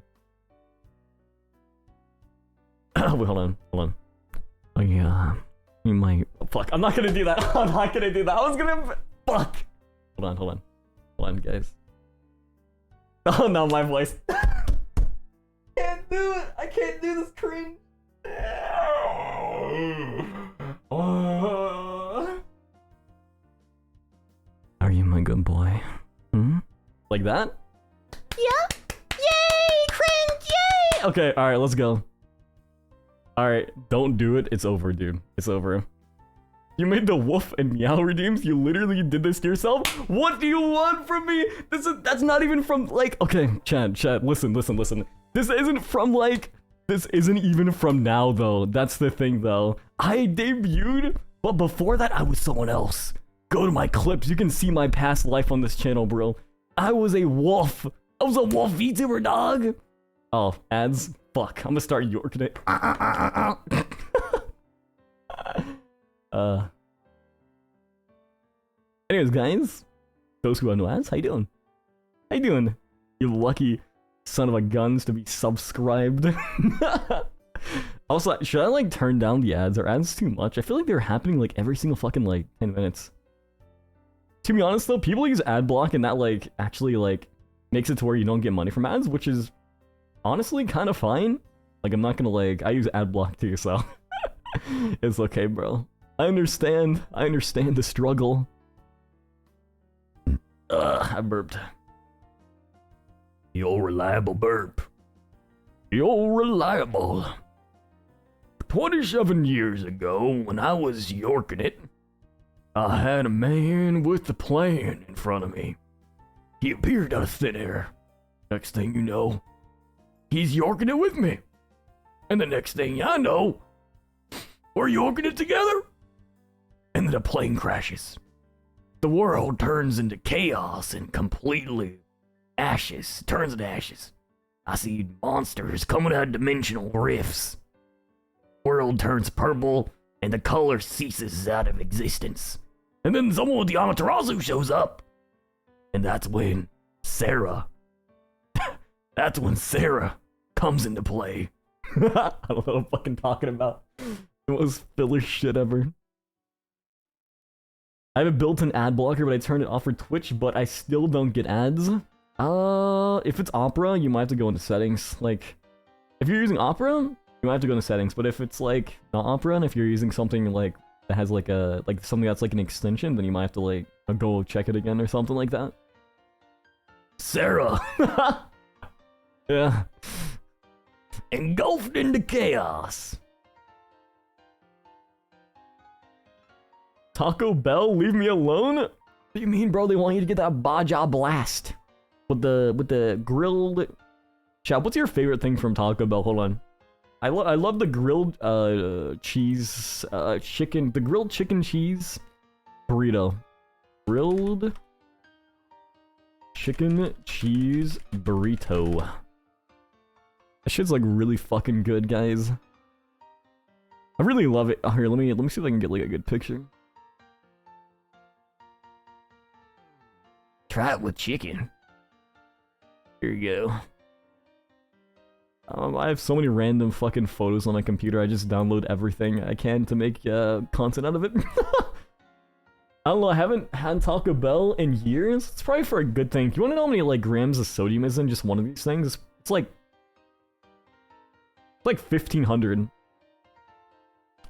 Wait, hold on. Oh yeah. You might. Oh, fuck, I'm not gonna do that. I was gonna. Fuck. Hold on, guys. Oh no, my voice. Can't do it. I can't do this cringe. Are you my good boy? Hmm? Like that? Yeah. Yay! Cringe! Yay! Okay, alright, let's go. Alright, don't do it. It's over, dude. It's over. You made the woof and meow redeems? You literally did this to yourself? What do you want from me? That's not even from, like... Okay, Chad, listen. This isn't even from now, though. That's the thing, though. I debuted, but before that, I was someone else. Go to my clips. You can see my past life on this channel, bro. I was a wolf. I was a wolf VTuber, dog. Oh, ads? Fuck, I'm gonna start yorking it. Anyways, guys, those who have no ads, how you doing? You lucky son of a guns to be subscribed. Also, should I like turn down the ads? Are ads too much? I feel like they're happening like every single fucking like 10 minutes. To be honest though, people use ad block and that like actually like makes it to where you don't get money from ads, which is honestly kind of fine. Like, I'm not gonna like, I use ad block too, so it's okay, bro. I understand the struggle. I burped. The old reliable burp. The old reliable. 27 years ago, when I was yorking it, I had a man with a plan in front of me. He appeared out of thin air. Next thing you know, he's yorking it with me. And the next thing I know, we're yorking it together. And then the plane crashes. The world turns into chaos and completely ashes. Turns into ashes. I see monsters coming out of dimensional rifts. World turns purple and the color ceases out of existence. And then someone with the Amaterasu shows up. And that's when Sarah comes into play. I don't know what I'm fucking talking about. The most filler shit ever. I have a built-in ad blocker, but I turned it off for Twitch, but I still don't get ads. If it's Opera, you might have to go into settings. Like, if you're using Opera, you might have to go into settings. But if it's like not Opera, and if you're using something like that has like a something that's like an extension, then you might have to like go check it again or something like that. Sarah! Yeah. Engulfed into chaos! Taco Bell, leave me alone? What do you mean, bro? They want you to get that Baja Blast with the grilled. Chat, what's your favorite thing from Taco Bell? Hold on. I love the grilled cheese chicken, the grilled chicken cheese burrito. Grilled chicken cheese burrito. That shit's like really fucking good, guys. I really love it. Oh, here, let me see if I can get like a good picture. Try it with chicken. Here you go. I have so many random fucking photos on my computer. I just download everything I can to make content out of it. I don't know. I haven't had Taco Bell in years. It's probably for a good thing. You want to know how many like grams of sodium is in just one of these things? It's like 1,500.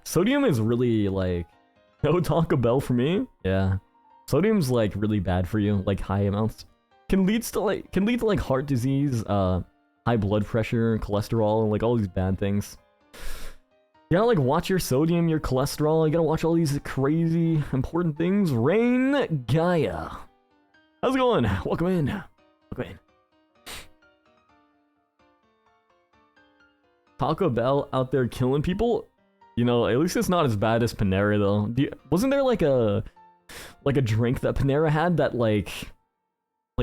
Sodium is really like no Taco Bell for me. Yeah, sodium's like really bad for you. Like high amounts can lead to like heart disease, high blood pressure, cholesterol, and like all these bad things. You gotta like watch your sodium, your cholesterol. You gotta watch all these crazy important things. Rain Gaia, how's it going? Welcome in. Welcome in. Taco Bell out there killing people. You know, at least it's not as bad as Panera though. Wasn't there like a drink that Panera had that like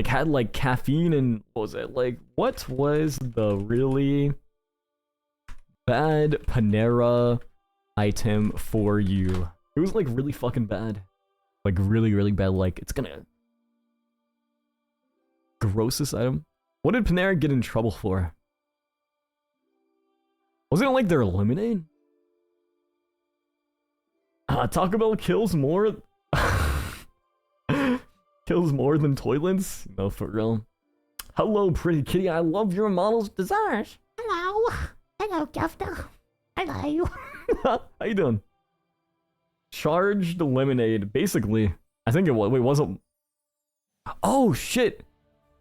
had like caffeine and what was it? Like what was the really bad Panera item for you? It was like really fucking bad. Like really, really bad. Like it's gonna grossest item. What did Panera get in trouble for? Wasn't it like their lemonade? Taco Bell kills more than toilets? No, for real. Hello, pretty kitty. I love your model's desires. Hello. Hello, Governor. Hello. How you doing? Charged lemonade. Basically, I think it was. Wait, wasn't. Oh, shit.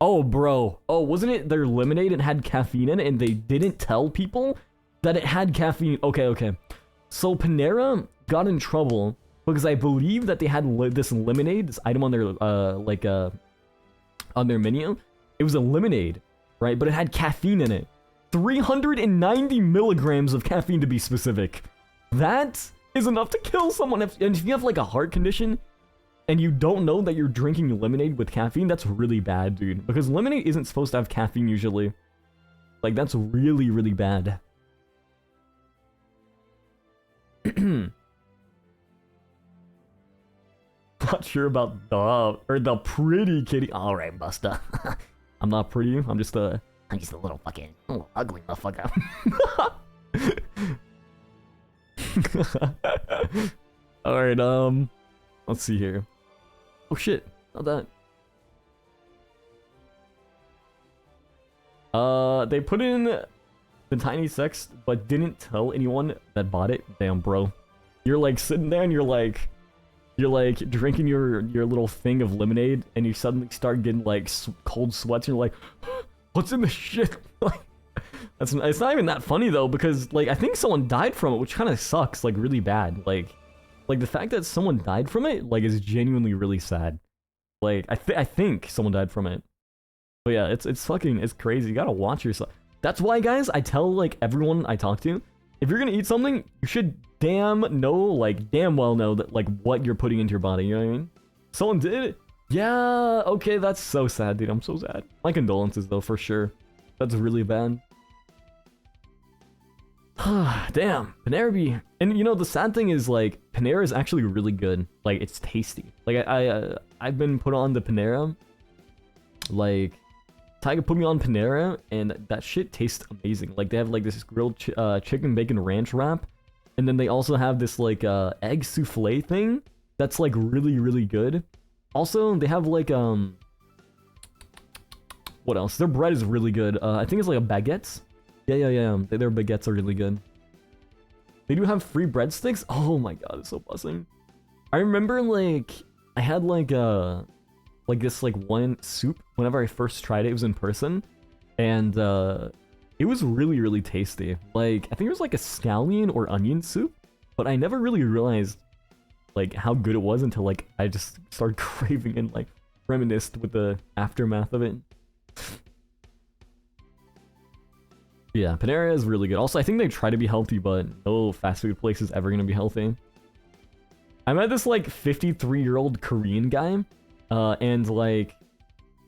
Oh, bro. Oh, wasn't it their lemonade and had caffeine in it and they didn't tell people that it had caffeine? Okay. So Panera got in trouble because I believe that they had this lemonade, this item on their on their menu. It was a lemonade, right? But it had caffeine in it. 390 milligrams of caffeine to be specific. That is enough to kill someone. And if you have like a heart condition and you don't know that you're drinking lemonade with caffeine, that's really bad, dude. Because lemonade isn't supposed to have caffeine usually. Like that's really, really bad. Not sure about the pretty kitty. All right, Busta. I'm not pretty. I'm just a little fucking ugly motherfucker. All right. Let's see here. Oh shit! Not that. They put in the tiny sex, but didn't tell anyone that bought it. Damn, bro. You're like sitting there and you're like drinking your little thing of lemonade and you suddenly start getting like cold sweats and you're like, what's in the shit? Like, it's not even that funny though, because like I think someone died from it, which kind of sucks, like really bad. Like the fact that someone died from it like is genuinely really sad. Like I think someone died from it. But yeah, it's crazy. You gotta watch yourself. That's why, guys, I tell like everyone I talk to, if you're gonna eat something, you should damn well know that like what you're putting into your body. You know what I mean? Someone did it. Yeah. Okay, that's so sad, dude. I'm so sad. My condolences, though, for sure. That's really bad. Damn, Panera. And you know the sad thing is like Panera is actually really good. Like it's tasty. Like I've been put on the Panera. Like Tyga put me on Panera, and that shit tastes amazing. Like, they have, like, this grilled chicken bacon ranch wrap, and then they also have this, like, egg souffle thing that's like really, really good. Also, they have like what else? Their bread is really good. I think it's like a baguette. Yeah. Their baguettes are really good. They do have free breadsticks. Oh my god, it's so buzzing. I remember like I had like this like one soup whenever I first tried it. It was in person, and it was really, really tasty. Like I think it was like a scallion or onion soup, but I never really realized like how good it was until like I just started craving and like reminisced with the aftermath of it. Yeah, Panera is really good. Also, I think they try to be healthy, but no fast food place is ever gonna be healthy. I met this like 53-year-old Korean guy, and like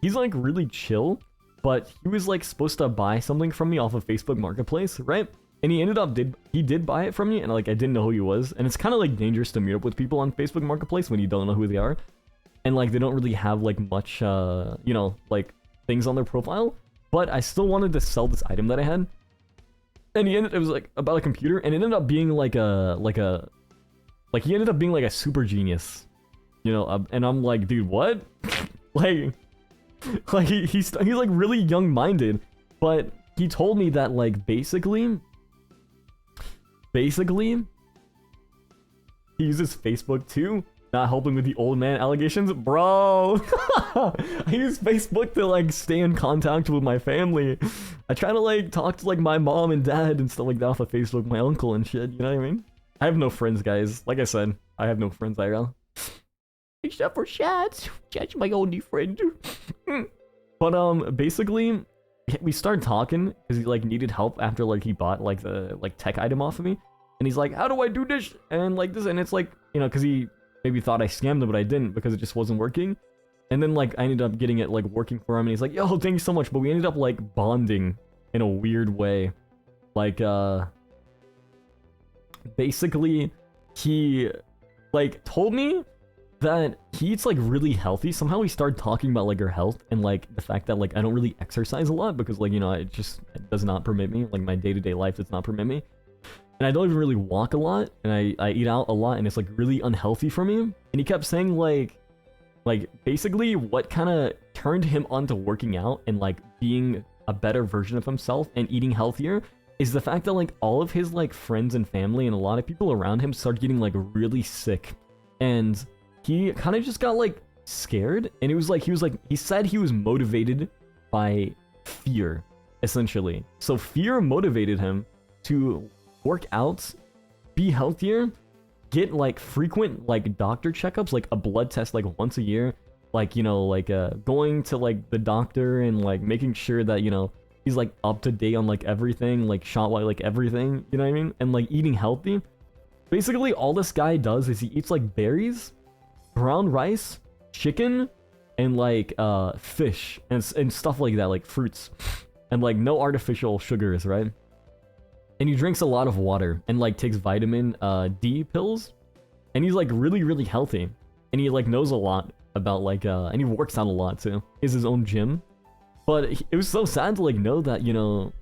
he's like really chill, but he was like supposed to buy something from me off of Facebook Marketplace, right? And he ended up did buy it from me, and like I didn't know who he was, and it's kind of like dangerous to meet up with people on Facebook Marketplace when you don't know who they are, and like they don't really have like much you know, like things on their profile. But I still wanted to sell this item that I had, and it was like about a computer, and it ended up being like he ended up being like a super genius, you know. And I'm like, dude, what? like he's like really young-minded, but he told me that like basically he uses Facebook too, not helping with the old man allegations, bro. I use Facebook to like stay in contact with my family. I try to like talk to like my mom and dad and stuff like that off of Facebook, my uncle and shit, you know what I mean? I have no friends, guys. Like I said, I have no friends IRL. Except for Shats. Shats my only friend. But basically we started talking because he like needed help after like he bought like the like tech item off of me, and he's like, how do I do this and like this, and it's like, you know, because he maybe thought I scammed him, but I didn't, because it just wasn't working. And then like I ended up getting it like working for him, and he's like, yo, thank you so much. But we ended up like bonding in a weird way. Like basically he like told me that he eats like really healthy. Somehow we started talking about like our health and like the fact that like I don't really exercise a lot because like, you know, it does not permit me, like my day-to-day life does not permit me, and I don't even really walk a lot, and I eat out a lot, and it's like really unhealthy for me. And he kept saying like basically what kind of turned him onto working out and like being a better version of himself and eating healthier is the fact that like all of his like friends and family and a lot of people around him started getting like really sick, and he kind of just got like scared. And it was like he said he was motivated by fear, essentially. So fear motivated him to work out, be healthier, get like frequent like doctor checkups, like a blood test like once a year, like, you know, like going to like the doctor and like making sure that, you know, he's like up to date on like everything, like shot white, like everything, you know what I mean? And like eating healthy. Basically all this guy does is he eats like berries, brown rice, chicken, and like fish and stuff like that, like fruits, and like no artificial sugars, right? And he drinks a lot of water and like takes vitamin D pills, and he's like really, really healthy, and he like knows a lot about like and he works out a lot too. He has his own gym. But it was so sad to like know that, you know,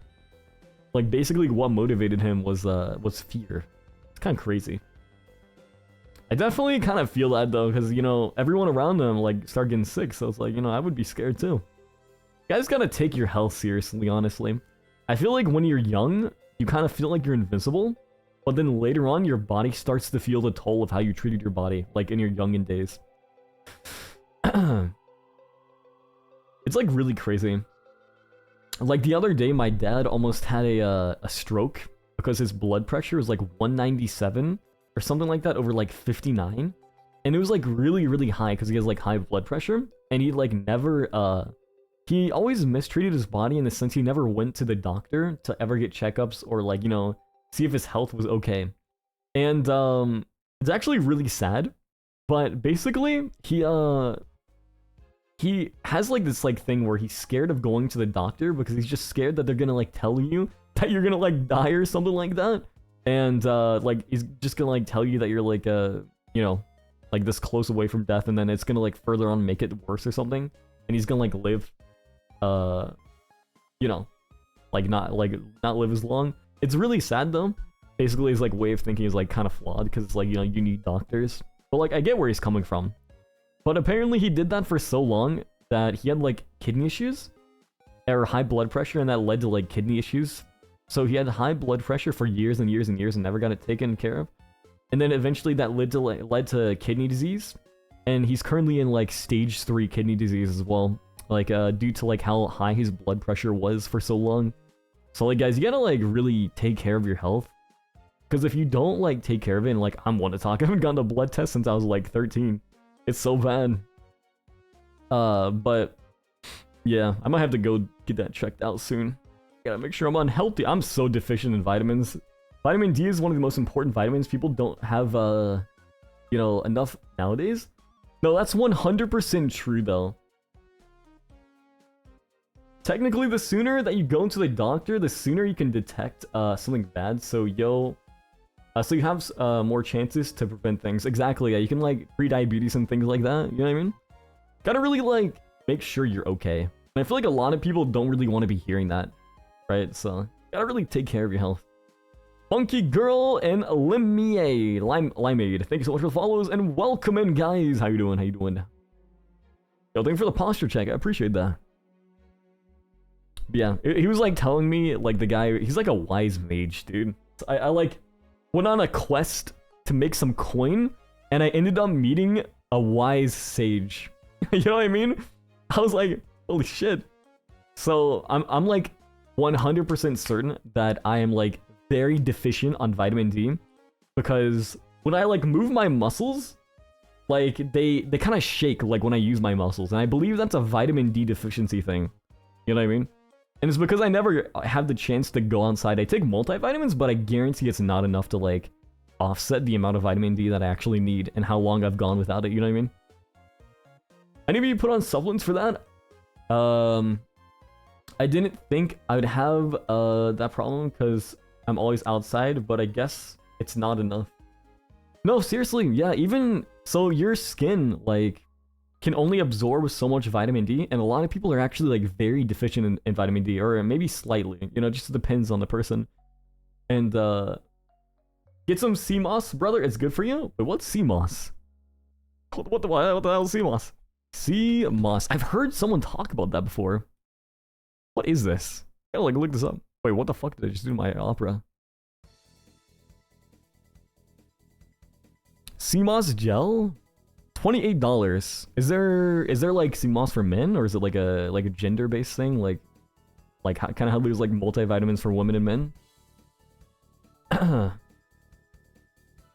like basically what motivated him was fear. It's kind of crazy. I definitely kind of feel that though, because, you know, everyone around them like start getting sick, so it's like, you know, I would be scared too. You guys gotta take your health seriously, honestly. I feel like when you're young, you kind of feel like you're invincible, but then later on, your body starts to feel the toll of how you treated your body, like in your youngin' days. It's like really crazy. Like the other day, my dad almost had a stroke because his blood pressure was like 197 or something like that over like 59, and it was like really, really high because he has like high blood pressure, and he like never he always mistreated his body in the sense he never went to the doctor to ever get checkups or like, you know, see if his health was okay. And it's actually really sad, but basically he has like this like thing where he's scared of going to the doctor because he's just scared that they're gonna like tell you that you're gonna like die or something like that. And like he's just gonna like tell you that you're like you know, like this close away from death, and then it's gonna like further on make it worse or something, and he's gonna like live you know, like not live as long. It's really sad though. Basically his like way of thinking is like kind of flawed because it's like, you know, you need doctors But like, I get where he's coming from. But apparently he did that for so long that he had like kidney issues or high blood pressure, and that led to like kidney issues. So he had high blood pressure for years and years and years and never got it taken care of. And then eventually that led to kidney disease. And he's currently in like stage 3 kidney disease as well. Like due to like how high his blood pressure was for so long. So like guys, you gotta like really take care of your health. Because if you don't like take care of it, and like I'm one to talk, I haven't gotten a blood test since I was like 13. It's so bad. But yeah, I might have to go get that checked out soon. Gotta make sure I'm unhealthy. I'm so deficient in vitamins. Vitamin D is one of the most important vitamins. People don't have, you know, enough nowadays. No, that's 100% true though. Technically, the sooner that you go into the doctor, the sooner you can detect something bad. So so you have more chances to prevent things. Exactly. Yeah, you can like pre-diabetes and things like that. You know what I mean? Gotta really like make sure you're okay. And I feel like a lot of people don't really want to be hearing that, right? So gotta really take care of your health. Funky Girl and Limeade. Thank you so much for the follows and welcome in, guys. How you doing? How you doing? Yo, thank you for the posture check. I appreciate that. But yeah, he was like telling me, like the guy, he's like a wise mage, dude. So I like went on a quest to make some coin, and I ended up meeting a wise sage. You know what I mean? I was like, holy shit. So I'm like 100% certain that I am like very deficient on vitamin D, because when I like move my muscles, like they kind of shake like when I use my muscles, and I believe that's a vitamin D deficiency thing. You know what I mean? And it's because I never have the chance to go outside. I take multivitamins, but I guarantee it's not enough to like offset the amount of vitamin D that I actually need and how long I've gone without it. You know what I mean? Any of you put on supplements for that? I didn't think I would have that problem because I'm always outside, but I guess it's not enough. No, seriously, yeah, even so your skin like can only absorb so much vitamin D, and a lot of people are actually like very deficient in vitamin D, or maybe slightly, you know, just depends on the person. And get some sea moss, brother, it's good for you. But what's sea moss? What the hell is sea moss? Sea moss. I've heard someone talk about that before. What is this? I gotta like look this up. Wait, what the fuck did I just do to my Opera? Sea moss gel? $28. Is there like sea moss for men, or is it like a gender-based thing? Like kind of how there's like multivitamins for women and men?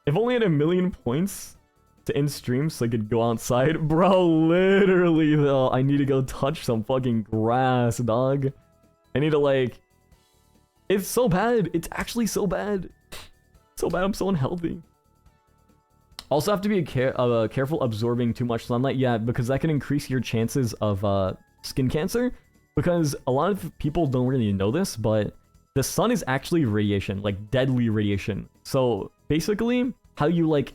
If only had 1 million points to end stream so I could go outside. Bro, literally though, I need to go touch some fucking grass, dog. I need to like... It's so bad. It's actually so bad. So bad, I'm so unhealthy. Also have to be careful absorbing too much sunlight. Yeah, because that can increase your chances of skin cancer. Because a lot of people don't really know this, but the sun is actually radiation, like deadly radiation. So basically, how you like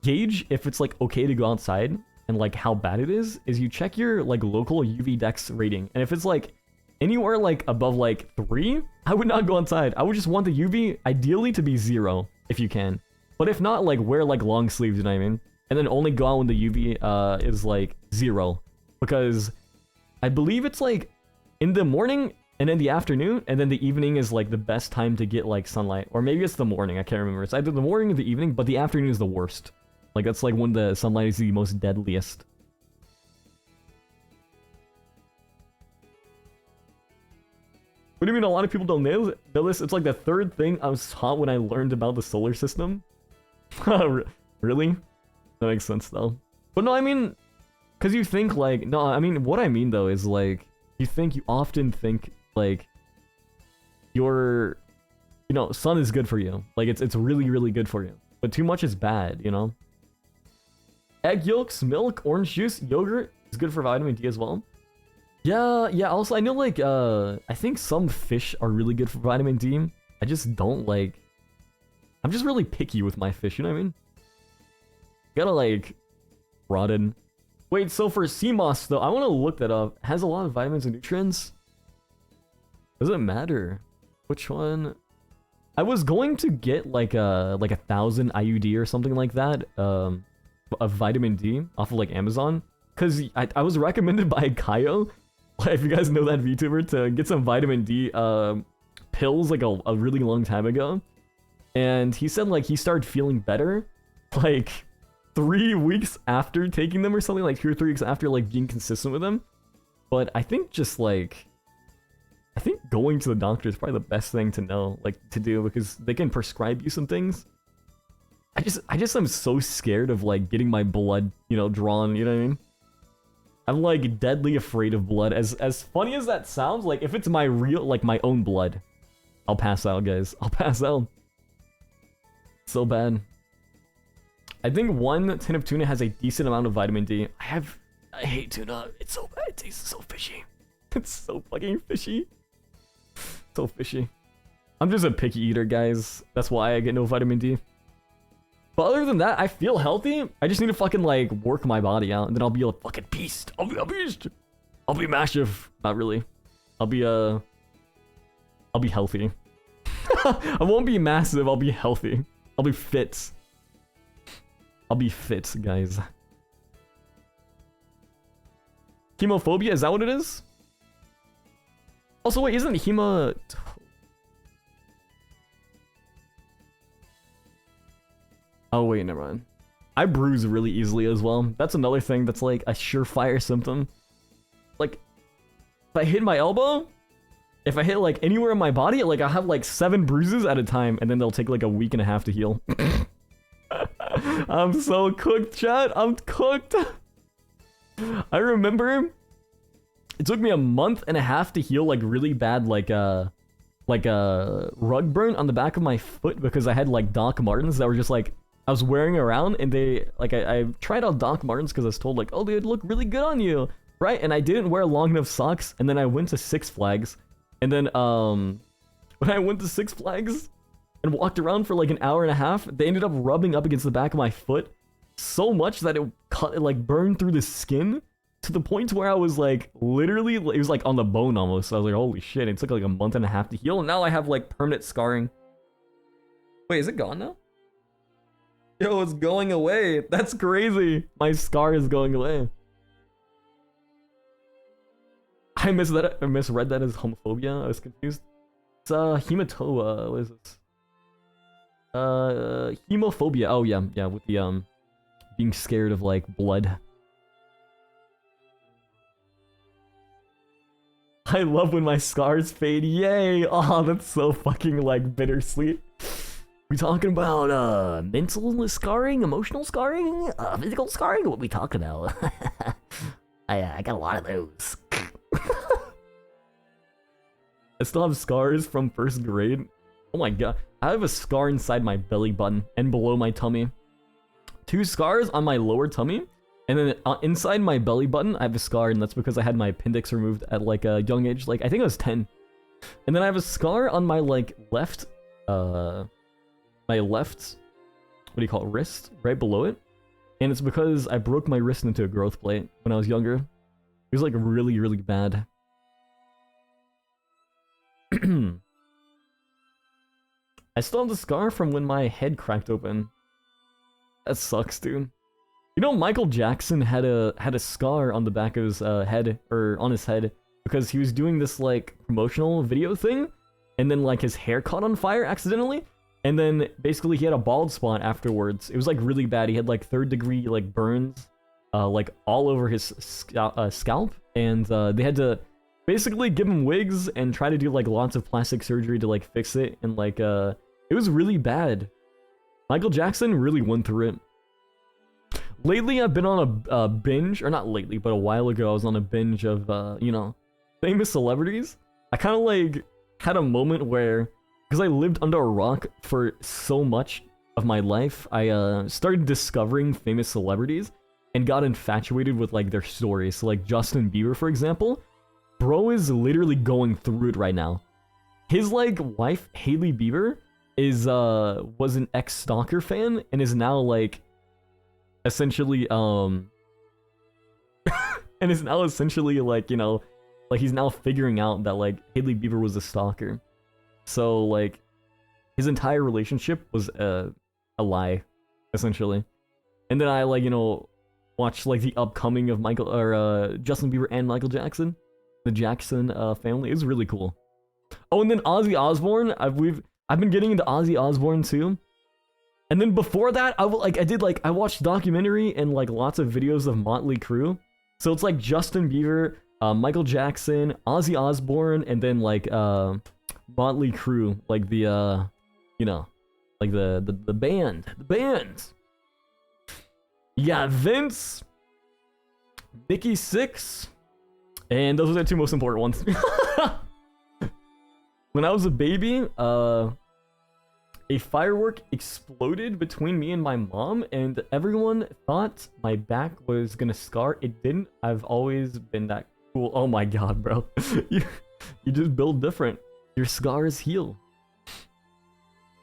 gauge if it's like okay to go outside and like how bad it is you check your like local UV dex rating. And if it's like anywhere like above like 3, I would not go outside. I would just want the UV ideally to be 0 if you can. But if not, like wear like long sleeves, you know what I mean? And then only go out when the UV is like 0. Because I believe it's like in the morning and in the afternoon, and then the evening is like the best time to get like sunlight. Or maybe it's the morning, I can't remember. It's either the morning or the evening, but the afternoon is the worst. Like that's like when the sunlight is the most deadliest. What do you mean a lot of people don't know this? It's like the 3rd thing I was taught when I learned about the solar system. Really? That makes sense though. But no, I mean, because you think like, no, I mean, what I mean though is like, you often think like your, you know, sun is good for you. Like it's really, really good for you. But too much is bad, you know? Egg yolks, milk, orange juice, yogurt is good for vitamin D as well. Yeah, also I know like, I think some fish are really good for vitamin D. I just don't like, I'm just really picky with my fish, you know what I mean? Gotta like, broaden. Wait, so for sea moss though, I want to look that up. It has a lot of vitamins and nutrients. Does it matter? Which one? I was going to get like a 1,000 IUD or something like that, of vitamin D off of like Amazon, because I was recommended by Kaio, like, if you guys know that VTuber, to get some vitamin D pills like a really long time ago, and he said like he started feeling better like 3 weeks after taking them or something, like 2 or 3 weeks after like being consistent with them. But I think just like, I think going to the doctor is probably the best thing to know, like to do, because they can prescribe you some things. I just am so scared of like getting my blood, you know, drawn, you know what I mean? I'm like deadly afraid of blood. As funny as that sounds, like if it's my real, like my own blood, I'll pass out, guys. I'll pass out. So bad. I think 1 tin of tuna has a decent amount of vitamin D. I hate tuna. It's so bad. It tastes so fishy. It's so fucking fishy. So fishy. I'm just a picky eater, guys. That's why I get no vitamin D. But other than that, I feel healthy. I just need to fucking like work my body out, and then I'll be a fucking beast. I'll be a beast. I'll be massive. Not really. I'll be healthy. I won't be massive. I'll be healthy. I'll be fit. I'll be fit, guys. Hemophobia, is that what it is? Also, wait, isn't hema... Oh, wait, never mind. I bruise really easily as well. That's another thing that's like a surefire symptom. Like, if I hit my elbow, if I hit like anywhere in my body, like I have like 7 bruises at a time, and then they'll take like a week and a half to heal. I'm so cooked, chat. I'm cooked. I remember it took me a month and a half to heal like really bad like a rug burn on the back of my foot, because I had like Doc Martens that were just like I was wearing around, and they like I tried out Doc Martens because I was told like, oh, they'd look really good on you, right? And I didn't wear long enough socks, and then I went to Six Flags, and then when I went to Six Flags and walked around for like an hour and a half, they ended up rubbing up against the back of my foot so much that it like burned through the skin to the point where I was like literally, it was like on the bone almost. So I was like, holy shit, it took like a month and a half to heal, and now I have like permanent scarring. Wait, is it gone now? Yo, it's going away. That's crazy. My scar is going away. I misread that as homophobia. I was confused. It's hematoa. What is this? Hemophobia. Oh yeah, yeah, with the being scared of like blood. I love when my scars fade. Yay! Oh, that's so fucking like bittersweet. We talking about mental scarring, emotional scarring, physical scarring? What we talking about? I got a lot of those. I still have scars from 1st grade. Oh my god. I have a scar inside my belly button and below my tummy. 2 scars on my lower tummy. And then inside my belly button, I have a scar, and that's because I had my appendix removed at like a young age. Like, I think I was 10. And then I have a scar on my like left, what do you call it, wrist, right below it. And it's because I broke my wrist into a growth plate when I was younger. It was like really, really bad. I still have the scar from when my head cracked open. That sucks, dude. You know, Michael Jackson had a scar on the back of his head, or on his head, because he was doing this like promotional video thing, and then like his hair caught on fire accidentally, and then basically he had a bald spot afterwards. It was like really bad. He had like 3rd-degree like burns, like all over his scalp, and they had to basically give him wigs and try to do like lots of plastic surgery to like fix it, and like it was really bad. Michael Jackson really went through it. Lately, I've been on a binge, or not lately, but a while ago, I was on a binge of, you know, famous celebrities. I kind of, like, had a moment where, because I lived under a rock for so much of my life, I started discovering famous celebrities and got infatuated with, like, their stories. So, like, Justin Bieber, for example, bro is literally going through it right now. His, like, wife, Hailey Bieber, was an ex-Stalker fan, and is now, like, essentially and is now essentially like, you know, like he's now figuring out that like Hailey Bieber was a stalker. So like his entire relationship was a lie, essentially. And then I like, you know, watched like the upcoming of Michael or Justin Bieber and Michael Jackson, the Jackson family. It was really cool. Oh, and then Ozzy Osbourne. I've been getting into Ozzy Osbourne too. And then before that, I watched documentary and like lots of videos of Motley Crue. So it's like Justin Bieber, Michael Jackson, Ozzy Osbourne, and then like Motley Crue, like the you know, like the band, Yeah, Vince, Nikki Sixx, and those are the two most important ones. When I was a baby, a firework exploded between me and my mom, and everyone thought my back was gonna scar. It didn't. I've always been that cool. Oh my god, bro. you just build different. Your scars heal.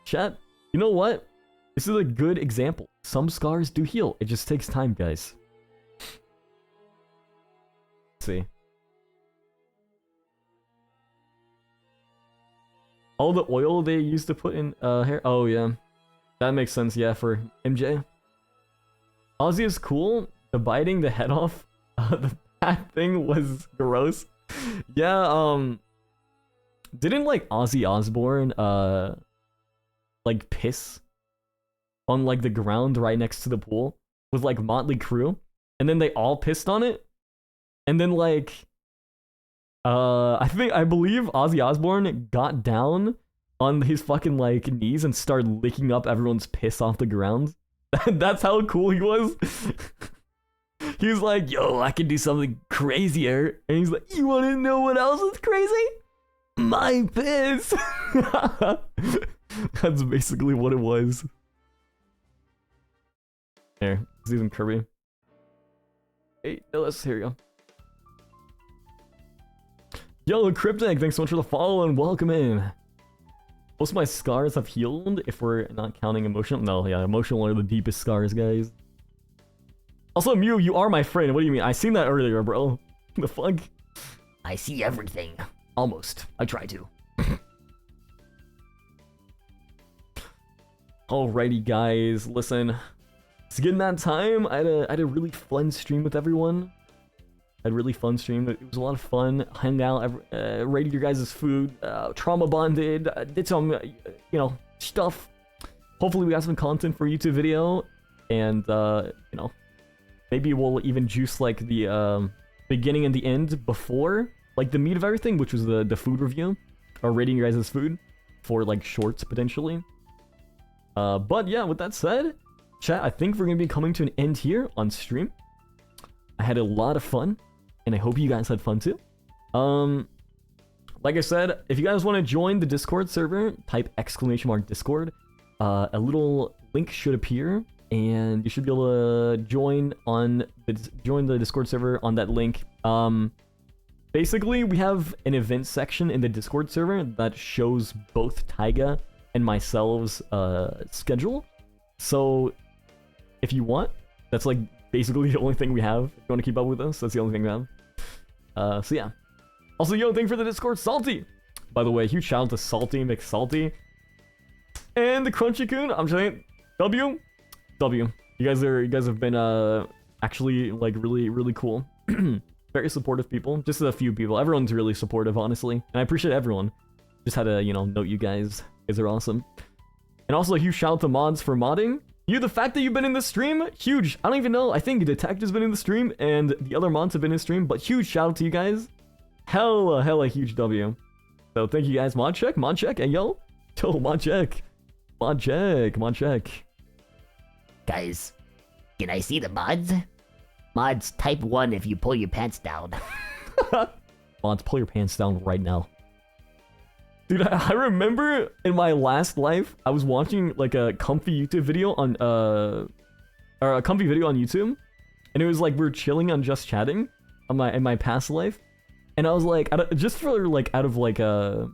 Chat, you know what? This is a good example. Some scars do heal. It just takes time, guys. Let's see. All the oil they used to put in hair. Oh yeah, that makes sense. Yeah, for MJ. Ozzy is cool. The biting the head off, that thing was gross. Yeah. Didn't like Ozzy Osbourne like piss on like the ground right next to the pool with like Motley Crue, and then they all pissed on it, and then like. I believe Ozzy Osbourne got down on his fucking like knees and started licking up everyone's piss off the ground. That's how cool he was. He was like, yo, I can do something crazier. And he's like, you wanna know what else is crazy? My piss. That's basically what it was. Here, let's do some Kirby. Hey, Ellis, here we go. Yo, Cryptic, thanks so much for the follow and welcome in. Most of my scars have healed if we're not counting emotional. No, yeah, emotional are the deepest scars, guys. Also, Mew, you are my friend. What do you mean? I seen that earlier, bro. The fuck? I see everything. Almost. I try to. Alrighty, guys. Listen, it's getting that time. I had a really fun stream with everyone. Had a really fun stream. It was a lot of fun. Hung out, rated your guys' food, trauma bonded, did some, you know, stuff. Hopefully we got some content for a YouTube video, and you know, maybe we'll even juice like the beginning and the end before like the meat of everything, which was the food review, or rating your guys' food for like shorts potentially. But yeah, with that said, chat, I think we're gonna be coming to an end here on stream. I had a lot of fun. And I hope you guys had fun too. Like I said, if you guys want to join the Discord server, type !Discord. A little link should appear, and you should be able to join the Discord server on that link. Basically, we have an event section in the Discord server that shows both Taiga and myself's schedule. So, if you want, that's like basically the only thing we have. If you want to keep up with us, that's the only thing we have. So yeah. Also, yo, thank you for the Discord, Salty. By the way, huge shout out to Salty McSalty and the Crunchy Coon. I'm saying, W. You guys have been actually like really cool. Very supportive people. Just a few people. Everyone's really supportive, honestly, and I appreciate everyone. Just had to, you know, note you guys. You guys are awesome. And also a huge shout out to mods for modding. You, the fact that you've been in the stream, huge. I don't even know. I think Detective's been in the stream, and the other mods have been in the stream, but huge shout out to you guys. Hella huge W. So thank you guys. Mod check, and yo, mod check. Guys, can I see the mods? Mods, type 1 if you pull your pants down. Mods, pull your pants down right now. Dude, I remember in my last life, I was watching like a comfy YouTube video on YouTube, and it was like we were chilling on Just Chatting on in my past life, and I was like, just for like out of like a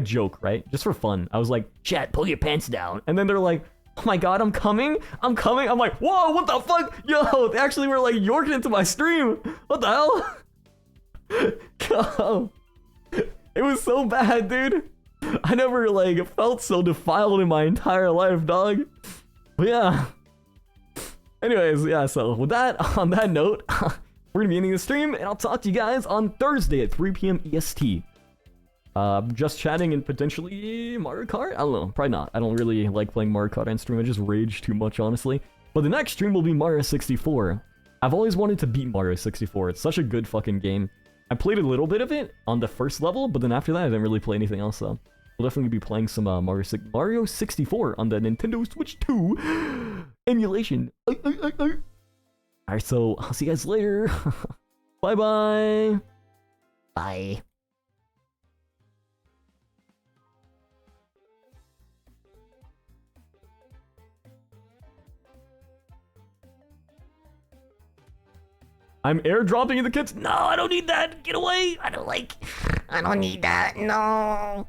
joke, right? Just for fun, I was like, chat, pull your pants down, and then they're like, oh my god, I'm coming. I'm like, whoa, what the fuck? Yo, they actually were like yorking into my stream. What the hell? Go. It was so bad, dude. I never like felt so defiled in my entire life, dog. But yeah. Anyways, yeah, so with that, on that note, we're gonna be ending the stream, and I'll talk to you guys on Thursday at 3 p.m. EST. Just chatting and potentially Mario Kart? I don't know, probably not. I don't really like playing Mario Kart on stream, I just rage too much, honestly. But the next stream will be Mario 64. I've always wanted to beat Mario 64, it's such a good fucking game. I played a little bit of it on the first level, but then after that I didn't really play anything else, so we'll definitely be playing some Mario 64 on the Nintendo Switch 2 emulation. Alright, so I'll see you guys later. Bye-bye. Bye. I'm airdropping the kits. No, I don't need that. Get away. I don't need that. No.